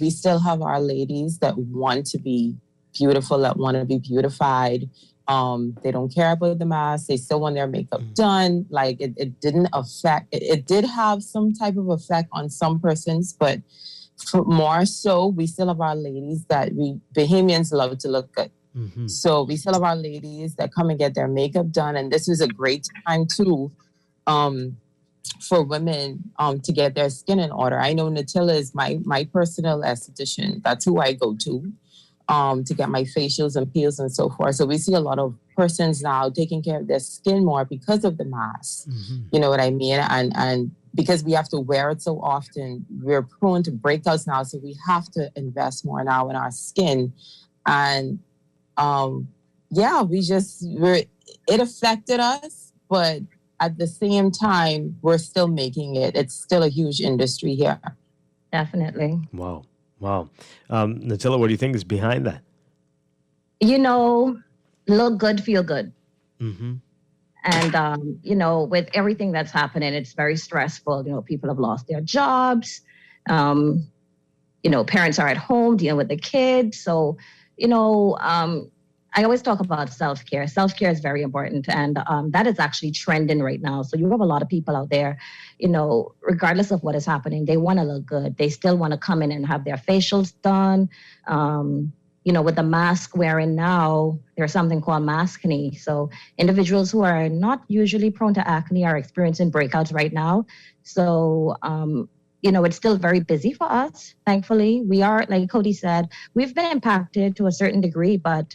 we still have our ladies that want to be beautiful, that want to be beautified. They don't care about the mask. They still want their makeup done. Like it didn't affect, it did have some type of effect on some persons, but for more so, we still have our ladies that Bahamians love to look good. Mm-hmm. So we still have our ladies that come and get their makeup done. And this was a great time too, for women to get their skin in order. I know Natilla is my personal esthetician. That's who I go to get my facials and peels and so forth. So we see a lot of persons now taking care of their skin more because of the mask. Mm-hmm. You know what I mean? And because we have to wear it so often, we're prone to breakouts now. So we have to invest more now in our skin. And it affected us, but at the same time, we're still making it. It's still a huge industry here. Definitely. Wow. Natilla, what do you think is behind that? Look good, feel good. Mm-hmm. And, with everything that's happening, it's very stressful. People have lost their jobs. Parents are at home dealing with the kids. So, I always talk about self-care. Self-care is very important, and that is actually trending right now. So you have a lot of people out there, regardless of what is happening, they want to look good. They still want to come in and have their facials done. With the mask wearing now, there's something called maskne. So individuals who are not usually prone to acne are experiencing breakouts right now. So, it's still very busy for us. Thankfully, we are, like Cody said, we've been impacted to a certain degree, but,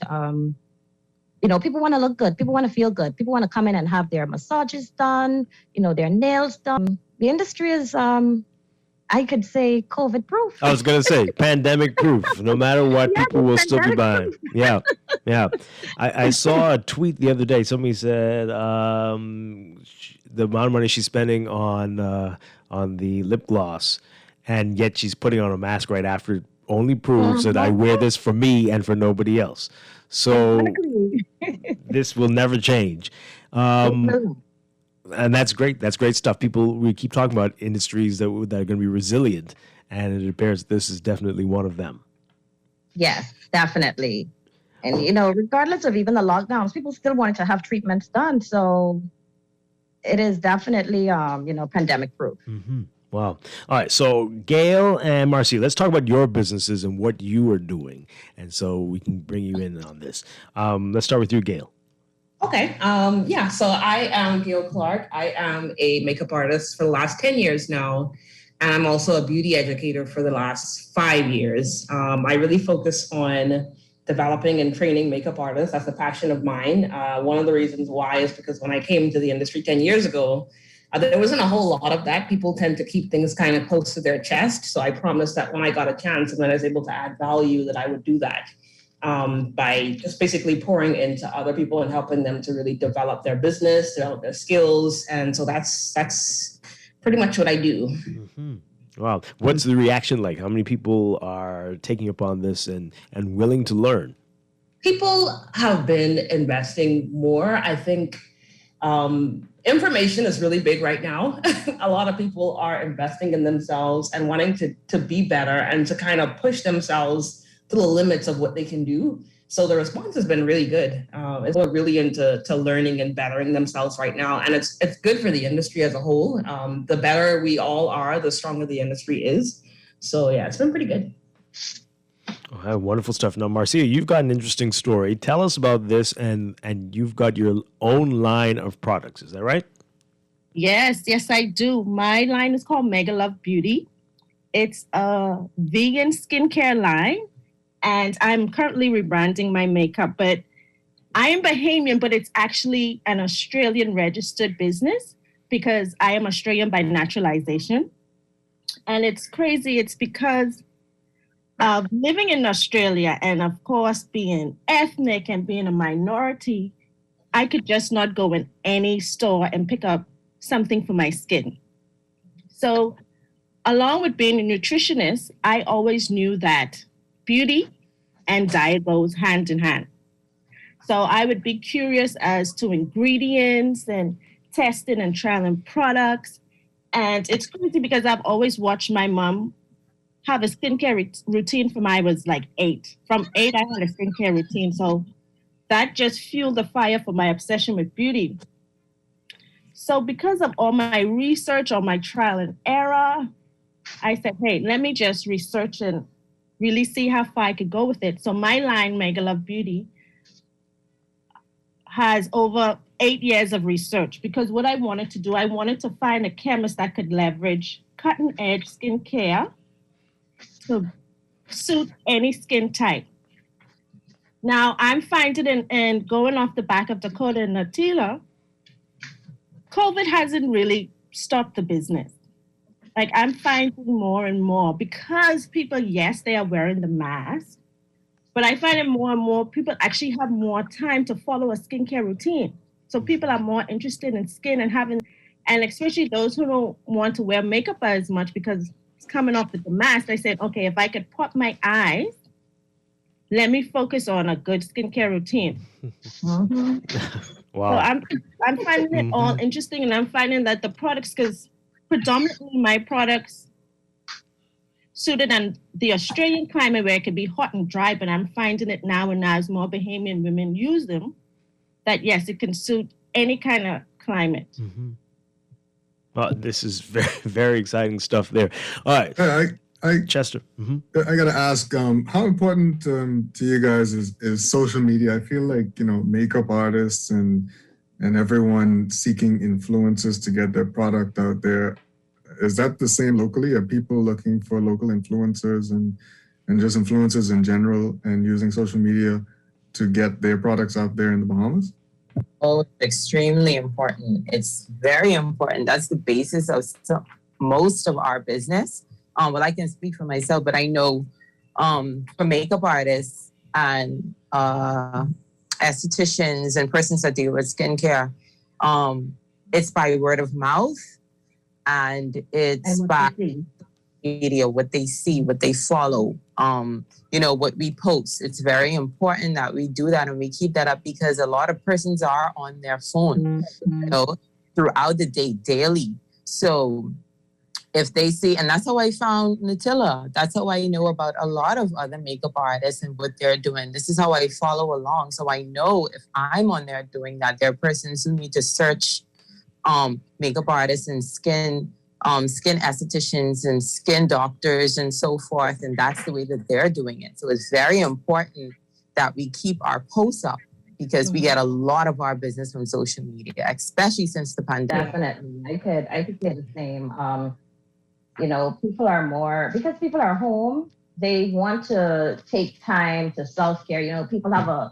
people want to look good. People want to feel good. People want to come in and have their massages done, their nails done. The industry is, I could say, COVID proof. I was going to say pandemic proof. No matter what, people will still be buying. Yeah. I saw a tweet the other day. Somebody said the amount of money she's spending on the lip gloss, and yet she's putting on a mask right after, only proves that I wear this for me and for nobody else. So this will never change. And that's great. That's great stuff. We keep talking about industries that are going to be resilient, and it appears this is definitely one of them. Yes, definitely. And, regardless of even the lockdowns, people still wanted to have treatments done. So it is definitely, pandemic proof. Mm-hmm. Wow. All right. So, Gail and Marcy, let's talk about your businesses and what you are doing. And so we can bring you in on this. Let's start with you, Gail. Okay. Yeah. So I am Gail Clark. I am a makeup artist for the last 10 years now. And I'm also a beauty educator for the last 5 years. I really focus on developing and training makeup artists. That's a passion of mine. One of the reasons why is because when I came to the industry 10 years ago, there wasn't a whole lot of that. People tend to keep things kind of close to their chest. So I promised that when I got a chance and when I was able to add value, that I would do that by just basically pouring into other people and helping them to really develop their business, develop their skills. And so that's pretty much what I do. Mm-hmm. Wow. What's the reaction like? How many people are taking up on this and willing to learn? People have been investing more. I think information is really big right now. A lot of people are investing in themselves and wanting to be better and to kind of push themselves to the limits of what they can do. So the response has been really good. People are really into learning and bettering themselves right now. And it's good for the industry as a whole. The better we all are, the stronger the industry is. So yeah, it's been pretty good. Oh, wonderful stuff. Now, Marcia, you've got an interesting story. Tell us about this, and you've got your own line of products. Is that right? Yes, I do. My line is called Mega Love Beauty. It's a vegan skincare line, and I'm currently rebranding my makeup. But I am Bahamian, but it's actually an Australian registered business because I am Australian by naturalization. And it's crazy. It's because of living in Australia and, of course, being ethnic and being a minority, I could just not go in any store and pick up something for my skin. So along with being a nutritionist, I always knew that beauty and diet goes hand in hand. So I would be curious as to ingredients and testing and trialing products. And it's crazy because I've always watched my mom have a skincare routine from I was like 8. From 8, I had a skincare routine. So that just fueled the fire for my obsession with beauty. So because of all my research, all my trial and error, I said, hey, let me just research and really see how far I could go with it. So my line, Mega Love Beauty, has over 8 years of research because what I wanted to do, I wanted to find a chemist that could leverage cutting-edge skincare to suit any skin type. Now, I'm finding and going off the back of Dakota and Natila, COVID hasn't really stopped the business. Like, I'm finding more and more because people, yes, they are wearing the mask, but I find it more and more people actually have more time to follow a skincare routine. So people are more interested in skin and especially those who don't want to wear makeup as much because it's coming off with the mask. I said, okay, if I could pop my eyes, let me focus on a good skincare routine. Wow. So I'm finding it all interesting, and I'm finding that the products, because predominantly my products suited on the Australian climate where it can be hot and dry, but I'm finding it now and as more Bahamian women use them, that yes, it can suit any kind of climate. Mm-hmm. Well, this is very, very exciting stuff there. All right. Chester. Mm-hmm. I got to ask, how important to you guys is social media? I feel like, makeup artists and everyone seeking influencers to get their product out there. Is that the same locally? Are people looking for local influencers and just influencers in general and using social media to get their products out there in the Bahamas? Oh, extremely important. It's very important. That's the basis of most of our business. Well, I can speak for myself, but I know for makeup artists and estheticians and persons that deal with skincare, it's by word of mouth and it's by media, what they see, what they follow, what we post. It's very important that we do that and we keep that up because a lot of persons are on their phone, throughout the day, daily. So if they see, and that's how I found Natila. That's how I know about a lot of other makeup artists and what they're doing. This is how I follow along. So I know if I'm on there doing that, there are persons who need to search makeup artists and skin skin estheticians and skin doctors and so forth, and that's the way that they're doing it. So it's very important that we keep our posts up because we get a lot of our business from social media, especially since the pandemic. Definitely. I could say the same. People are more, because people are home, they want to take time to self-care. People have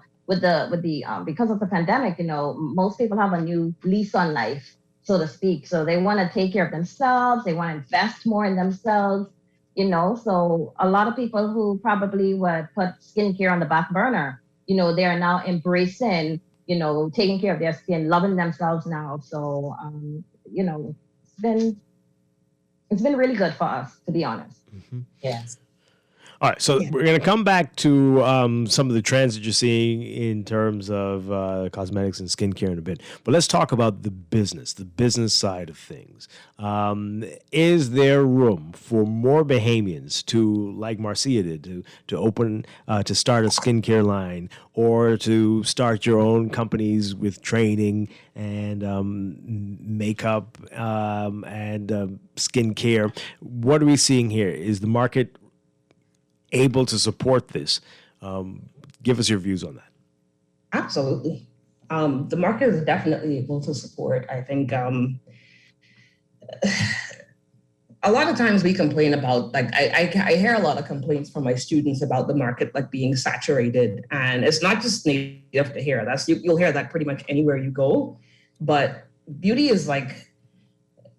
because of the pandemic, most people have a new lease on life, so to speak. So they want to take care of themselves. They want to invest more in themselves, so a lot of people who probably would put skincare on the back burner, they are now embracing, taking care of their skin, loving themselves now. So, it's been really good for us, to be honest. Yes. All right, so we're going to come back to some of the trends that you're seeing in terms of cosmetics and skincare in a bit. But let's talk about the business side of things. Is there room for more Bahamians to, like Marcia did, to open, to start a skincare line or to start your own companies with training and makeup and skincare? What are we seeing here? Is the market able to support this? Give us your views on that. Absolutely. The market is definitely able to support. I think a lot of times we complain about, I hear a lot of complaints from my students about the market being saturated, and it's not just native to here. You'll hear that pretty much anywhere you go. But beauty is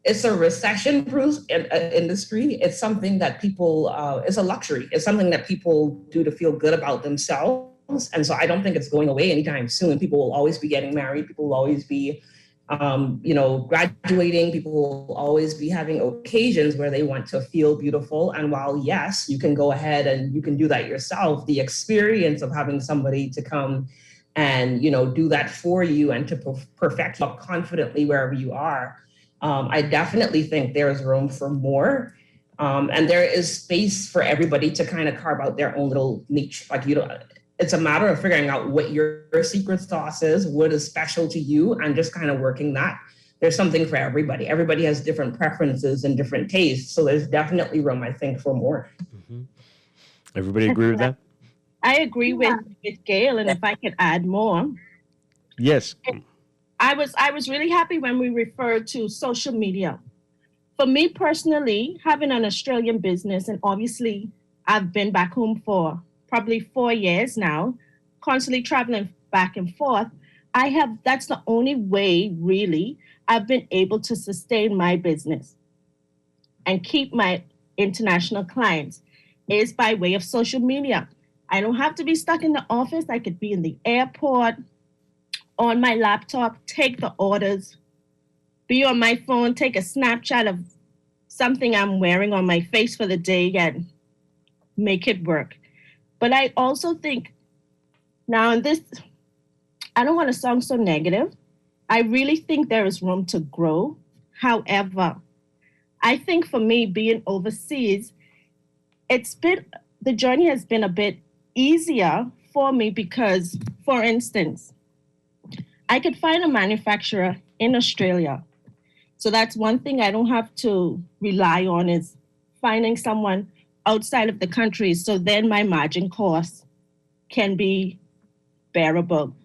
it's a recession-proof industry. It's something that people, it's a luxury. It's something that people do to feel good about themselves. And so I don't think it's going away anytime soon. People will always be getting married. People will always be, graduating. People will always be having occasions where they want to feel beautiful. And while, yes, you can go ahead and you can do that yourself, the experience of having somebody to come and, do that for you and to perfect you confidently wherever you are, I definitely think there is room for more. And there is space for everybody to kind of carve out their own little niche. It's a matter of figuring out what your secret sauce is, what is special to you, and just kind of working that. There's something for everybody. Everybody has different preferences and different tastes. So there's definitely room, I think, for more. Mm-hmm. Everybody agree with that? I agree with Gail, and if I could add more. Yes. I was really happy when we referred to social media. For me personally, having an Australian business, and obviously I've been back home for probably 4 years now, constantly traveling back and forth. That's the only way really I've been able to sustain my business and keep my international clients is by way of social media. I don't have to be stuck in the office. I could be in the airport, on my laptop, take the orders, be on my phone, take a Snapchat of something I'm wearing on my face for the day and make it work. But I also think now in this, I don't want to sound so negative. I really think there is room to grow. However, I think for me being overseas, the journey has been a bit easier for me because, for instance, I could find a manufacturer in Australia. So that's one thing I don't have to rely on is finding someone outside of the country. So then my margin costs can be bearable.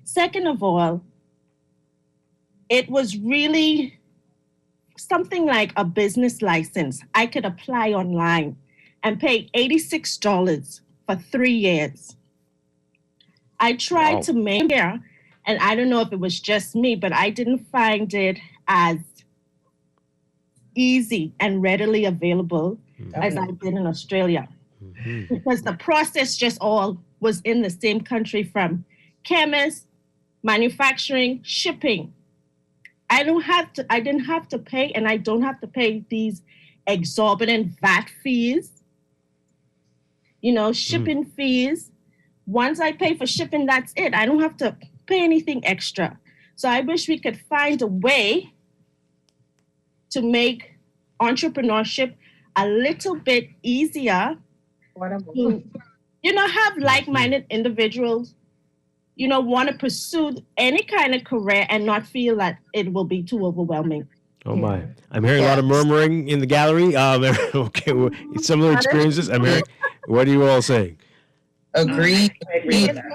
Second of all, it was really something like a business license. I could apply online and pay $86 for 3 years. I tried to make it, and I don't know if it was just me, but I didn't find it as easy and readily available as I did in Australia. Because the process just all was in the same country, from chemists, manufacturing, shipping. I didn't have to pay, and I don't have to pay these exorbitant VAT fees, shipping fees. Once I pay for shipping, that's it. I don't have to pay anything extra. So I wish we could find a way to make entrepreneurship a little bit easier to, have like-minded individuals, want to pursue any kind of career and not feel that it will be too overwhelming. Oh my! I'm hearing a lot of murmuring in the gallery. Okay, similar experiences. I'm hearing. What are you all saying? Agreed. I agree with that.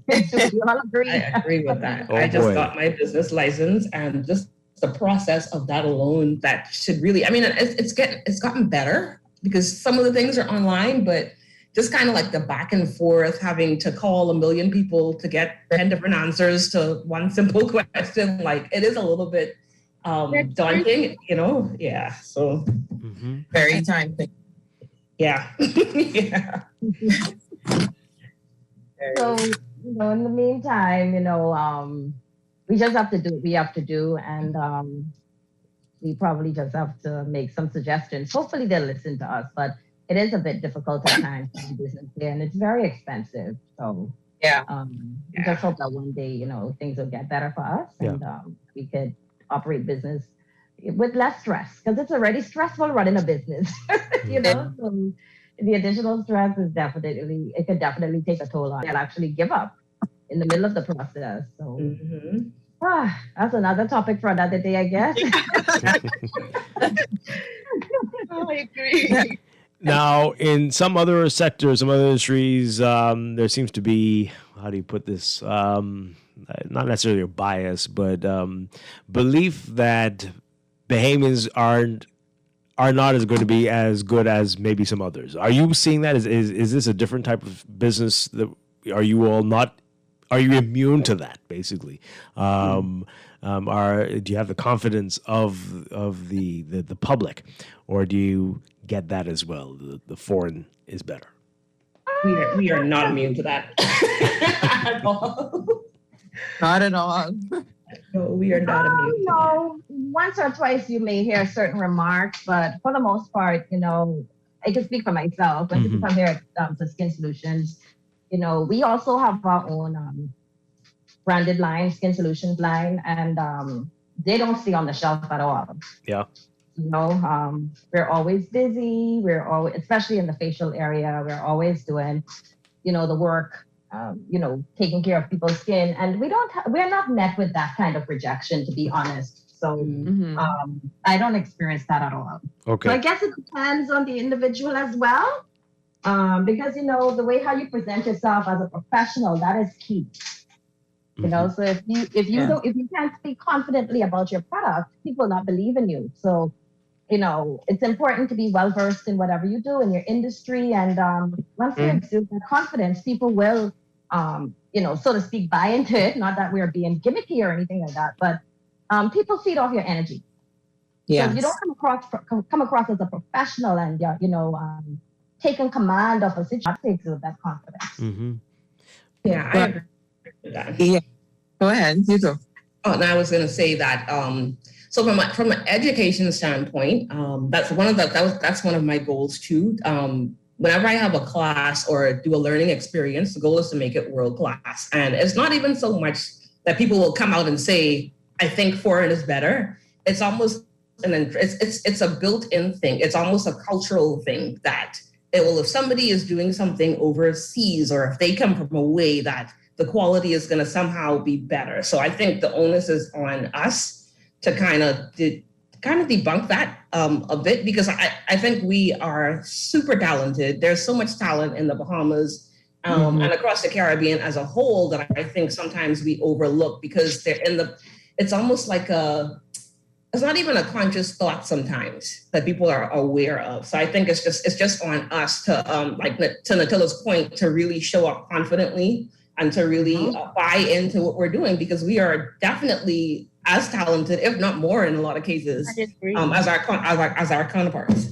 I agree with that. Oh, I just boy. got my business license, and just the process of that alone, that should really. I mean, it's gotten better because some of the things are online, but just kind of like the back and forth, having to call a million people to get 10 different answers to one simple question, like it is a little bit daunting, you know? Yeah. So very time. Yeah. Yeah. So, in the meantime, we just have to do what we have to do, and we probably just have to make some suggestions. Hopefully they'll listen to us, but it is a bit difficult at times to do business here, and it's very expensive. So we just hope that one day, things will get better for us, and we could operate business with less stress, because it's already stressful running a business, So the additional stress is it could definitely take a toll on. They'll actually give up in the middle of the process. So that's another topic for another day, I guess. I agree. Now, in some other sectors, some other industries, there seems to be, how do you put this? Not necessarily a bias, but belief that Bahamians are not as going to be as good as maybe some others. Are you seeing that? Is this a different type of business? That are you immune to that, basically? Do you have the confidence of the public, or do you get that as well? The foreign is better. We are not immune to that at all. Not at all. No, we are not immune to that. Once or twice you may hear certain remarks, but for the most part, I can speak for myself. When people come here to Skin Solutions, we also have our own branded line, Skin Solutions line, and they don't stay on the shelf at all. Yeah. We're always busy. We're always, especially in the facial area, we're always doing, the work, taking care of people's skin, and we're not met with that kind of rejection, to be honest. So I don't experience that at all. Okay. So I guess it depends on the individual as well, because the way how you present yourself as a professional, that is key. So if you can't speak confidently about your product, people will not believe in you. So it's important to be well versed in whatever you do in your industry, and once you exude that confidence, people will so to speak, buy into it. Not that we're being gimmicky or anything like that, but people feed off your energy. Yeah. So if you don't come across as a professional and taking command of a situation, that takes with that confidence. Yeah, I agree with that. Yeah. Go ahead. You go. Oh, and I was going to say that. So from an education standpoint, that's one of my goals too. Whenever I have a class or do a learning experience, the goal is to make it world class. And it's not even so much that people will come out and say, I think foreign is better. It's almost it's a built-in thing. It's almost a cultural thing that if somebody is doing something overseas, or if they come from a way that the quality is going to somehow be better. So I think the onus is on us to kind of debunk that a bit, because I think we are super talented. There's so much talent in the Bahamas and across the Caribbean as a whole that I think sometimes we overlook, because it's almost like it's not even a conscious thought sometimes that people are aware of. So I think it's just on us to to Natilla's point, to really show up confidently and to really buy into what we're doing, because we are definitely as talented, if not more, in a lot of cases, as our counterparts.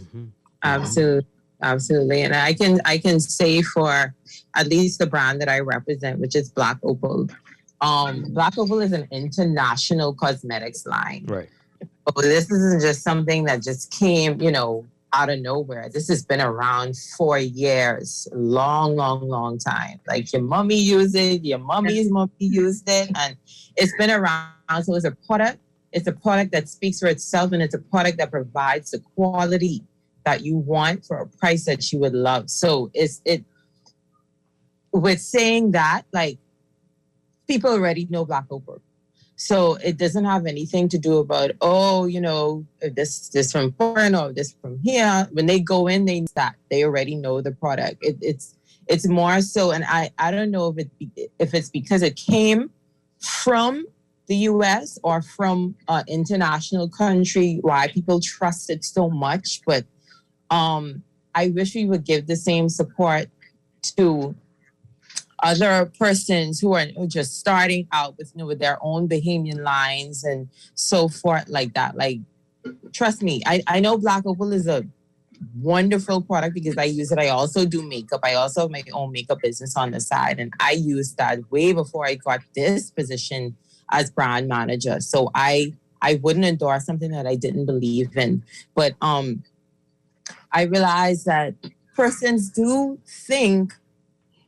Absolutely, and I can say for at least the brand that I represent, which is Black Opal. Black Opal is an international cosmetics line. Right. So this isn't just something that just came, out of nowhere. This has been around for years, long time. Like your mommy used it, your mommy's mommy used it, and it's been around. So it's a product. It's a product that speaks for itself, and it's a product that provides the quality that you want for a price that you would love. So with saying that, like, people already know Black Opal. So it doesn't have anything to do about, if this from foreign or this from here. When they go in, they already know the product. It's more so, and I don't know if it's because it came from the U.S. or from an international country why people trust it so much. But I wish we would give the same support to other persons who are just starting out with their own Bahamian lines and so forth like that. Like, trust me, I know Black Opal is a wonderful product because I use it. I also do makeup. I also have my own makeup business on the side, and I used that way before I got this position as brand manager. So I wouldn't endorse something that I didn't believe in. But I realized that persons do think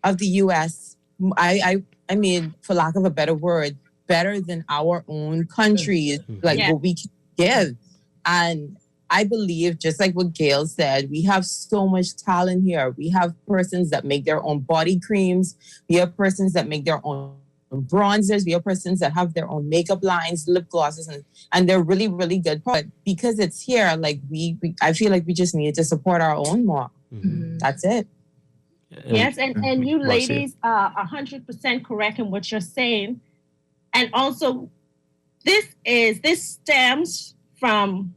of the U.S., I mean, for lack of a better word, better than our own countries, what we can give. And I believe, just like what Gail said, we have so much talent here. We have persons that make their own body creams. We have persons that make their own bronzers. We have persons that have their own makeup lines, lip glosses, and they're really, really good. But because it's here, like I feel like we just need to support our own more. Mm-hmm. That's it. Yes, and you ladies are 100% correct in what you're saying. And also, this stems from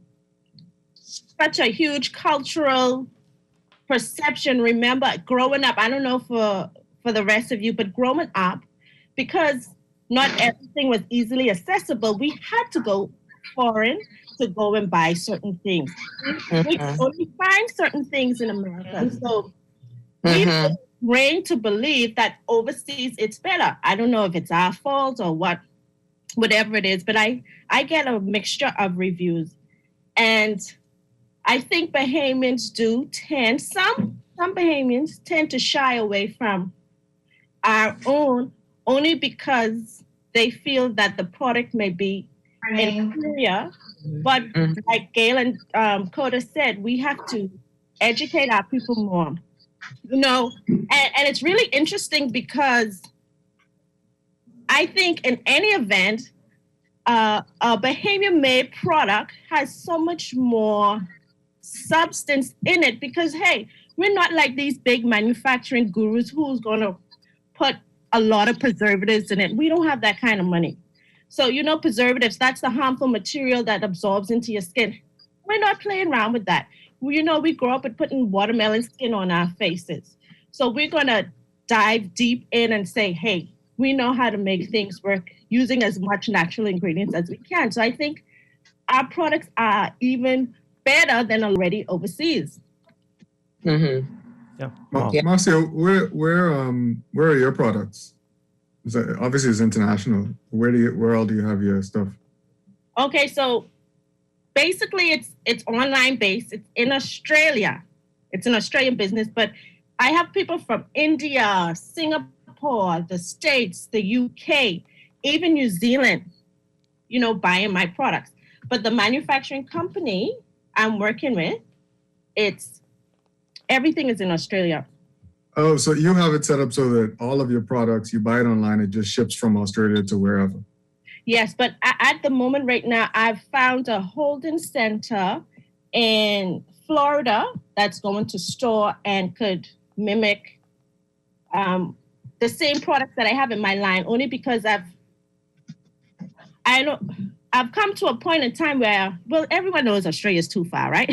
such a huge cultural perception. Remember, growing up, I don't know for the rest of you, but growing up, because not everything was easily accessible, we had to go foreign to go and buy certain things. We only find certain things in America. So we've been trained to believe that overseas it's better. I don't know if it's our fault or whatever it is, but I get a mixture of reviews. And I think Bahamians some Bahamians tend to shy away from our own only because they feel that the product may be inferior. But like Gail and Coda said, we have to educate our people more. And it's really interesting because I think in any event, a Bahamian-made product has so much more substance in it because, hey, we're not like these big manufacturing gurus who's going to put a lot of preservatives in it. We don't have that kind of money. So, preservatives, that's the harmful material that absorbs into your skin. We're not playing around with that. We grow up with putting watermelon skin on our faces. So we're going to dive deep in and say, hey, we know how to make things work using as much natural ingredients as we can. So I think our products are even better than already overseas. Mm-hmm. Yeah. Marcia, where are your products? Obviously, it's international. Where all do you have your stuff? Okay, so basically, it's online based. It's in Australia. It's an Australian business, but I have people from India, Singapore, the States, the UK, even New Zealand, buying my products. But the manufacturing company I'm working with, everything is in Australia. Oh, so you have it set up so that all of your products, you buy it online, it just ships from Australia to wherever. Yes, but at the moment right now, I've found a holding center in Florida that's going to store and could mimic the same products that I have in my line, only because I've come to a point in time where, everyone knows Australia is too far, right?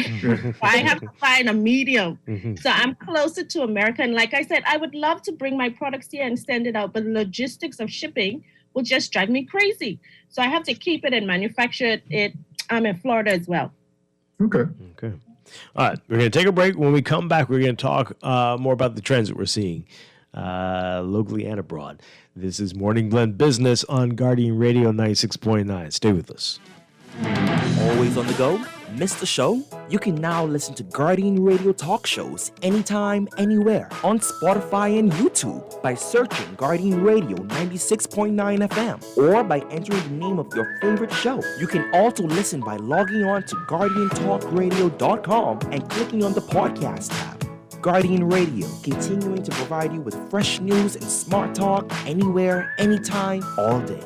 I have to find a medium. So I'm closer to America. And like I said, I would love to bring my products here and send it out, but the logistics of shipping will just drive me crazy. So I have to keep it and manufacture it in Florida as well. Okay. All right. We're going to take a break. When we come back, we're going to talk more about the trends that we're seeing locally and abroad. This is Morning Blend Business on Guardian Radio 96.9. Stay with us. Always on the go? Missed the show? You can now listen to Guardian Radio talk shows anytime, anywhere on Spotify and YouTube by searching Guardian Radio 96.9 FM or by entering the name of your favorite show. You can also listen by logging on to GuardianTalkRadio.com and clicking on the podcast tab. Guardian Radio, continuing to provide you with fresh news and smart talk anywhere, anytime, all day.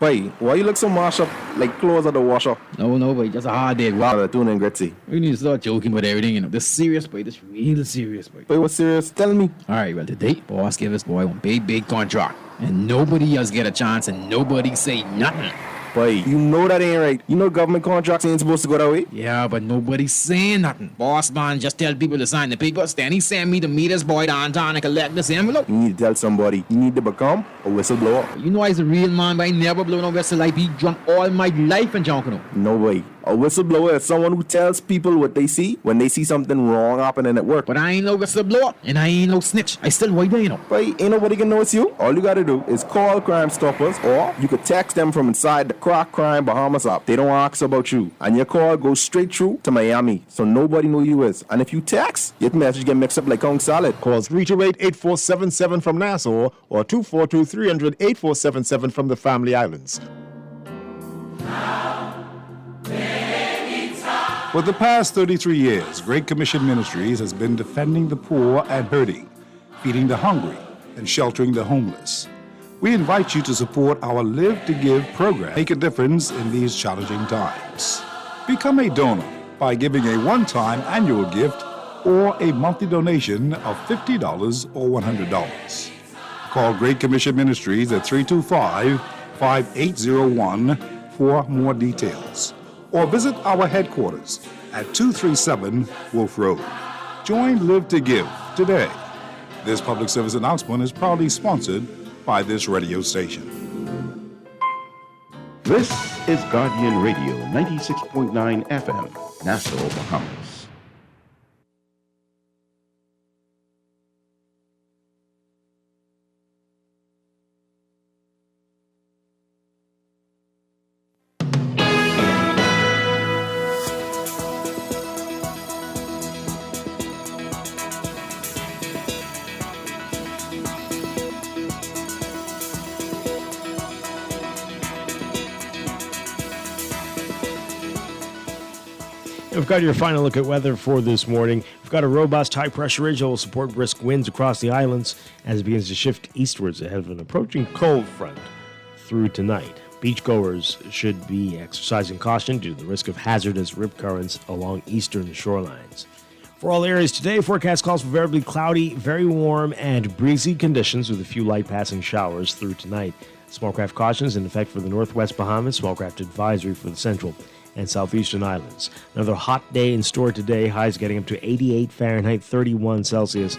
Boy, why you look so mashed up like clothes at the washer? No, boy, just a hard day. Wow, the tune and Gretzy. We need to start joking about everything, you know. This serious, boy. This real serious, boy. Boy, what's serious? Tell me. All right, well, today, boss gave us, boy, one big contract. And nobody else get a chance and nobody say nothing. Boy, you know that ain't right. You know government contracts ain't supposed to go that way. Yeah, but nobody's saying nothing. Boss man just tell people to sign the papers. Then he send me to meet this boy downtown and collect this envelope. You need to tell somebody. You need to become a whistleblower. You know I's a real man, but I never blow no whistle. I be drunk all my life and junk, you know. No way. A whistleblower is someone who tells people what they see when they see something wrong happening at work. But I ain't no whistleblower, and I ain't no snitch. I still white there, you know. But ain't nobody can know it's you. All you gotta do is call Crime Stoppers, or you could text them from inside the Crack Crime Bahamas app. They don't ask about you, and your call goes straight through to Miami, so nobody know you is. And if you text, your message get mixed up like Kong salad. Call 328-8477 from Nassau or 242-300-8477 from the Family Islands. For the past 33 years, Great Commission Ministries has been defending the poor and hurting, feeding the hungry, and sheltering the homeless. We invite you to support our Live to Give program. Make a difference in these challenging times. Become a donor by giving a one-time annual gift or a monthly donation of $50 or $100. Call Great Commission Ministries at 325-5801 for more details. Or visit our headquarters at 237 Wolf Road. Join Live to Give today. This public service announcement is proudly sponsored by this radio station. This is Guardian Radio 96.9 FM, Nassau, Bahamas. We've got your final look at weather for this morning. We've got a robust high-pressure ridge that will support brisk winds across the islands as it begins to shift eastwards ahead of an approaching cold front through tonight. Beachgoers should be exercising caution due to the risk of hazardous rip currents along eastern shorelines. For all areas today, forecast calls for variably cloudy, very warm, and breezy conditions with a few light passing showers through tonight. Small craft cautions in effect for the northwest Bahamas, small craft advisory for the central and southeastern islands. Another hot day in store today, highs getting up to 88 Fahrenheit, 31 Celsius.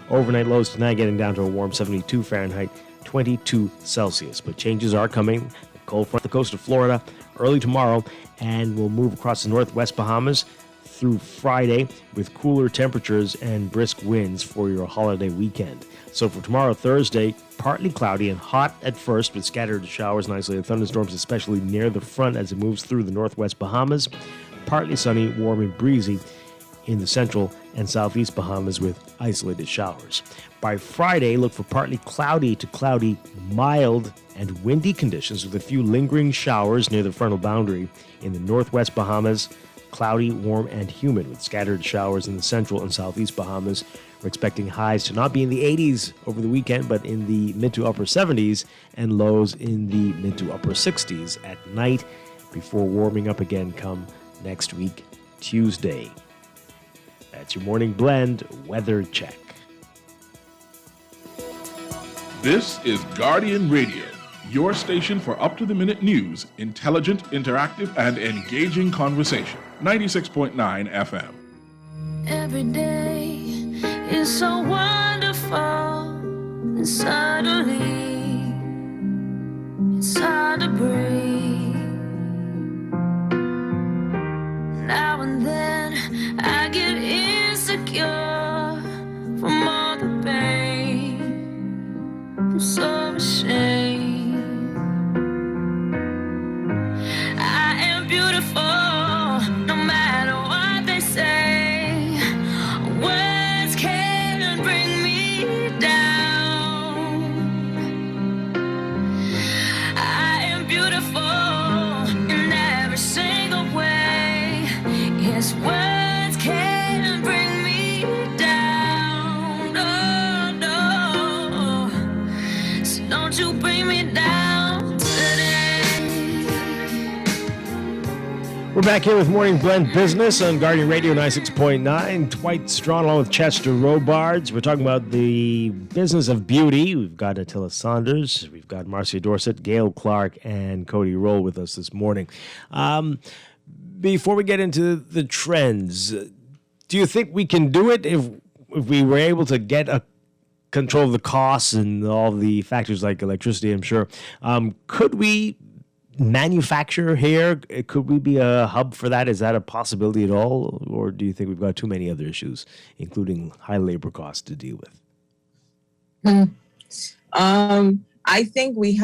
Overnight lows tonight getting down to a warm 72 Fahrenheit, 22 Celsius. But changes are coming. The cold front the coast of Florida early tomorrow and will move across the northwest Bahamas through Friday with cooler temperatures and brisk winds for your holiday weekend. So for tomorrow, Thursday, partly cloudy and hot at first with scattered showers and isolated thunderstorms, especially near the front as it moves through the northwest Bahamas. Partly sunny, warm and breezy in the central and southeast Bahamas with isolated showers. By Friday, look for partly cloudy to cloudy, mild and windy conditions with a few lingering showers near the frontal boundary in the northwest Bahamas. Cloudy, warm, and humid with scattered showers in the central and southeast Bahamas. We're expecting highs to not be in the 80s over the weekend, but in the mid to upper 70s and lows in the mid to upper 60s at night before warming up again come next week, Tuesday. That's your morning blend weather check. This is Guardian Radio, your station for up-to-the-minute news, intelligent, interactive, and engaging conversation. 96.9 FM. Every day is so wonderful, and suddenly it's hard to breathe. Now and then I get insecure from all the pain. I'm so ashamed. I am beautiful, no matter what they say. Words can't bring me down. I am beautiful in every single way. Yes, words can't bring me down. No, no. So don't you bring me down today. We're back here with Morning Blend Business on Guardian Radio 96.9. Dwight Strachan along with Chester Robards. We're talking about the business of beauty. We've got Attila Saunders. We've got Marcia Dorset, Gail Clark, and Cody Roll with us this morning. Before we get into the trends, do you think we can do it if we were able to get a control of the costs and all the factors like electricity, I'm sure? Could we manufacture here? Could we be a hub for that? Is that a possibility at all? Or do you think we've got too many other issues, including high labor costs, to deal with? I think we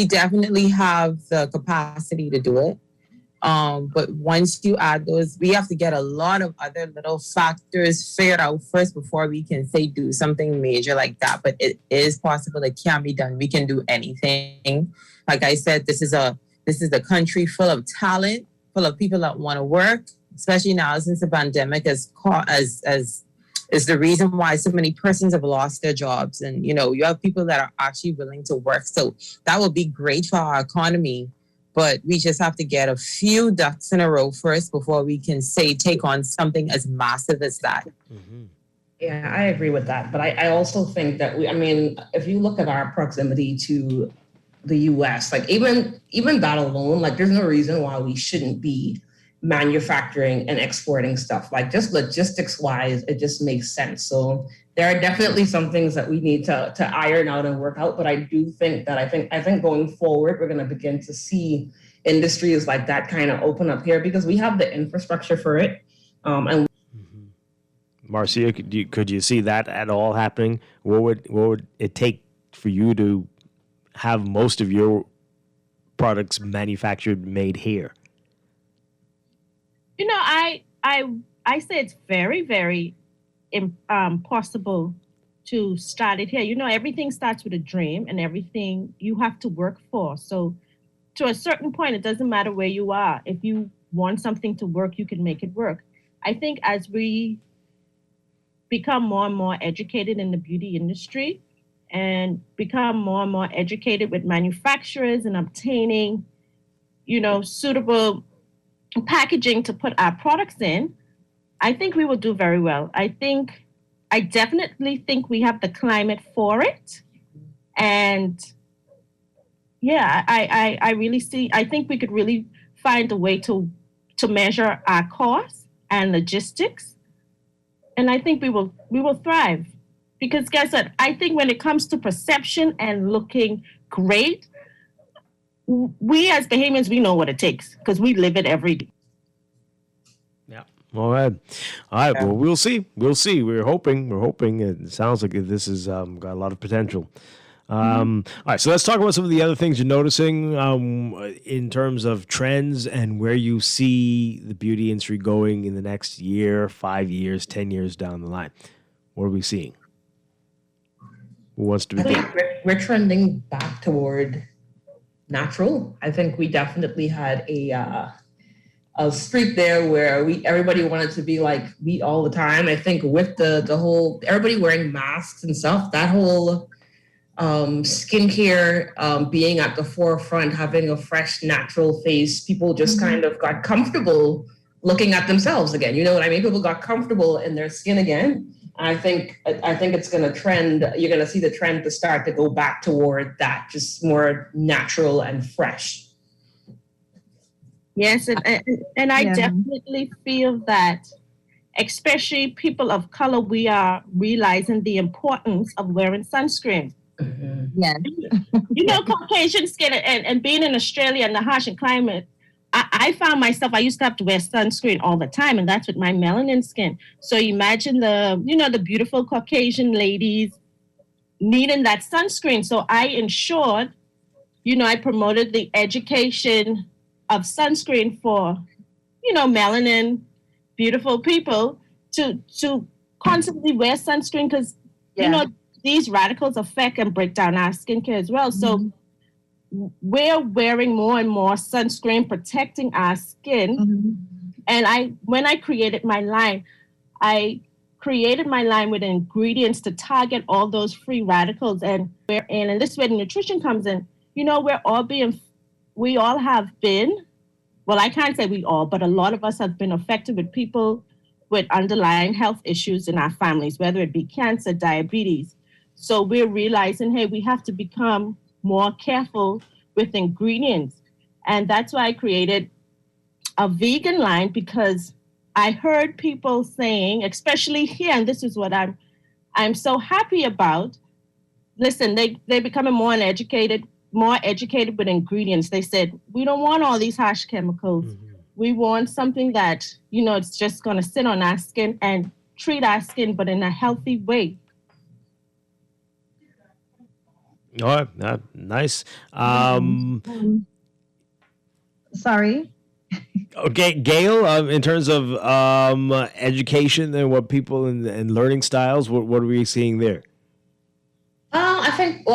definitely have the capacity to do it. But once you add those, we have to get a lot of other little factors figured out first before we can say do something major like that. But it is possible. It can be done. We can do anything. Like I said, this is a country full of talent, full of people that want to work, especially now since the pandemic is the reason why so many persons have lost their jobs. And, you have people that are actually willing to work. So that would be great for our economy. But we just have to get a few ducks in a row first before we can take on something as massive as that. Mm-hmm. Yeah, I agree with that. But I also think that if you look at our proximity to the U.S., like even that alone, like there's no reason why we shouldn't be manufacturing and exporting stuff. Like just logistics wise, it just makes sense. So there are definitely some things that we need to iron out and work out. But I do think that I think going forward, we're going to begin to see industries like that kind of open up here because we have the infrastructure for it. And Marcia, could you see that at all happening? What would it take for you to have most of your products made here? I say it's very, very possible to start it here. Everything starts with a dream and everything you have to work for. So to a certain point, it doesn't matter where you are. If you want something to work, you can make it work. I think as we become more and more educated in the beauty industry and become more and more educated with manufacturers and obtaining, suitable packaging to put our products in, I think we will do very well. I definitely think we have the climate for it. And yeah, I think we could really find a way to measure our costs and logistics. And I think we will thrive. Because guess what? I think when it comes to perception and looking great, we as Bahamians, we know what it takes because we live it every day. Yeah. All right. Well, we'll see. We're hoping. It sounds like this has got a lot of potential. All right. So let's talk about some of the other things you're noticing in terms of trends and where you see the beauty industry going in the next year, 5 years, 10 years down the line. What are we seeing? Who wants to begin? I think we're trending back toward natural. I think we definitely had a streak there where everybody wanted to be like me all the time. I think with the whole everybody wearing masks and stuff, that whole skincare being at the forefront, having a fresh natural face, people just kind of got comfortable looking at themselves again. You know what I mean? People got comfortable in their skin again. I think it's going to trend. You're going to see the trend to start to go back toward that, just more natural and fresh. Yes, and I definitely feel that, especially people of color, we are realizing the importance of wearing sunscreen. Mm-hmm. Yeah. Caucasian skin and being in Australia and the harsh climate, I found myself, I used to have to wear sunscreen all the time, and that's with my melanin skin. So imagine the beautiful Caucasian ladies needing that sunscreen. So I ensured, I promoted the education of sunscreen for, melanin, beautiful people to constantly wear sunscreen because, these radicals affect and break down our skincare as well. So we're wearing more and more sunscreen, protecting our skin. And when I created my line, with ingredients to target all those free radicals. And this is where the nutrition comes in. We all have been well, I can't say we all, but a lot of us have been affected with people with underlying health issues in our families, whether it be cancer, diabetes. So we're realizing, hey, we have to become more careful with ingredients. And that's why I created a vegan line, because I heard people saying, especially here, and this is what I'm so happy about. Listen, they're becoming more educated with ingredients. They said, we don't want all these harsh chemicals. We want something that, it's just going to sit on our skin and treat our skin, but in a healthy way. Oh, nice. Sorry. Okay, Gail, in terms of education and what people and learning styles, what are we seeing there? I think,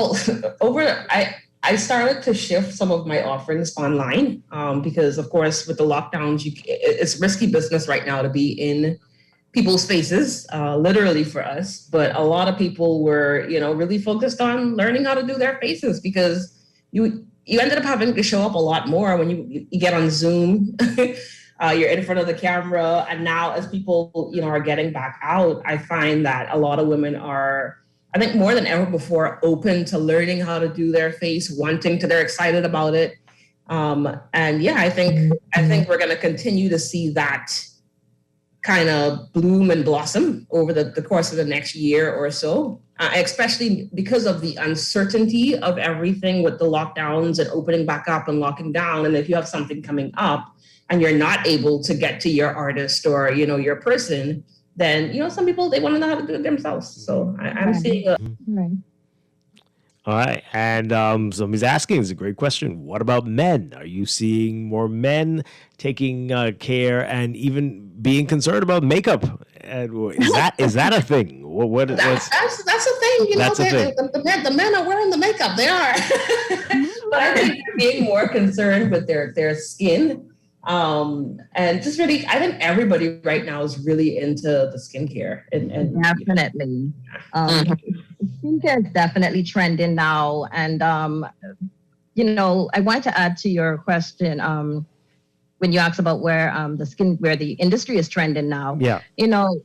I started to shift some of my offerings online because, of course, with the lockdowns, it's risky business right now to be in people's faces, literally for us. But a lot of people were, really focused on learning how to do their faces, because you ended up having to show up a lot more when you get on Zoom. You're in front of the camera. And now as people, are getting back out, I find that a lot of women are, I think more than ever before, open to learning how to do their face, they're excited about it. I think we're going to continue to see that kind of bloom and blossom over the course of the next year or so, especially because of the uncertainty of everything with the lockdowns and opening back up and locking down. And if you have something coming up and you're not able to get to your artist or, your person, then, some people, they want to know how to do it themselves. So I'm seeing All right. And somebody's asking, it's a great question. What about men? Are you seeing more men taking care and even being concerned about makeup? And is that a thing? That's a thing. That's a thing. The men are wearing the makeup. They are. But I think they're being more concerned with their skin. And just really, I think everybody right now is really into the skincare. And definitely. Skincare is definitely trending now. And, I want to add to your question when you asked about where the industry is trending now. Yeah.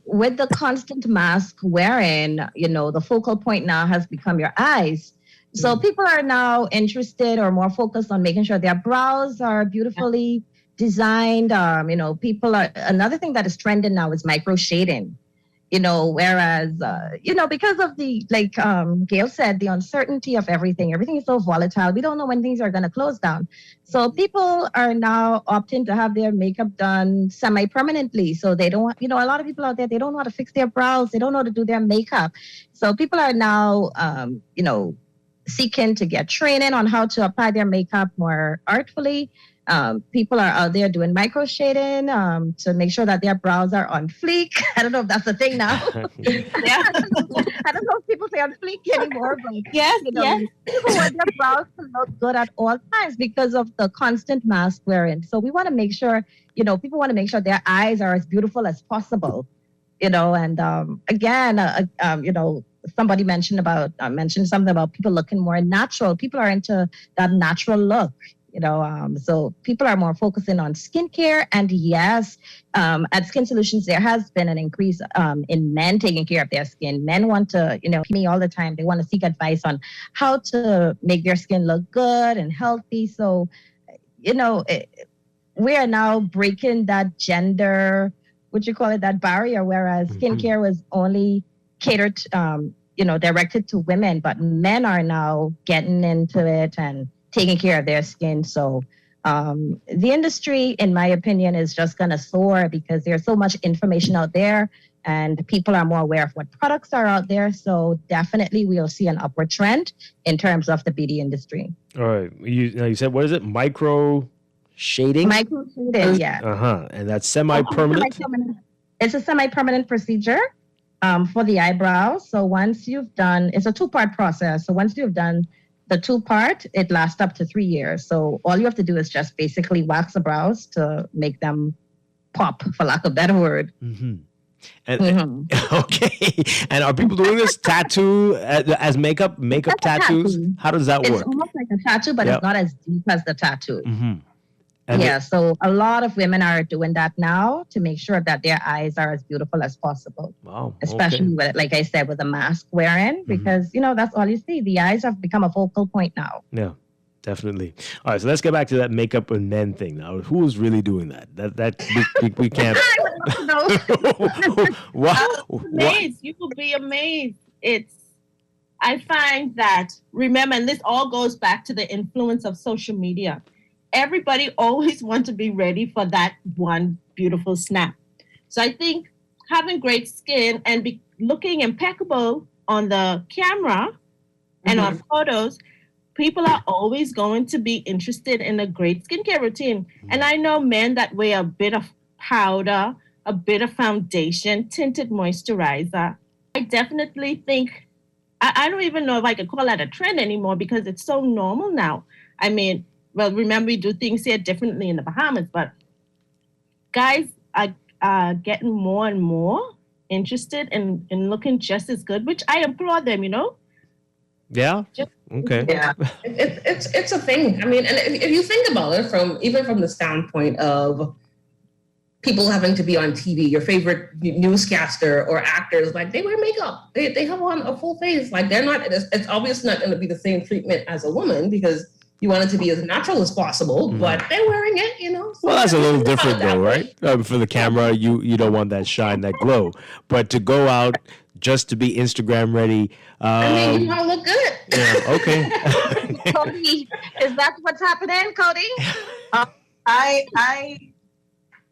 With the constant mask wearing, the focal point now has become your eyes. So people are now interested or more focused on making sure their brows are beautifully designed. Another thing that is trending now is micro shading. Whereas, because of the, Gail said, the uncertainty of everything is so volatile. We don't know when things are going to close down. So people are now opting to have their makeup done semi-permanently. So they don't, a lot of people out there, they don't know how to fix their brows. They don't know how to do their makeup. So people are now, seeking to get training on how to apply their makeup more artfully. People are out there doing micro shading to make sure that their brows are on fleek. I don't know if that's a thing now. I don't know if people say on fleek anymore, but yes. People want their brows to look good at all times because of the constant mask wearing. So we want to make sure, people want to make sure their eyes are as beautiful as possible. And again, somebody mentioned something about people looking more natural. People are into that natural look. So people are more focusing on skincare. And yes, at Skin Solutions, there has been an increase in men taking care of their skin. Men want to, me all the time, they want to seek advice on how to make their skin look good and healthy. So, we are now breaking that gender, that barrier, whereas skincare was only catered, directed to women, but men are now getting into it and taking care of their skin. So the industry, in my opinion, is just going to soar because there's so much information out there and people are more aware of what products are out there. So definitely we'll see an upward trend in terms of the beauty industry. All right. You said, what is it? Micro shading? Micro shading, yeah. And that's semi-permanent? It's a semi-permanent procedure for the eyebrows. So once you've done, it's a 2-part process. So once you've done the 2-part, it lasts up to 3 years. So all you have to do is just basically wax the brows to make them pop, for lack of a better word. Mm-hmm. And okay. And are people doing this tattoo as makeup tattoos? How does that work? It's almost like a tattoo, but it's not as deep as the tattoo. Mm-hmm. And yeah, so a lot of women are doing that now to make sure that their eyes are as beautiful as possible. Wow. Especially with, like I said, with the mask wearing, because that's all you see. The eyes have become a focal point now. Yeah, definitely. All right, so let's get back to that makeup and men thing now. Who is really doing that? We can't. Amazed. You will be amazed. I find that, remember, and this all goes back to the influence of social media. Everybody always wants to be ready for that one beautiful snap. So I think having great skin and be looking impeccable on the camera and on photos, people are always going to be interested in a great skincare routine. And I know men that wear a bit of powder, a bit of foundation, tinted moisturizer. I definitely think, I don't even know if I could call that a trend anymore because it's so normal now. I mean, well, remember, we do things here differently in the Bahamas, but guys are getting more and more interested in looking just as good, which I applaud them, Yeah? Okay. Yeah, it's a thing. I mean, and if you think about it from the standpoint of people having to be on TV, your favorite newscaster or actors, like they wear makeup. They have on a full face. Like it's obviously not going to be the same treatment as a woman because you want it to be as natural as possible, but they're wearing it, So well, that's a little different though, right? For the camera, you don't want that shine, that glow. But to go out just to be Instagram ready. I mean, you want to look good. Yeah, okay. Cody, is that what's happening, Cody?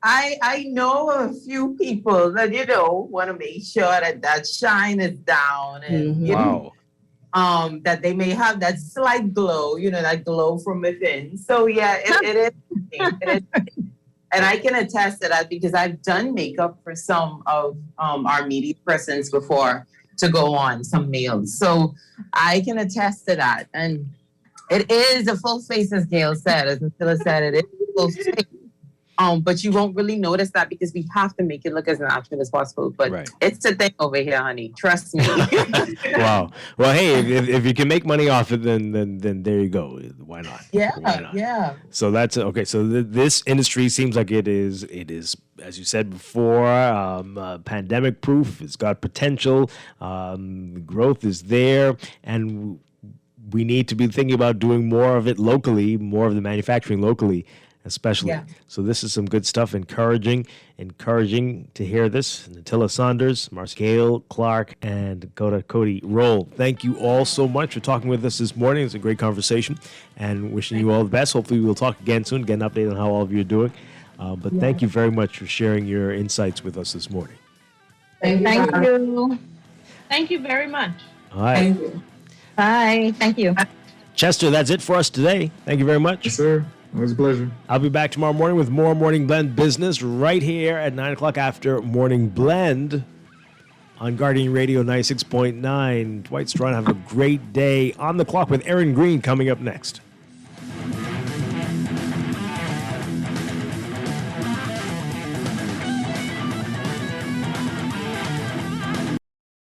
I know a few people that want to make sure that shine is down and that they may have that slight glow, that glow from within. So yeah, it is. And I can attest to that because I've done makeup for some of our media persons before to go on, some males. So I can attest to that. And it is a full face, as Gail said, as Priscilla said, it is a full face. But you won't really notice that because we have to make it look as natural as possible. But it's a thing over here, honey. Trust me. Wow. Well, hey, if you can make money off it, then there you go. Why not? Yeah. Why not? Yeah. So that's okay. So this industry seems like it is, as you said before, pandemic proof. It's got potential. Growth is there, and we need to be thinking about doing more of it locally, more of the manufacturing locally. Especially. Yeah. So this is some good stuff. Encouraging to hear this. Natilla Saunders, Marcel Clark, and Dakota Cody Roll. Thank you all so much for talking with us this morning. It's a great conversation and wishing you all the best. Hopefully we'll talk again soon, get an update on how all of you are doing. Thank you very much for sharing your insights with us this morning. Thank you. Thank you very much. All right. Thank you. Bye. Thank you. Chester, that's it for us today. Thank you very much. Yes, sir. It was a pleasure. I'll be back tomorrow morning with more Morning Blend business right here at 9 o'clock after Morning Blend on Guardian Radio 96.9. Dwight Strachan, have a great day. On the clock with Aaron Green coming up next.